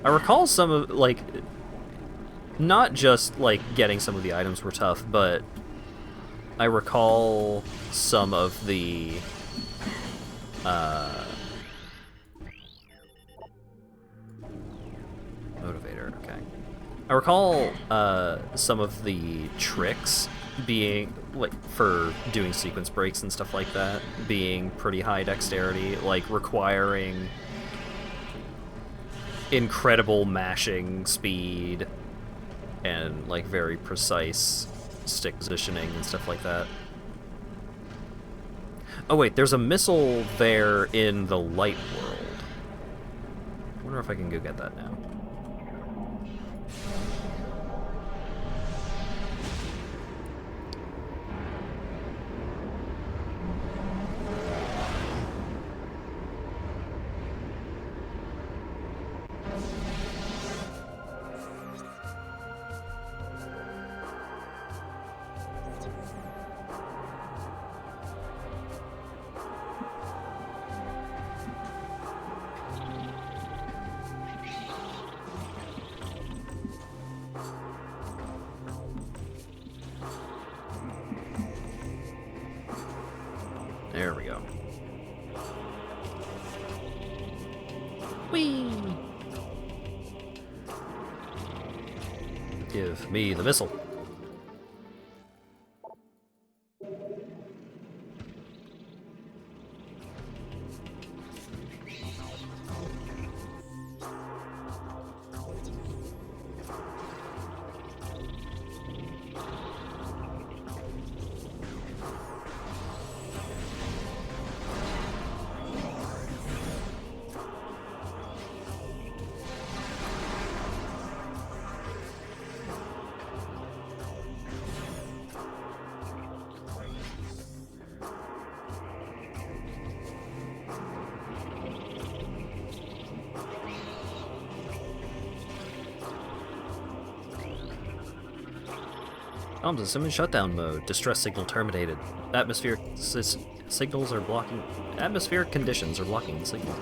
I recall some of, like, not just, like, getting some of the items were tough, but I recall some of the motivator, okay. I recall some of the tricks being, like, for doing sequence breaks and stuff like that, being pretty high dexterity, like requiring incredible mashing speed and like very precise stick positioning and stuff like that. Oh wait, there's a missile there in the light world. I wonder if I can go get that now. There we go. Whee! Give me the missile. Comms system in shutdown mode. Distress signal terminated. Atmospheric signals are blocking. Atmospheric conditions are blocking the signal.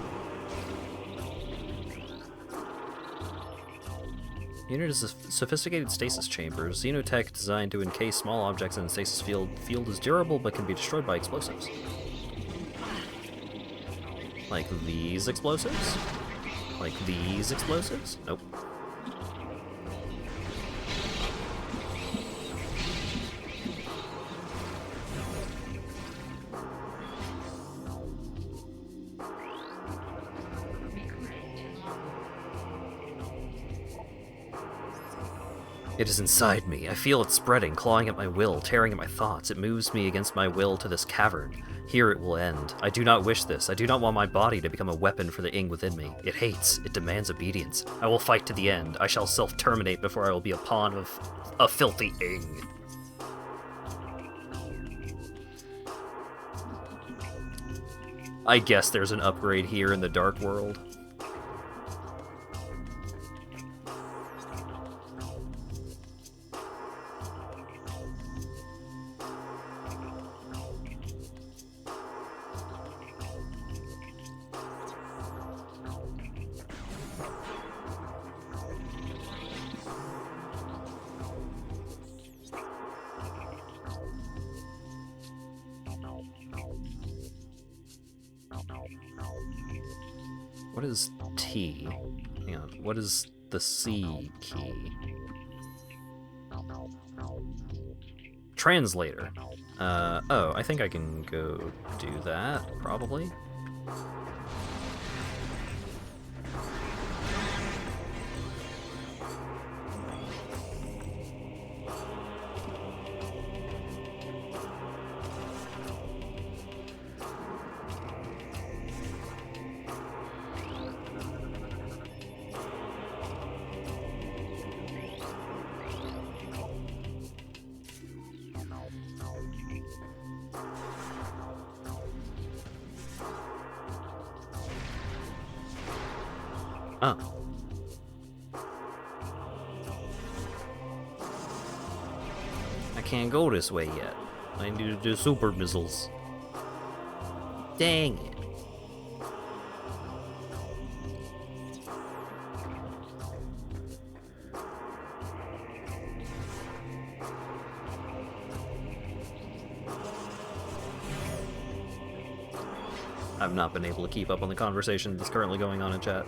Unit is a sophisticated stasis chamber. Xenotech designed to encase small objects in a stasis field. Field is durable but can be destroyed by explosives. Like these explosives? Like these explosives? Nope. It is inside me. I feel it spreading, clawing at my will, tearing at my thoughts. It moves me against my will to this cavern. Here it will end. I do not wish this. I do not want my body to become a weapon for the Ing within me. It hates. It demands obedience. I will fight to the end. I shall self-terminate before I will be a pawn of a filthy Ing. I guess there's an upgrade here in the Dark World. What is T? Hang on. What is the C key? Translator. Oh, I think I can go do that, probably. Oh. I can't go this way yet. I need to do super missiles. Dang it. I've not been able to keep up on the conversation that's currently going on in chat.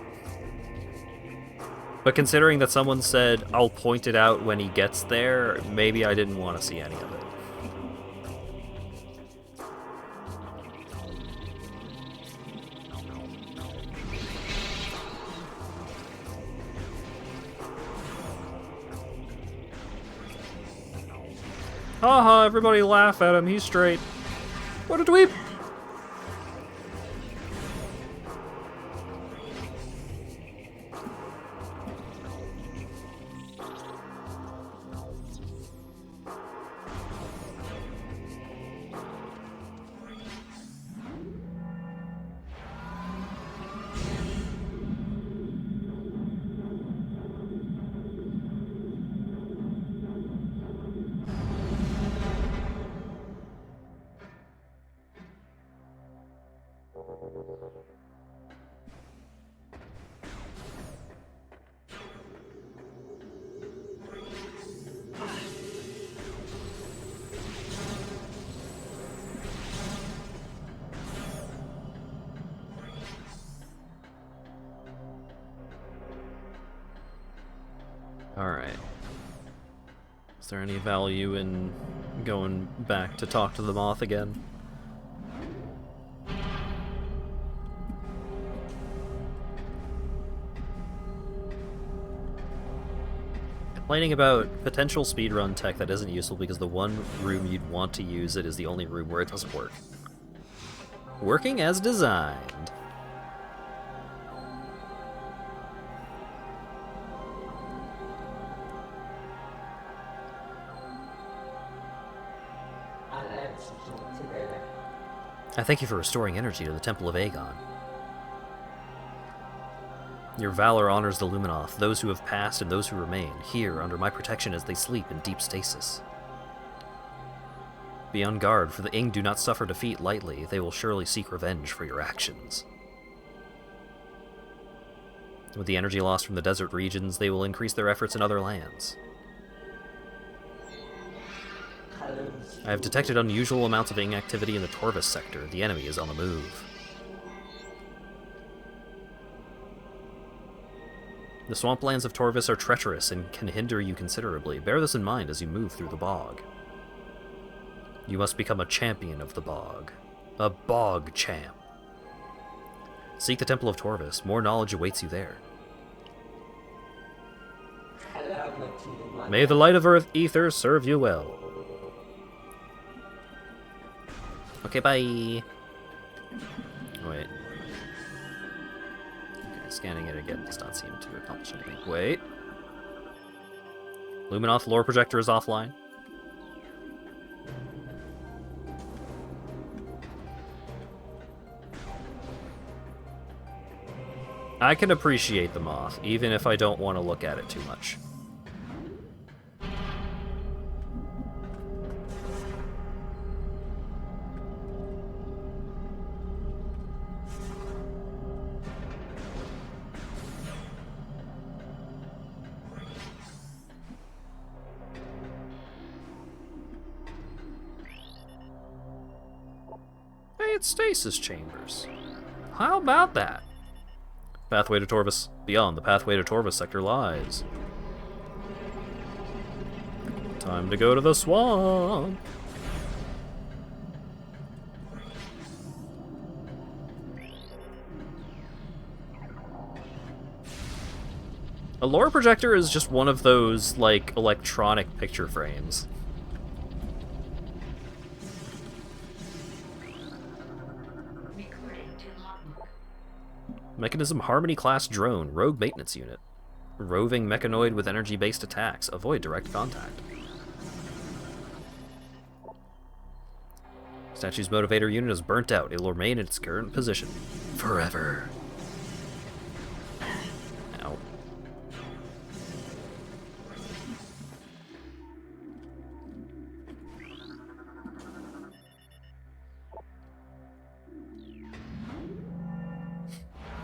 But considering that someone said, I'll point it out when he gets there, maybe I didn't want to see any of it. Haha, everybody laugh at him, he's straight. What a dweeb! Alright. Is there any value in going back to talk to the moth again? Complaining about potential speedrun tech that isn't useful because the one room you'd want to use it is the only room where it doesn't work. Working as designed. I thank you for restoring energy to the Temple of Aegon. Your valor honors the Luminoth, those who have passed and those who remain, here under my protection as they sleep in deep stasis. Be on guard, for the Ing do not suffer defeat lightly. They will surely seek revenge for your actions. With the energy lost from the desert regions, they will increase their efforts in other lands. I have detected unusual amounts of Ing activity in the Torvis sector. The enemy is on the move. The swamplands of Torvis are treacherous and can hinder you considerably. Bear this in mind as you move through the bog. You must become a champion of the bog. A bog champ. Seek the Temple of Torvis. More knowledge awaits you there. May the light of Earth Ether serve you well. Okay, bye. Wait. Okay, scanning it again does not seem to accomplish anything. Wait. Luminoth lore projector is offline. I can appreciate the moth, even if I don't want to look at it too much. Hey, it's stasis chambers. How about that? Pathway to Torvis. Beyond the pathway to Torvis sector lies. Time to go to the swamp. A lore projector is just one of those, like, electronic picture frames. Mechanism Harmony class drone, rogue maintenance unit. Roving mechanoid with energy-based attacks. Avoid direct contact. Statue's motivator unit is burnt out. It will remain in its current position. Forever. Ow.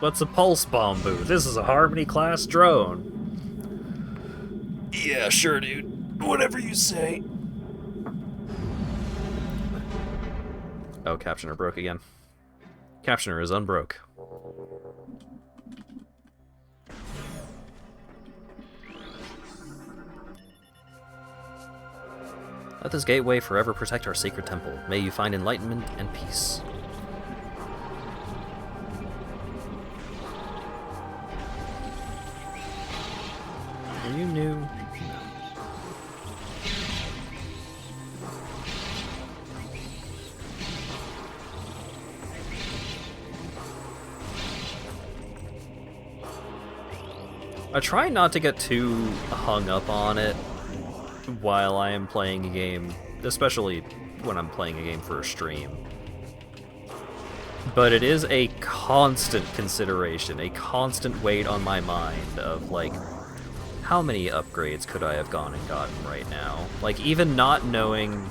What's a pulse bomb booth? This is a Harmony class drone. Yeah, sure, dude. Whatever you say. Oh, Captioner broke again. Captioner is unbroke. Let this gateway forever protect our sacred temple. May you find enlightenment and peace. Are you new? No. I try not to get too hung up on it while I am playing a game, especially when I'm playing a game for a stream. But it is a constant consideration, a constant weight on my mind of, like, how many upgrades could I have gone and gotten right now? Like, even not knowing...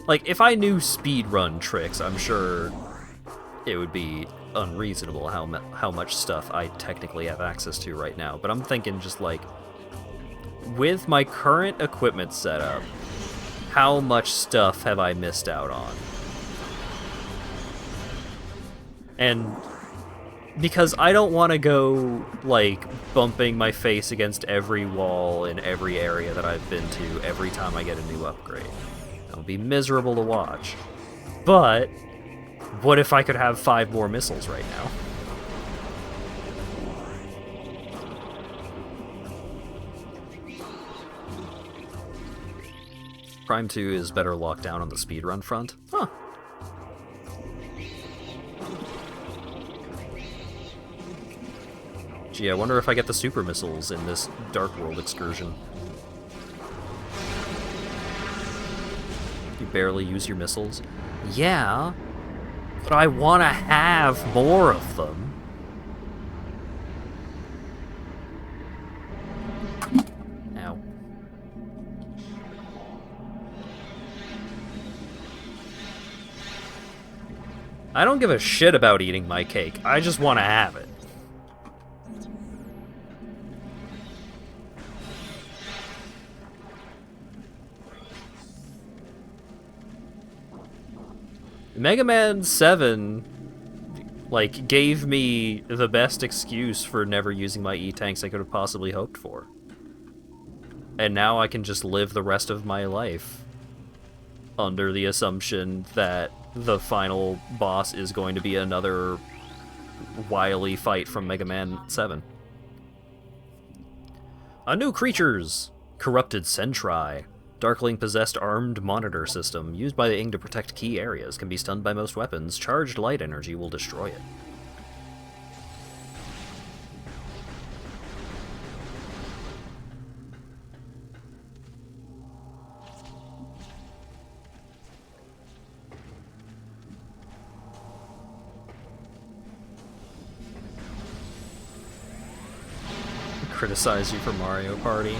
Like, if I knew speedrun tricks, I'm sure it would be unreasonable how much stuff I technically have access to right now. But I'm thinking just, like, with my current equipment setup, how much stuff have I missed out on? And Because I don't want to go, like, bumping my face against every wall in every area that I've been to every time I get a new upgrade. It'll be miserable to watch. But, what if I could have 5 more missiles right now? Prime 2 is better locked down on the speedrun front? Huh. Gee, I wonder if I get the super missiles in this Dark World excursion. You barely use your missiles? Yeah, but I want to have more of them. Ow. I don't give a shit about eating my cake. I just want to have it. Mega Man 7, like, gave me the best excuse for never using my E-tanks I could have possibly hoped for. And now I can just live the rest of my life under the assumption that the final boss is going to be another wily fight from Mega Man 7. A new creatures! Corrupted Sentry. Darkling-possessed armed monitor system, used by the Ing to protect key areas, can be stunned by most weapons. Charged light energy will destroy it. Criticize you for Mario Party.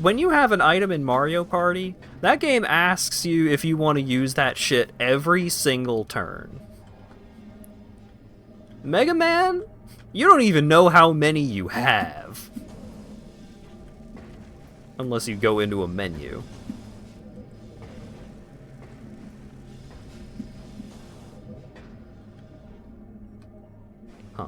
When you have an item in Mario Party, that game asks you if you want to use that shit every single turn. Mega Man? You don't even know how many you have. Unless you go into a menu. Huh.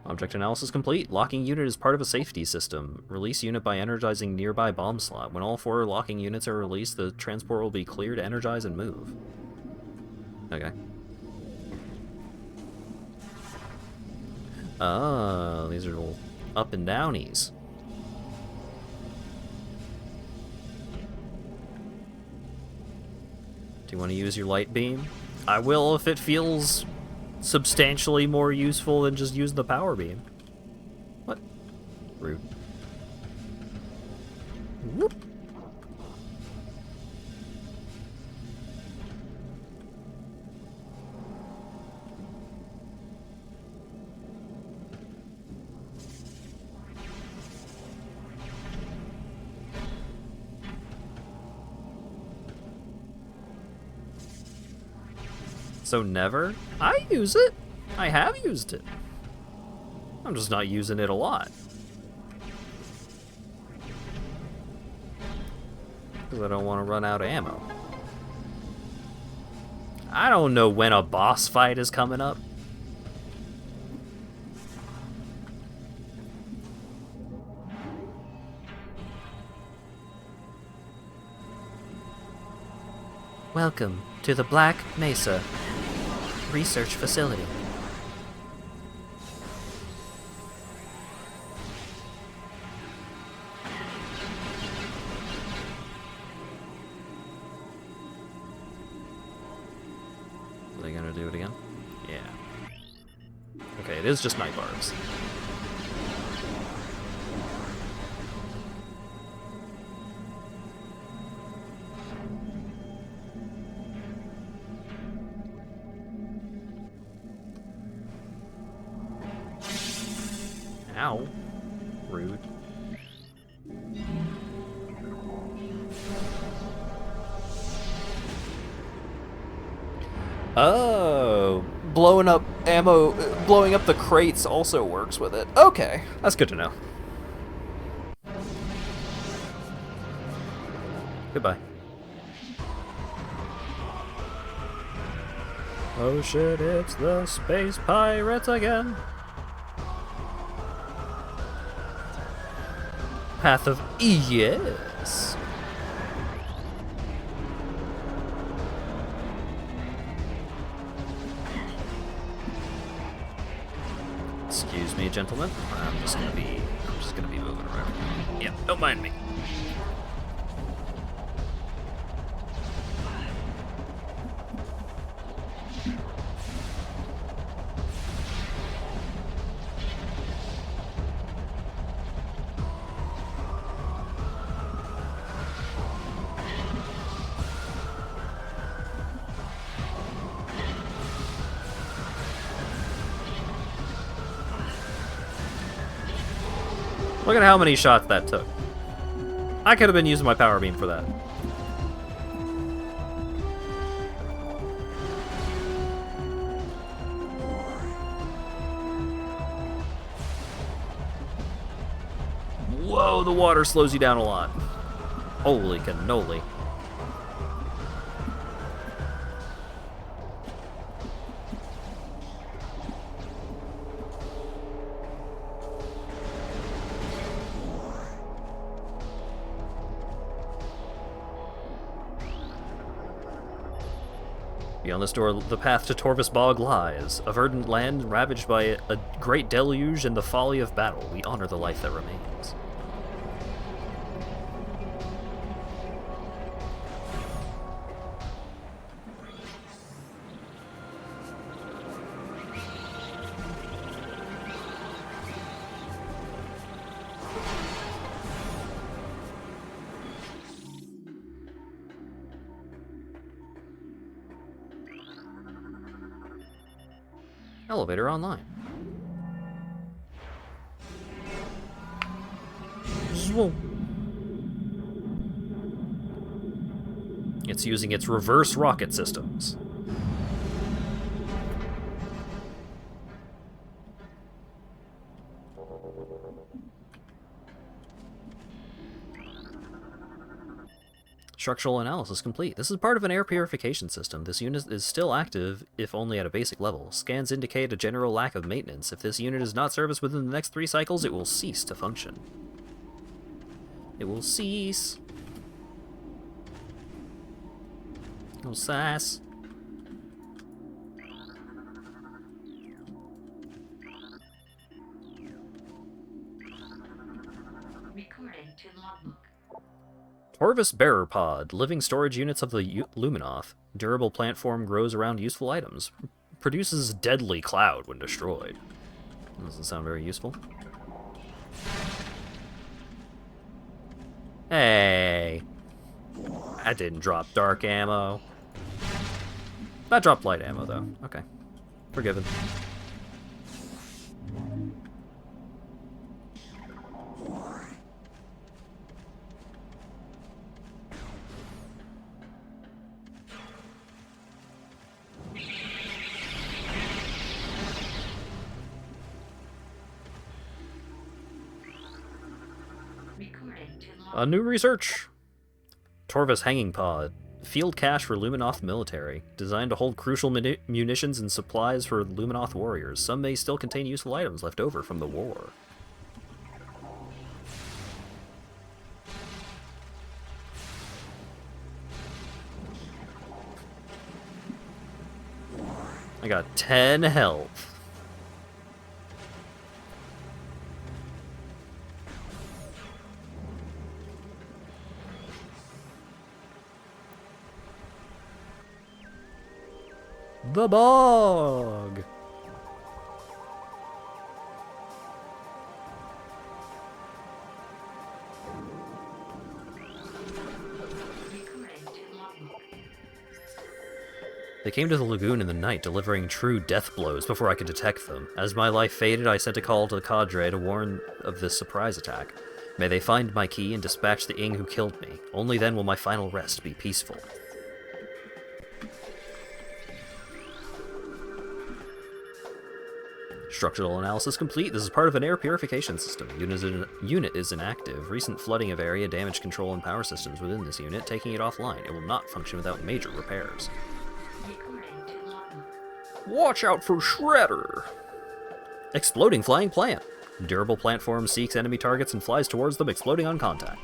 Object analysis complete. Locking unit is part of a safety system. Release unit by energizing nearby bomb slot. When all 4 locking units are released, the transport will be clear to energize and move. Okay. Oh, these are little up and downies. Do you want to use your light beam? I will if it feels substantially more useful than just use the power beam. What? Rude. Whoop. So never? I use it. I have used it. I'm just not using it a lot. Because I don't want to run out of ammo. I don't know when a boss fight is coming up. Welcome to the Black Mesa Research Facility. Are they gonna do it again? Yeah. Okay, it is just night barbs. Ow. Rude. Oh, blowing up ammo, blowing up the crates also works with it. Okay, that's good to know. Goodbye. Oh shit, it's the space pirates again. Path of yes. Excuse me, gentlemen. I'm just gonna be moving around. Yeah, don't mind me. Look at how many shots that took. I could have been using my power beam for that. Whoa, the water slows you down a lot. Holy cannoli. Beyond this door, the path to Torvus Bog lies, a verdant land ravaged by a great deluge and the folly of battle. We honor the life that remains. Elevator online. Whoa. It's using its reverse rocket systems. Structural analysis complete. This is part of an air purification system. This unit is still active, if only at a basic level. Scans indicate a general lack of maintenance. If this unit is not serviced within the next 3 cycles, it will cease to function. It will cease. No sass. Recording to logbook. Torvus Bearer Pod. Living storage units of the Luminoth. Durable plant form grows around useful items. Produces deadly cloud when destroyed. Doesn't sound very useful. Hey. That didn't drop dark ammo. That dropped light ammo, though. Okay. Forgiven. A new research! Torvus Hanging Pod. Field cache for Luminoth military. Designed to hold crucial munitions and supplies for Luminoth warriors. Some may still contain useful items left over from the war. I got 10 health. The bog! They came to the lagoon in the night, delivering true death blows before I could detect them. As my life faded, I sent a call to the cadre to warn of this surprise attack. May they find my key and dispatch the Ing who killed me. Only then will my final rest be peaceful. Structural analysis complete. This is part of an air purification system. Unit is inactive. Recent flooding of area damaged control and power systems within this unit, taking it offline. It will not function without major repairs. Watch out for Shredder! Exploding flying plant. Durable plant form seeks enemy targets and flies towards them, exploding on contact.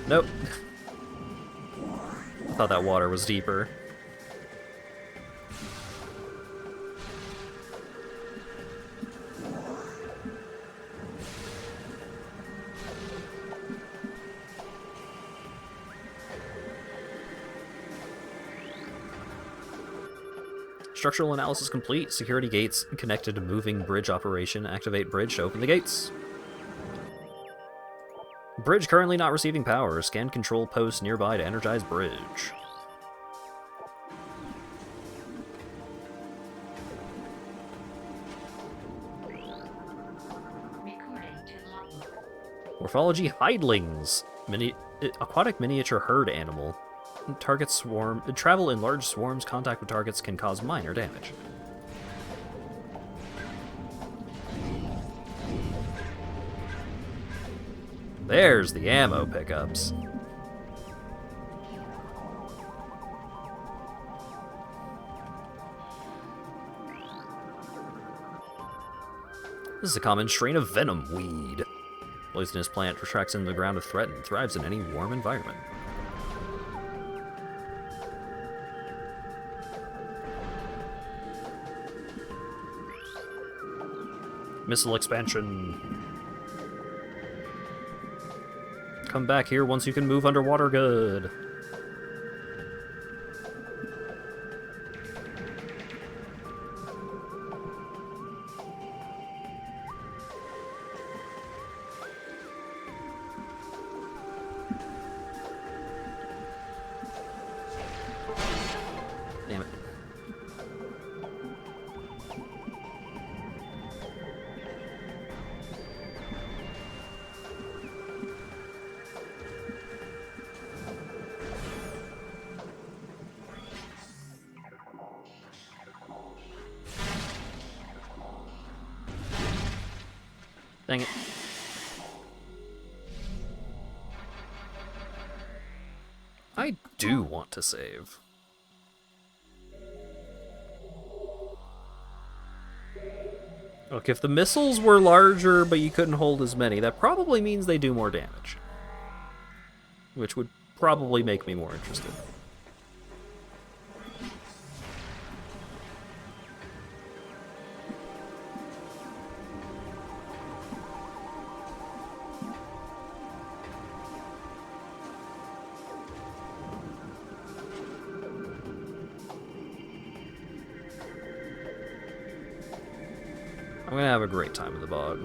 Nope. I thought that water was deeper. Structural analysis complete. Security gates connected to moving bridge operation. Activate bridge to open the gates. Bridge currently not receiving power. Scan control posts nearby to energize bridge. Recording to logbook. Morphology Hidlings. Aquatic miniature herd animal. Target swarm. Travel in large swarms. Contact with targets can cause minor damage. There's the ammo pickups. This is a common strain of venom weed. Poisonous plant retracts into the ground if threatened. Thrives in any warm environment. Missile expansion. Come back here once you can move underwater good. Damn it. Dang it. I do want to save. Look, if the missiles were larger but you couldn't hold as many, that probably means they do more damage. Which would probably make me more interested. I'm gonna have a great time in the bog.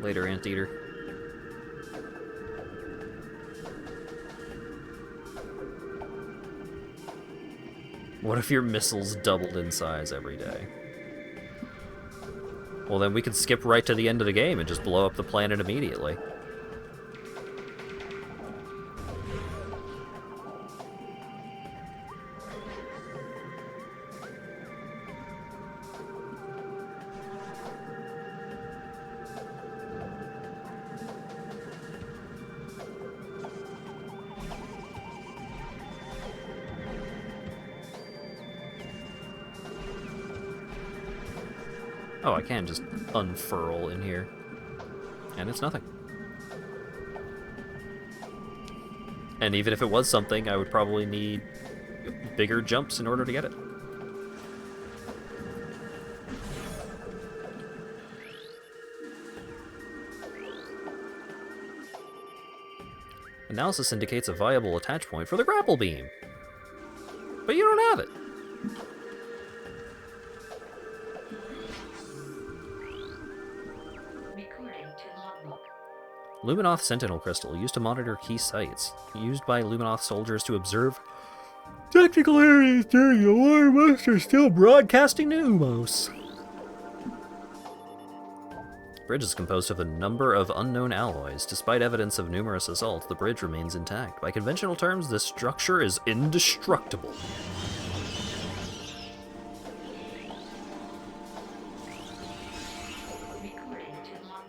Later, Anteater. What if your missiles doubled in size every day? Well, then we could skip right to the end of the game and just blow up the planet immediately. Oh, I can just unfurl in here. And it's nothing. And even if it was something, I would probably need bigger jumps in order to get it. Analysis indicates a viable attach point for the grapple beam. But you don't have it. Recording to logbook. Luminoth Sentinel Crystal, used to monitor key sites. Used by Luminoth soldiers to observe technical areas during the war. Most are still broadcasting to Umos. Bridge is composed of a number of unknown alloys. Despite evidence of numerous assaults, the bridge remains intact. By conventional terms, this structure is indestructible. Recording to logbook.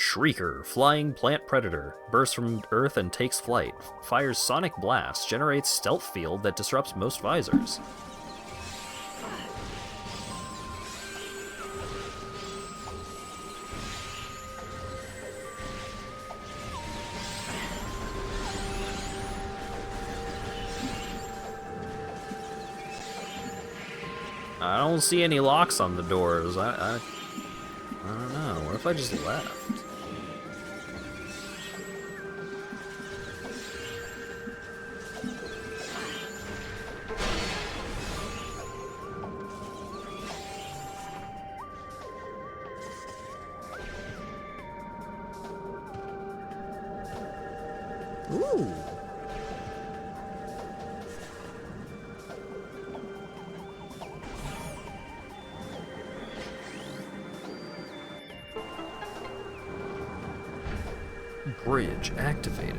Shrieker, flying plant predator, bursts from Earth and takes flight, fires sonic blast, generates stealth field that disrupts most visors. I don't see any locks on the doors. I don't know. What if I just left? Ooh. Bridge activated.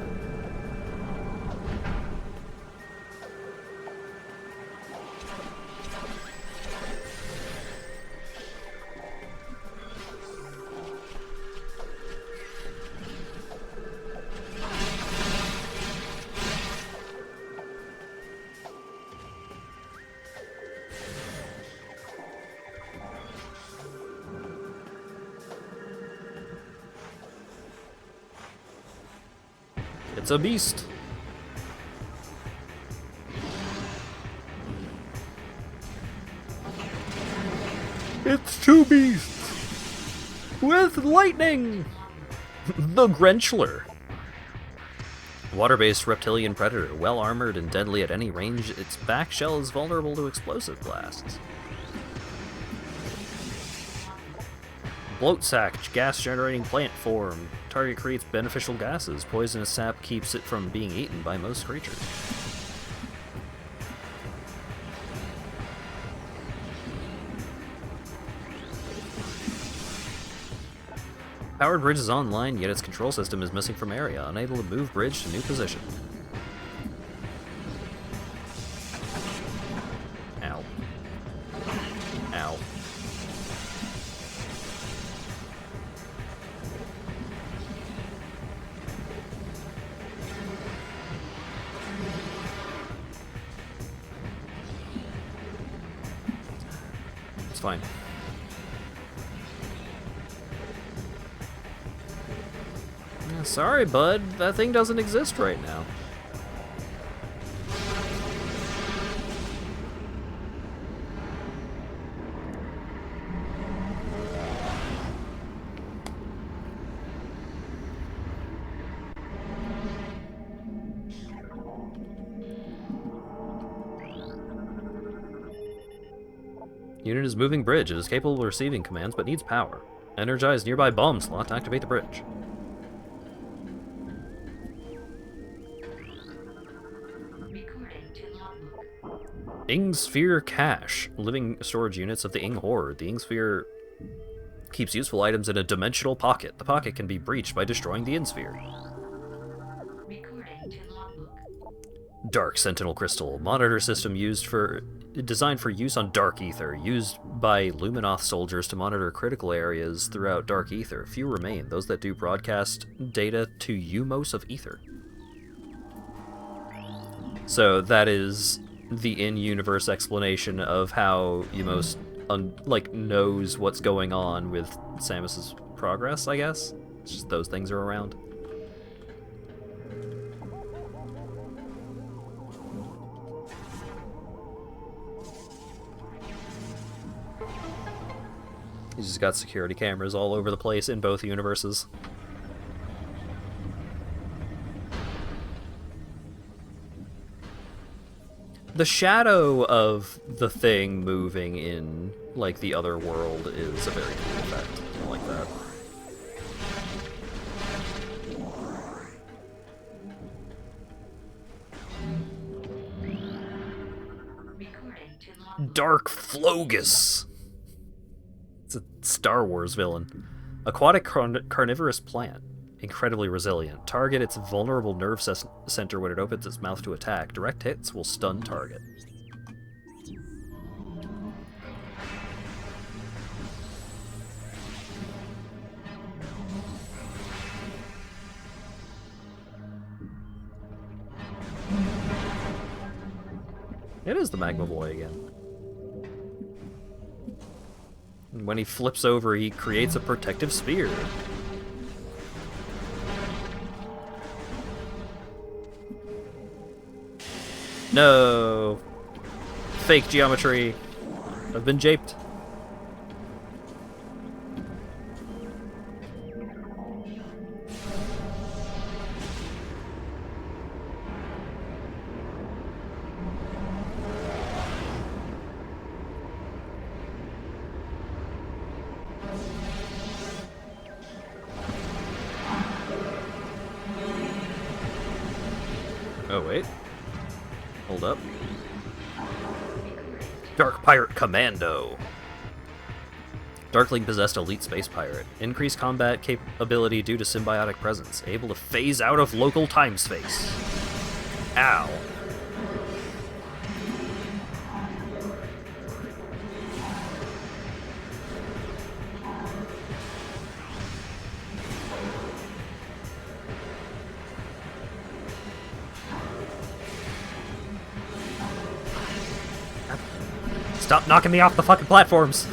It's a beast. It's two beasts with lightning. The Grenchler. Water-based reptilian predator, well armored and deadly at any range. Its back shell is vulnerable to explosive blasts. Bloat sac, gas-generating plant form. Target creates beneficial gases. Poisonous sap keeps it from being eaten by most creatures. Powered bridge is online, yet its control system is missing from area. Unable to move bridge to new position. Ow. Ow. It's fine. Yeah, sorry, bud. That thing doesn't exist right now. Unit is moving bridge. It is capable of receiving commands, but needs power. Energize nearby bomb slot to activate the bridge. Recording to logbook. Ing Sphere Cache. Living storage units of the Ing Horde. The Ing Sphere keeps useful items in a dimensional pocket. The pocket can be breached by destroying the Ing Sphere. Recording to logbook. Dark Sentinel Crystal. Monitor system designed for use on Dark Ether. Used by Luminoth soldiers to monitor critical areas throughout Dark Ether. Few remain. Those that do broadcast data to Umos of Ether. So that is the in-universe explanation of how Umos knows what's going on with Samus's progress, I guess. It's just those things are around. He's just got security cameras all over the place in both universes. The shadow of the thing moving in, like, the other world is a very cool effect. I like that. Recording to logbook. Dark Flogus! It's a Star Wars villain. Aquatic carnivorous plant. Incredibly resilient. Target its vulnerable nerve center when it opens its mouth to attack. Direct hits will stun target. It is the Magma Boy again. And when he flips over, he creates a protective sphere. No! Fake geometry. I've been japed. Oh, wait. Hold up. Dark Pirate Commando. Darkling possessed elite space pirate. Increased combat capability due to symbiotic presence. Able to phase out of local time-space. Ow. Stop knocking me off the fucking platforms!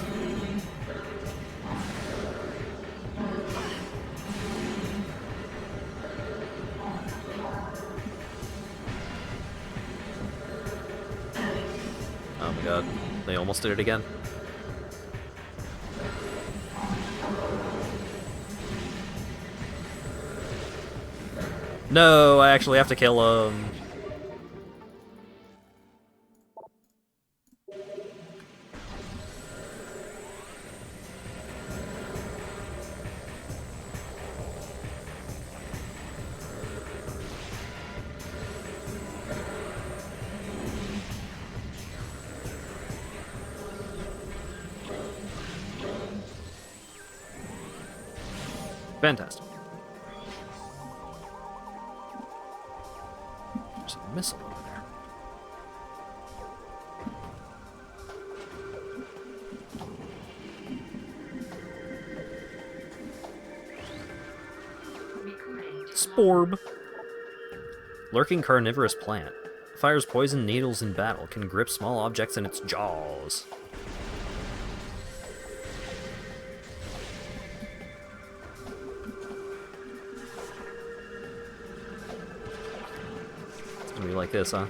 Oh my god, they almost did it again. No, I actually have to kill him. Fantastic. There's a missile over there. Sporb. Lurking carnivorous plant. Fires poison needles in battle. Can grip small objects in its jaws. Be like this, huh?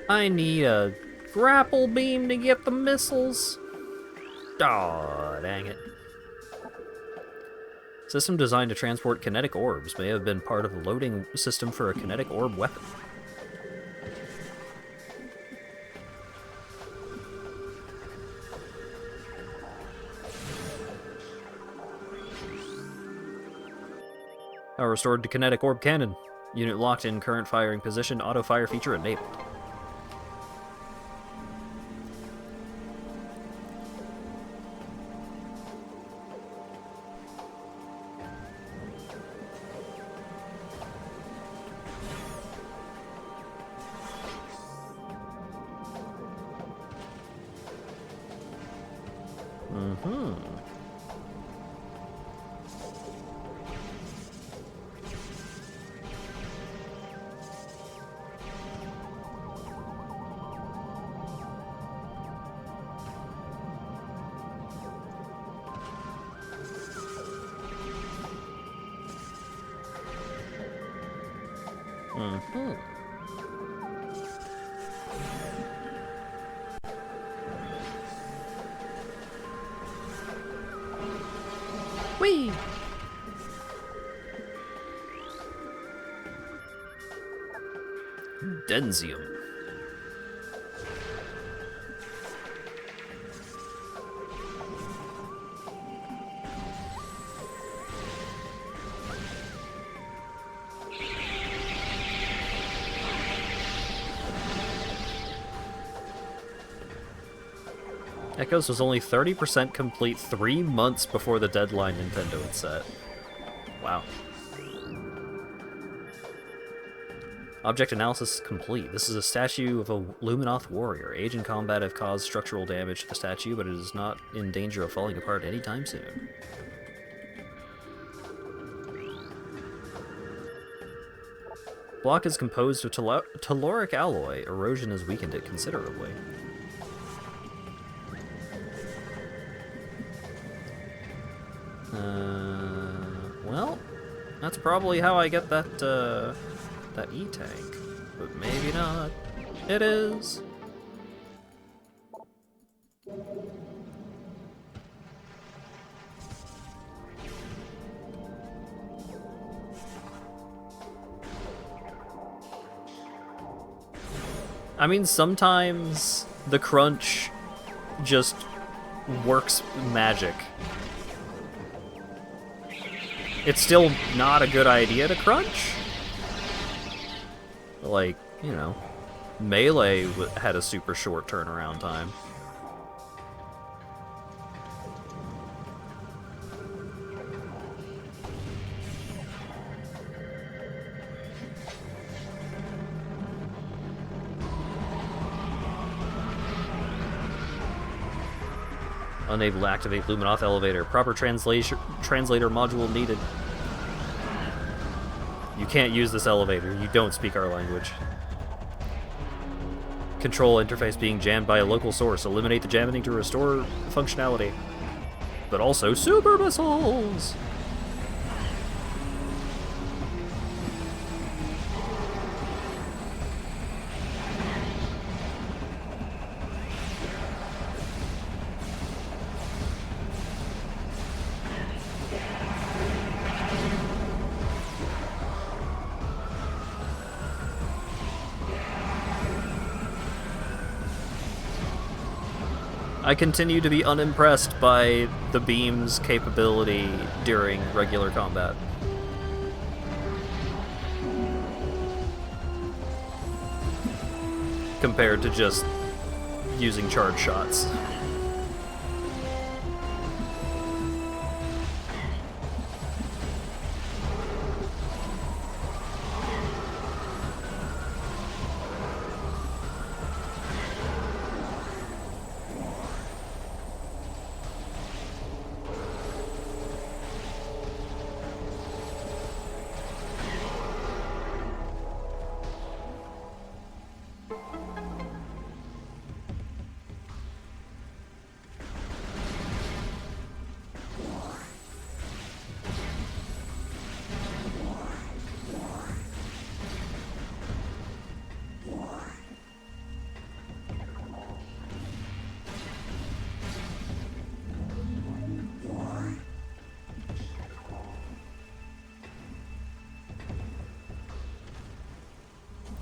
I need a grapple beam to get the missiles. Aw, dang it. System designed to transport kinetic orbs may have been part of a loading system for a kinetic orb weapon. Power restored to kinetic orb cannon. Unit locked in current firing position. Auto fire feature enabled. Whee! Denzium. Echoes was only 30% complete 3 months before the deadline Nintendo had set. Wow. Object analysis complete. This is a statue of a Luminoth warrior. Age and combat have caused structural damage to the statue, but it is not in danger of falling apart anytime soon. Block is composed of telluric alloy. Erosion has weakened it considerably. Well, that's probably how I get that, that E-tank. But maybe not. It is! I mean, sometimes the crunch just works magic. It's still not a good idea to crunch. Like, you know, Melee had a super short turnaround time. Unable to activate Luminoth elevator. Proper translator module needed. You can't use this elevator. You don't speak our language. Control interface being jammed by a local source. Eliminate the jamming to restore functionality. But also super missiles! I continue to be unimpressed by the beam's capability during regular combat. Compared to just using charge shots.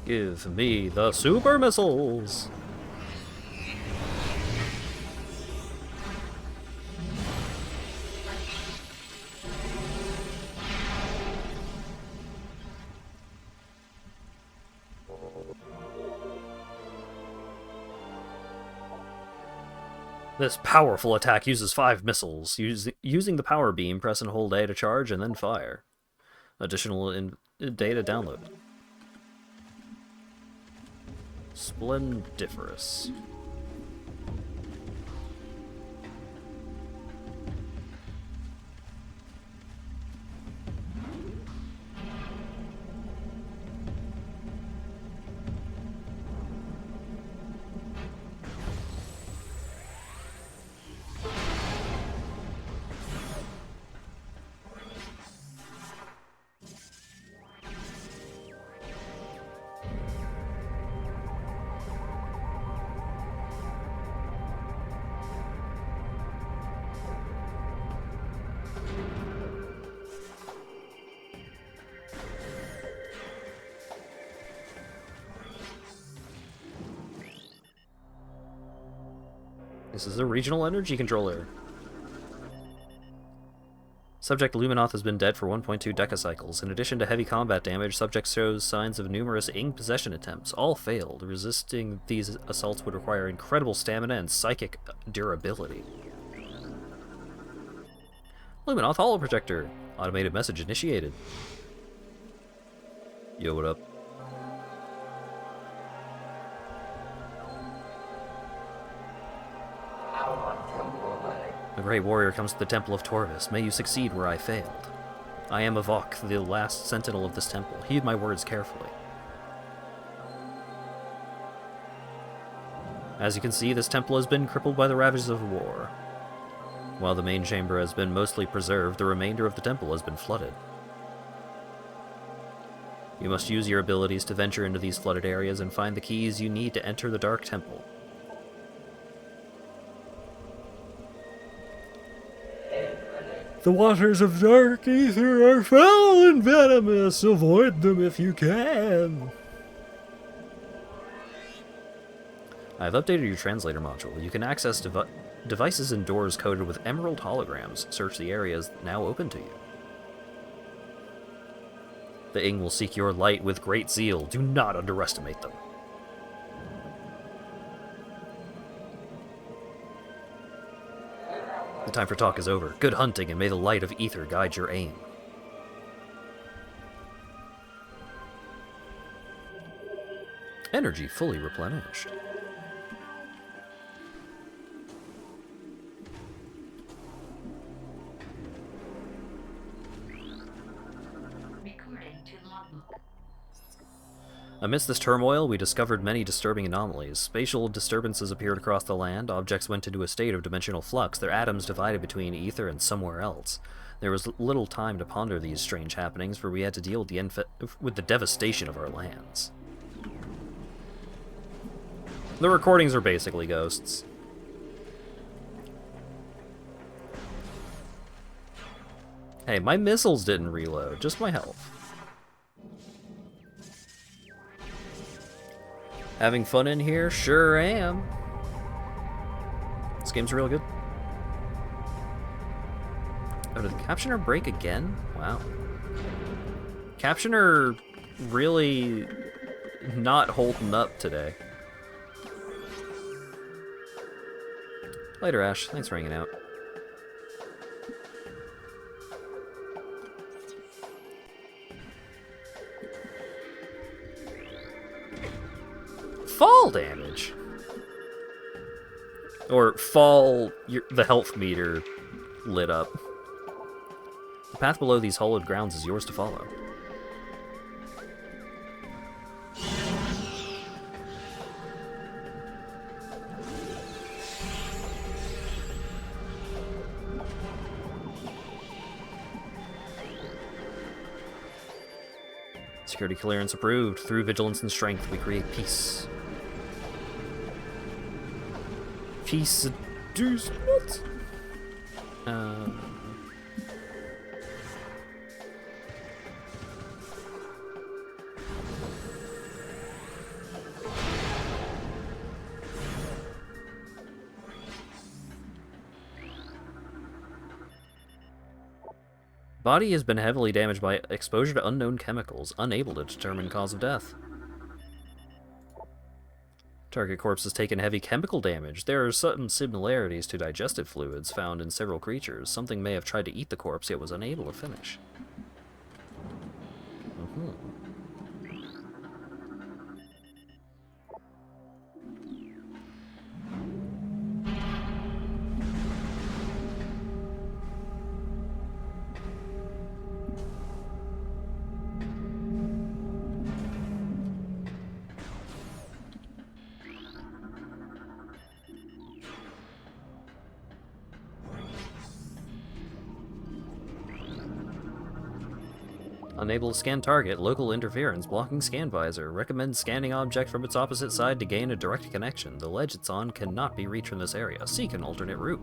Give me the super missiles! This powerful attack uses 5 missiles. Using the power beam, press and hold A to charge and then fire. Additional data downloaded. Splendiferous. This is a regional energy controller. Subject Luminoth has been dead for 1.2 decacycles. In addition to heavy combat damage, subject shows signs of numerous Ing possession attempts. All failed. Resisting these assaults would require incredible stamina and psychic durability. Luminoth holoprojector. Automated message initiated. Yo, what up? A great warrior comes to the Temple of Torvis. May you succeed where I failed. I am Avok, the last sentinel of this temple. Heed my words carefully. As you can see, this temple has been crippled by the ravages of war. While the main chamber has been mostly preserved, the remainder of the temple has been flooded. You must use your abilities to venture into these flooded areas and find the keys you need to enter the Dark Temple. The waters of dark ether are foul and venomous. Avoid them if you can. I have updated your translator module. You can access devices and doors coded with emerald holograms. Search the areas now open to you. The Ing will seek your light with great zeal. Do not underestimate them. The time for talk is over. Good hunting, and may the light of ether guide your aim. Energy fully replenished. Recording to logbook. Amidst this turmoil, we discovered many disturbing anomalies. Spatial disturbances appeared across the land, objects went into a state of dimensional flux, their atoms divided between ether and somewhere else. There was little time to ponder these strange happenings, for we had to deal with the devastation of our lands. The recordings are basically ghosts. Hey, my missiles didn't reload, just my health. Having fun in here? Sure am. This game's real good. Oh, did the Captioner break again? Wow. Captioner really not holding up today. Later, Ash. Thanks for hanging out. Fall damage. Or fall, the health meter lit up. The path below these hollowed grounds is yours to follow. Security clearance approved. Through vigilance and strength, we create peace. Peace does not. Body has been heavily damaged by exposure to unknown chemicals, unable to determine cause of death. Target corpse has taken heavy chemical damage. There are some similarities to digestive fluids found in several creatures. Something may have tried to eat the corpse, yet was unable to finish. Unable to scan target, local interference, blocking scan visor. Recommend scanning object from its opposite side to gain a direct connection. The ledge it's on cannot be reached from this area. Seek an alternate route.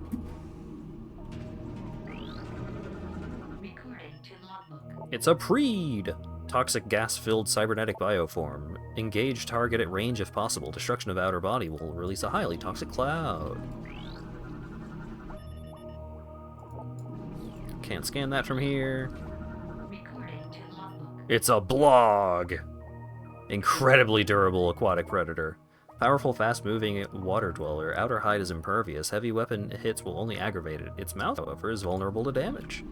Recording to logbook. It's a Preed! Toxic gas-filled cybernetic bioform. Engage target at range if possible. Destruction of outer body will release a highly toxic cloud. Can't scan that from here. Recording to logbook. It's a blog! Incredibly durable aquatic predator. Powerful, fast-moving water dweller. Outer hide is impervious. Heavy weapon hits will only aggravate it. Its mouth, however, is vulnerable to damage.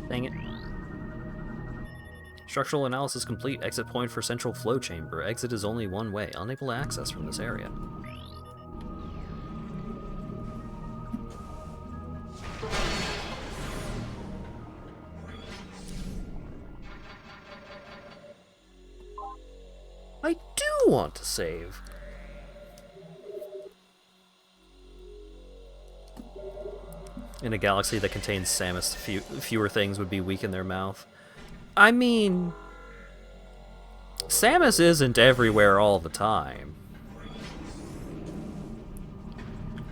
Dang it. Structural analysis complete. Exit point for central flow chamber. Exit is only one way. Unable to access from this area. I do want to save. In a galaxy that contains Samus, fewer things would be weak in their mouth. I mean, Samus isn't everywhere all the time.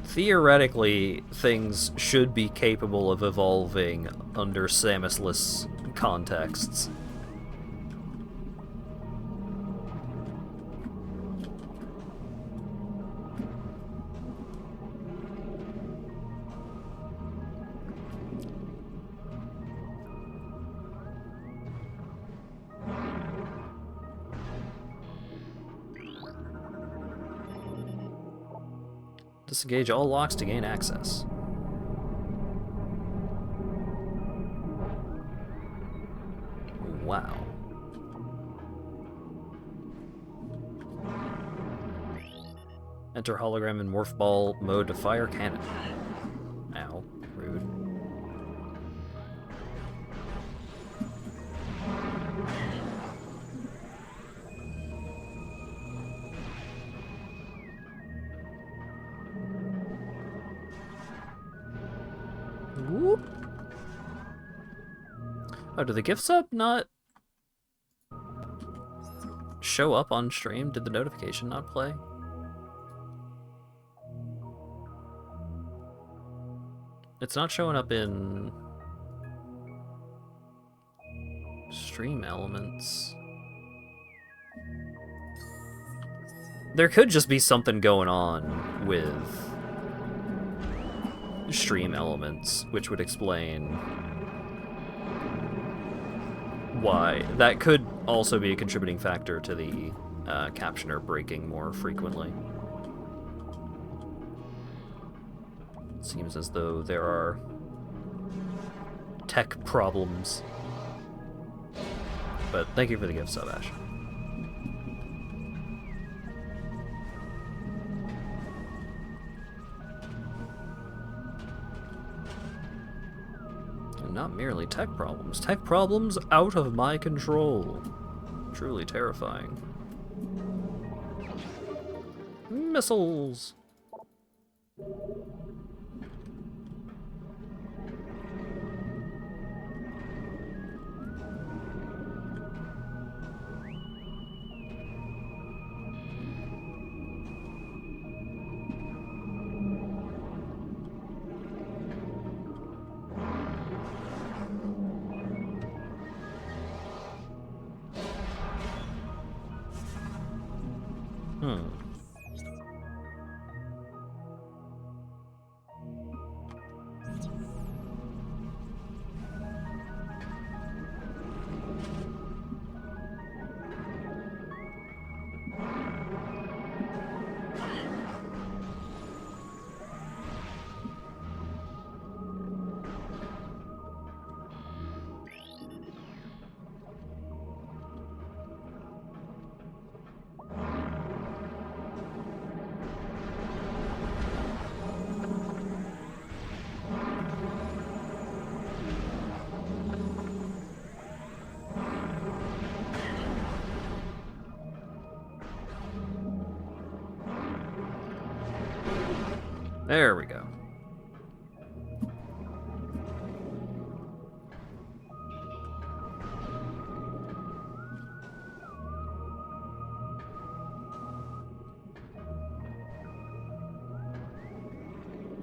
Theoretically, things should be capable of evolving under Samus-less contexts. Disengage all locks to gain access. Wow. Enter hologram in morph ball mode to fire cannon. Ow. Rude. Whoop. Oh, did the gift sub not show up on stream? Did the notification not play? It's not showing up in stream elements. There could just be something going on with stream elements, which would explain why. That could also be a contributing factor to the captioner breaking more frequently. Seems as though there are tech problems. But thank you for the gift sub, Ash. And not merely tech problems out of my control. Truly terrifying. Missiles! There we go.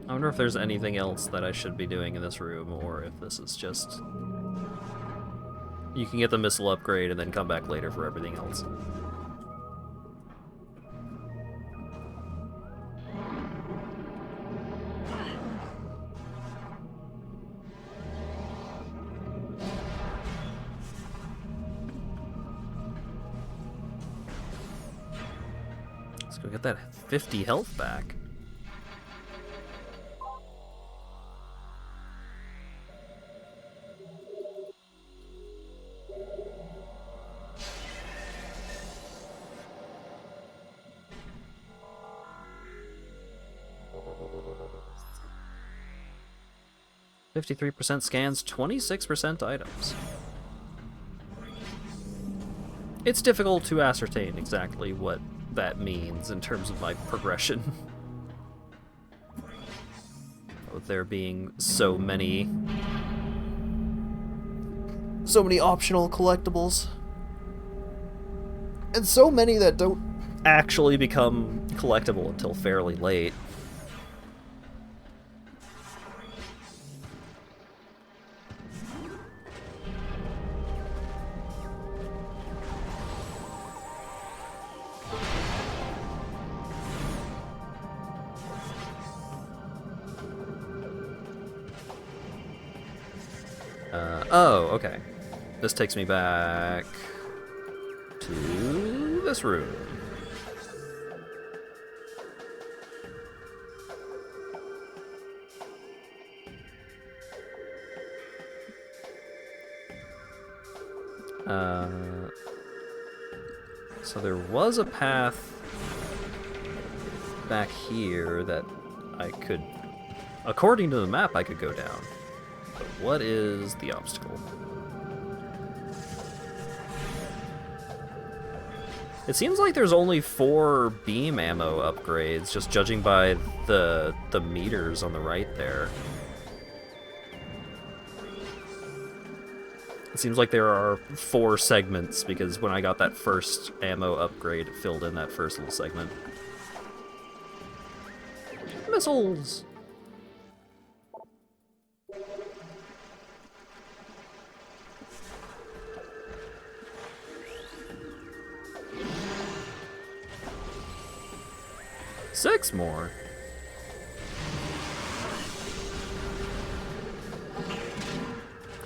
I wonder if there's anything else that I should be doing in this room, or if this is just You can get the missile upgrade and then come back later for everything else. Let's go get that 50 health back. %, scans, 26% items. It's difficult to ascertain exactly what that means in terms of my progression. With there being so many optional collectibles. And so many that don't actually become collectible until fairly late. Oh, okay. This takes me back to this room. So there was a path back here that I could, according to the map, I could go down. But what is the obstacle? It seems like there's only 4 beam ammo upgrades, just judging by the meters on the right there. It seems like there are 4 segments, because when I got that first ammo upgrade, it filled in that first little segment. Missiles! Six more.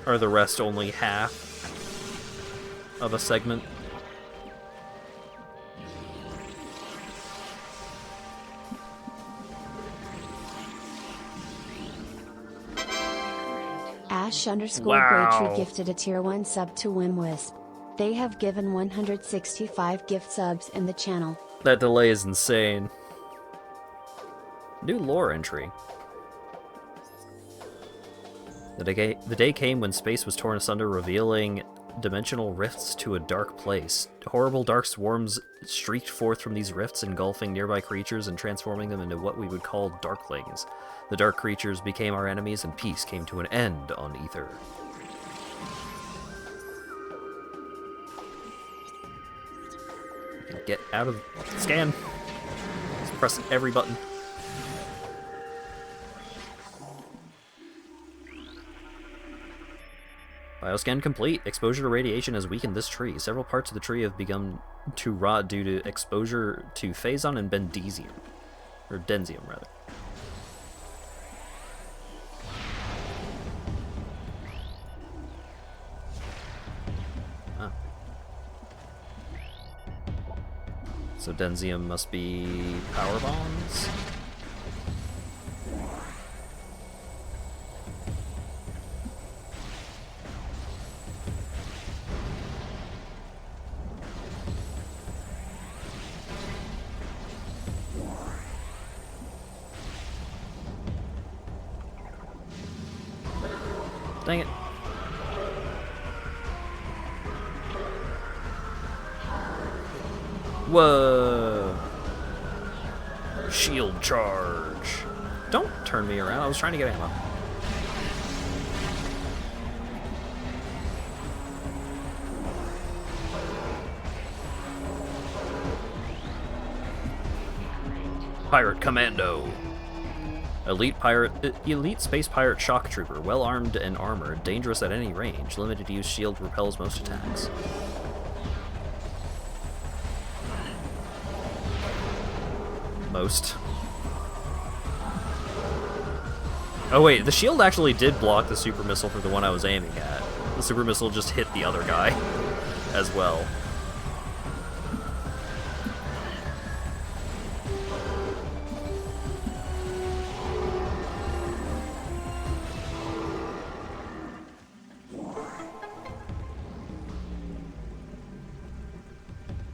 Are the rest only half of a segment? Ash_Graytree Wow. gifted a tier 1 sub to Wimwisp. They have given 165 gift subs in the channel. That delay is insane. New lore entry. The day came when space was torn asunder, revealing dimensional rifts to a dark place. Horrible dark swarms streaked forth from these rifts, engulfing nearby creatures and transforming them into what we would call darklings. The dark creatures became our enemies, and peace came to an end on Ether. Get out of scan. Just pressing every button. Bioscan complete. Exposure to radiation has weakened this tree. Several parts of the tree have begun to rot due to exposure to phazon and bendesium. Or densium, rather. Ah. So densium must be power bombs? Dang it. Whoa. Shield charge. Don't turn me around. I was trying to get ammo. Pirate Commando. Elite space pirate shock trooper, well armed and armored, dangerous at any range. Limited use shield repels most attacks. Most. Oh wait, the shield actually did block the super missile for the one I was aiming at. The super missile just hit the other guy as well.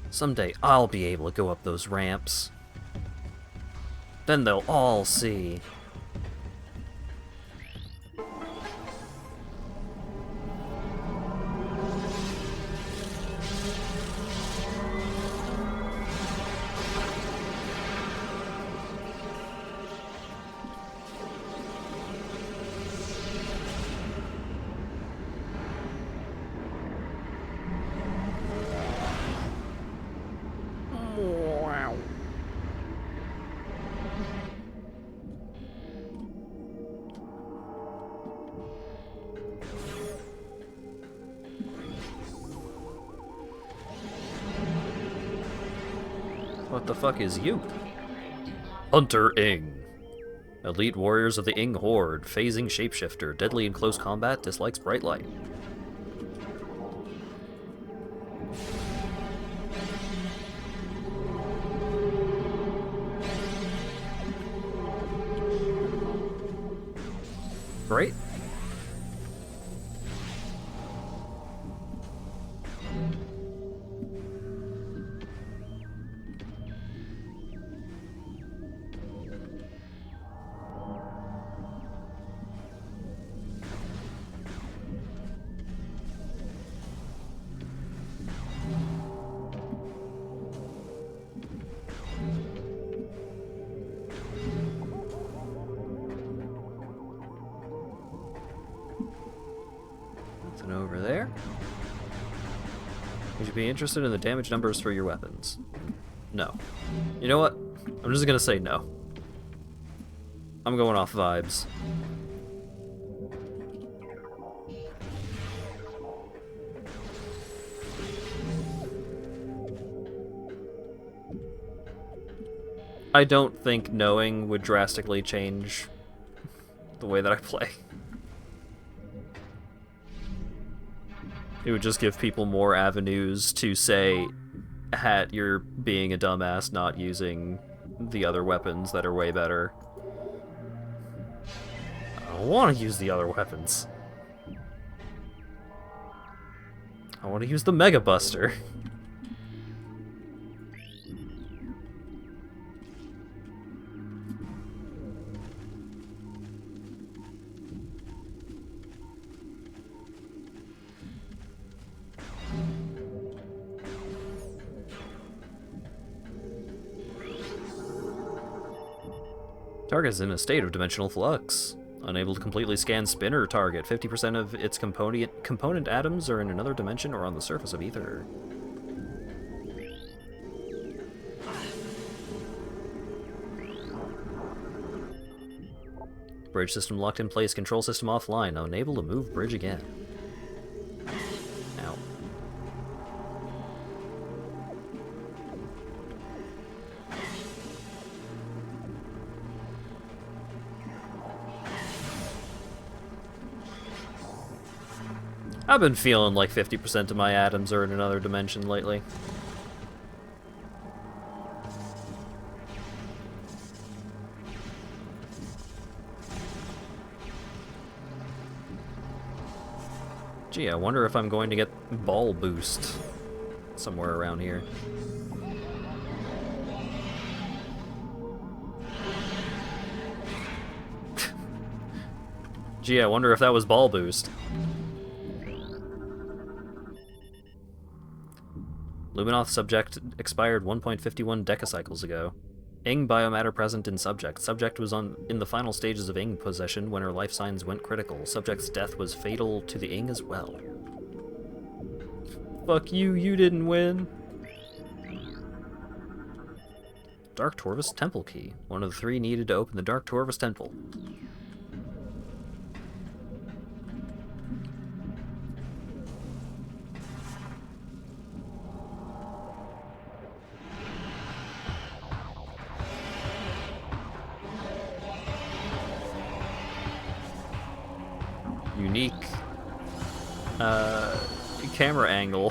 Someday I'll be able to go up those ramps. Then they'll all see. What the fuck is you? Hunter Ing. Elite warriors of the Ing Horde, phasing shapeshifter, deadly in close combat, dislikes bright light. Great. Nothing over there. Would you be interested in the damage numbers for your weapons? No. You know what? I'm just gonna say no. I'm going off vibes. I don't think knowing would drastically change the way that I play. It would just give people more avenues to say, Hat, you're being a dumbass not using the other weapons that are way better. I don't want to use the other weapons. I want to use the Mega Buster. Target is in a state of dimensional flux. Unable to completely scan spinner target. 50% of its component atoms are in another dimension or on the surface of ether. Bridge system locked in place. Control system offline. Unable to move bridge again. Ow. I've been feeling like 50% of my atoms are in another dimension lately. Gee, I wonder if I'm going to get ball boost somewhere around here. Gee, I wonder if that was ball boost. Luminoth subject expired 1.51 decacycles ago. Ing biomatter present in subject. Subject was in the final stages of Ing possession when her life signs went critical. Subject's death was fatal to the Ing as well. Fuck you, you didn't win. Dark Torvus Temple Key. One of the 3 needed to open the Dark Torvus Temple. Unique camera angle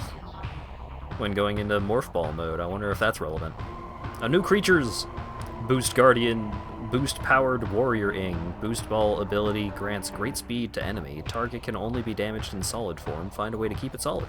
when going into Morph Ball mode. I wonder if that's relevant. New creatures! Boost Guardian, Boost Powered Warrior Ing. Boost Ball ability grants great speed to enemy. Target can only be damaged in solid form. Find a way to keep it solid.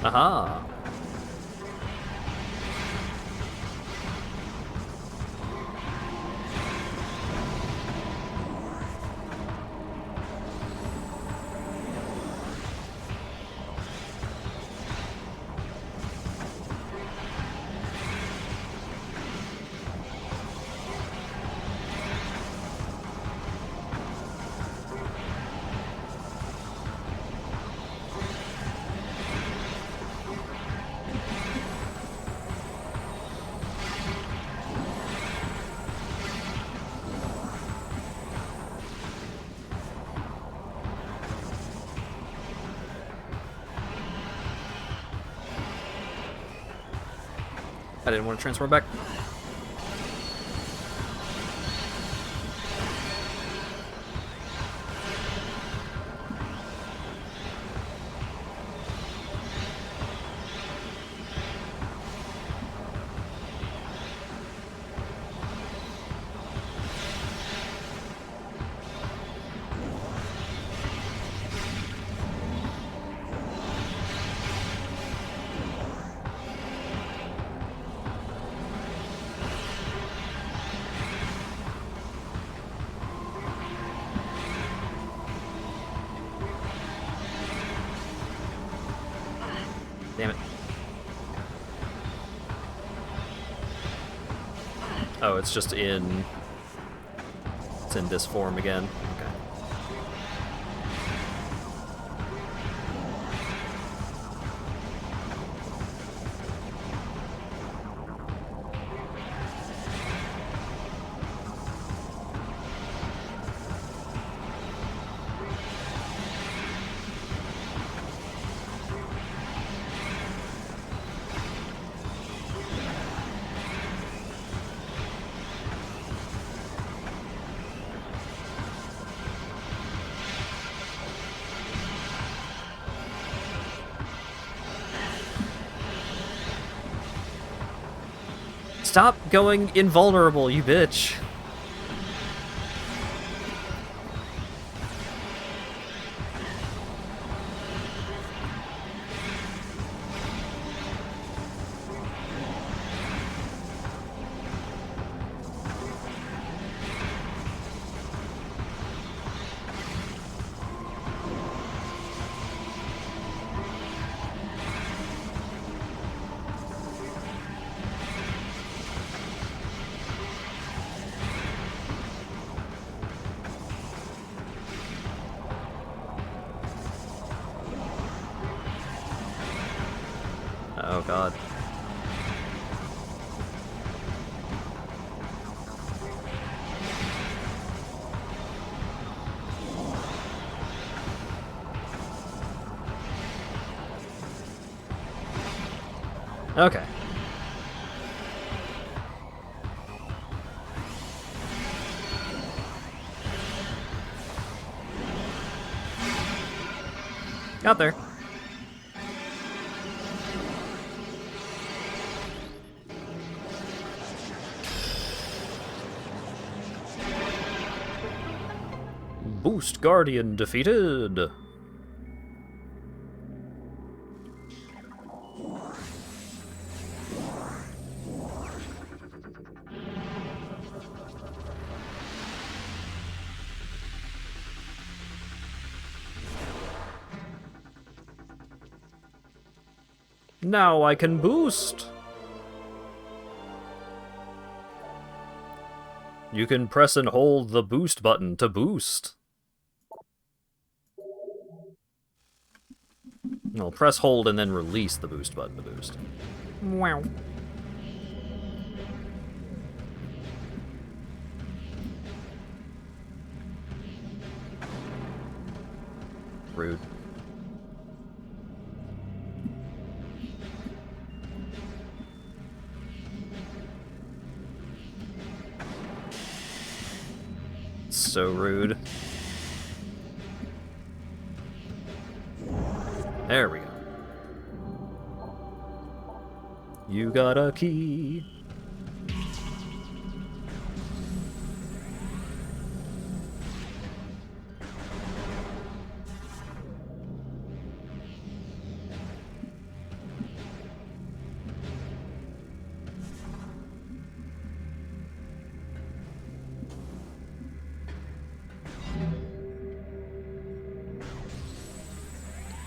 Aha! I didn't want to transform back. Damn it. Oh, it's just in... It's in this form again. Okay. Stop going invulnerable, you bitch. Oh god. Okay. Out there. Boost Guardian defeated. Now I can boost! You can press and hold the boost button to boost. No, press hold and then release the boost button to boost. Wow. Rude. So rude. There we go. You got a key.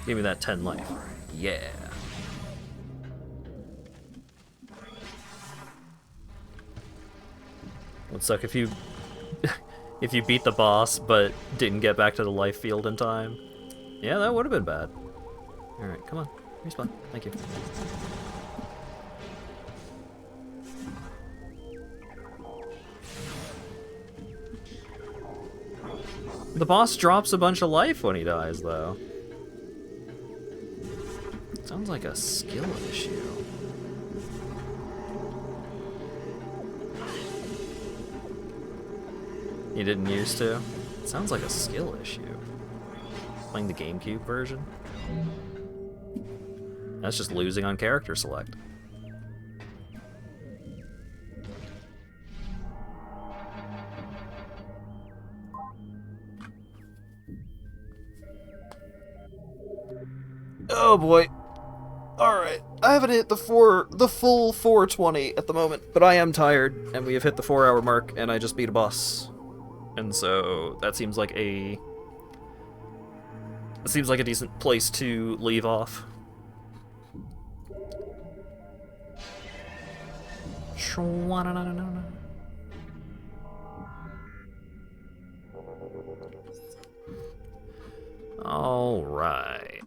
Give me that 10 life. Yeah. Would suck if you if you beat the boss but didn't get back to the life field in time. Yeah, that would have been bad. Alright, come on. Respawn. Thank you. The boss drops a bunch of life when he dies, though. Sounds like a skill issue. You didn't used to? It sounds like a skill issue. Playing the GameCube version? That's just losing on character select. Oh boy. Alright, I haven't hit the full 420 at the moment, but I am tired, and we have hit the 4-hour mark, and I just beat a boss. And so, that seems like a decent place to leave off. Alright.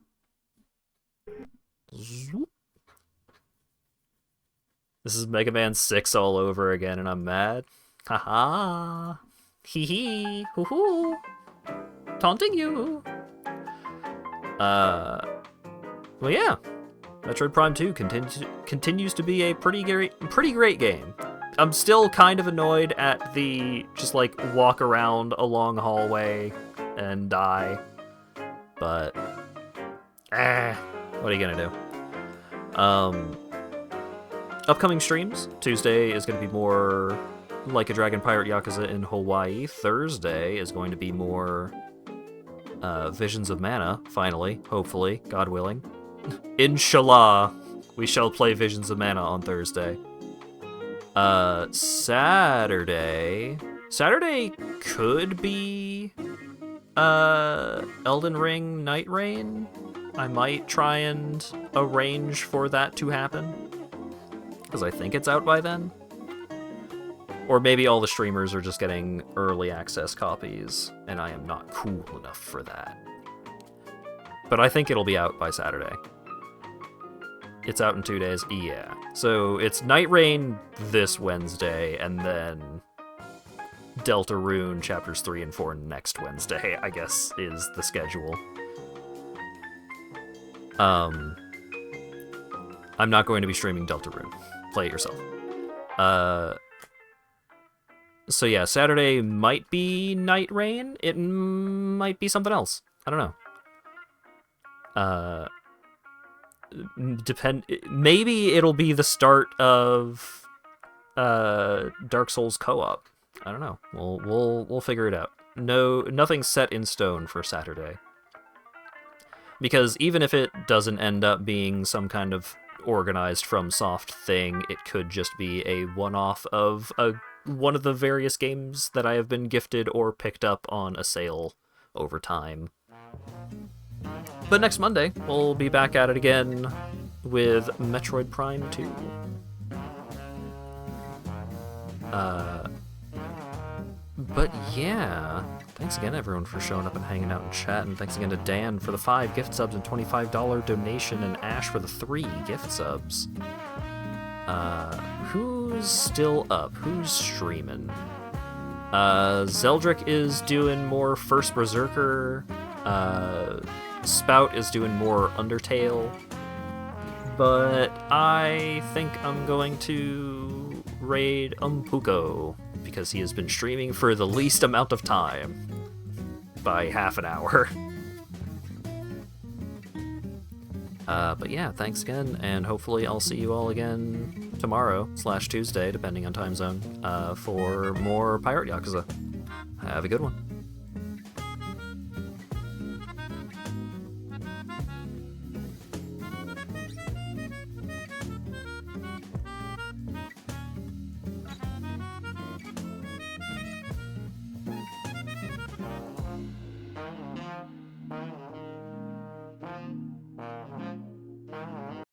Zoop. This is Mega Man 6 all over again, and I'm mad. Haha. Hee hee. Hoo hoo. Taunting you. Well, yeah. Metroid Prime 2 continues to be a pretty great game. I'm still kind of annoyed at the just like walk around a long hallway and die, but what are you gonna do? Upcoming streams. Tuesday is going to be more Like a Dragon Pirate Yakuza in Hawaii. Thursday is going to be more Visions of Mana, finally, hopefully, God willing. Inshallah, we shall play Visions of Mana on Thursday. Saturday could be Elden Ring Night Rain. I might try and arrange for that to happen, because I think it's out by then. Or maybe all the streamers are just getting early access copies, and I am not cool enough for that. But I think it'll be out by Saturday. It's out in 2 days? Yeah. So it's Night Rain this Wednesday, and then Deltarune Chapters 3 and 4 next Wednesday, I guess, is the schedule. I'm not going to be streaming Deltarune. Play it yourself. So yeah, Saturday might be Night Rain. It might be something else. I don't know. Maybe it'll be the start of Dark Souls co-op. I don't know. We'll figure it out. No, nothing's set in stone for Saturday. Because even if it doesn't end up being some kind of organized FromSoft thing, it could just be a one-off of one of the various games that I have been gifted or picked up on a sale over time. But next Monday, we'll be back at it again with Metroid Prime 2. But yeah, thanks again everyone for showing up and hanging out and chat, and thanks again to Dan for the 5 gift subs and $25 donation, and Ash for the 3 gift subs. Who's still up? Who's streaming? Zeldrick is doing more First Berserker. Spout is doing more Undertale. But I think I'm going to raid Umpuko, because he has been streaming for the least amount of time. By half an hour. But yeah, thanks again, and hopefully I'll see you all again tomorrow/Tuesday, depending on time zone, for more Pirate Yakuza. Have a good one.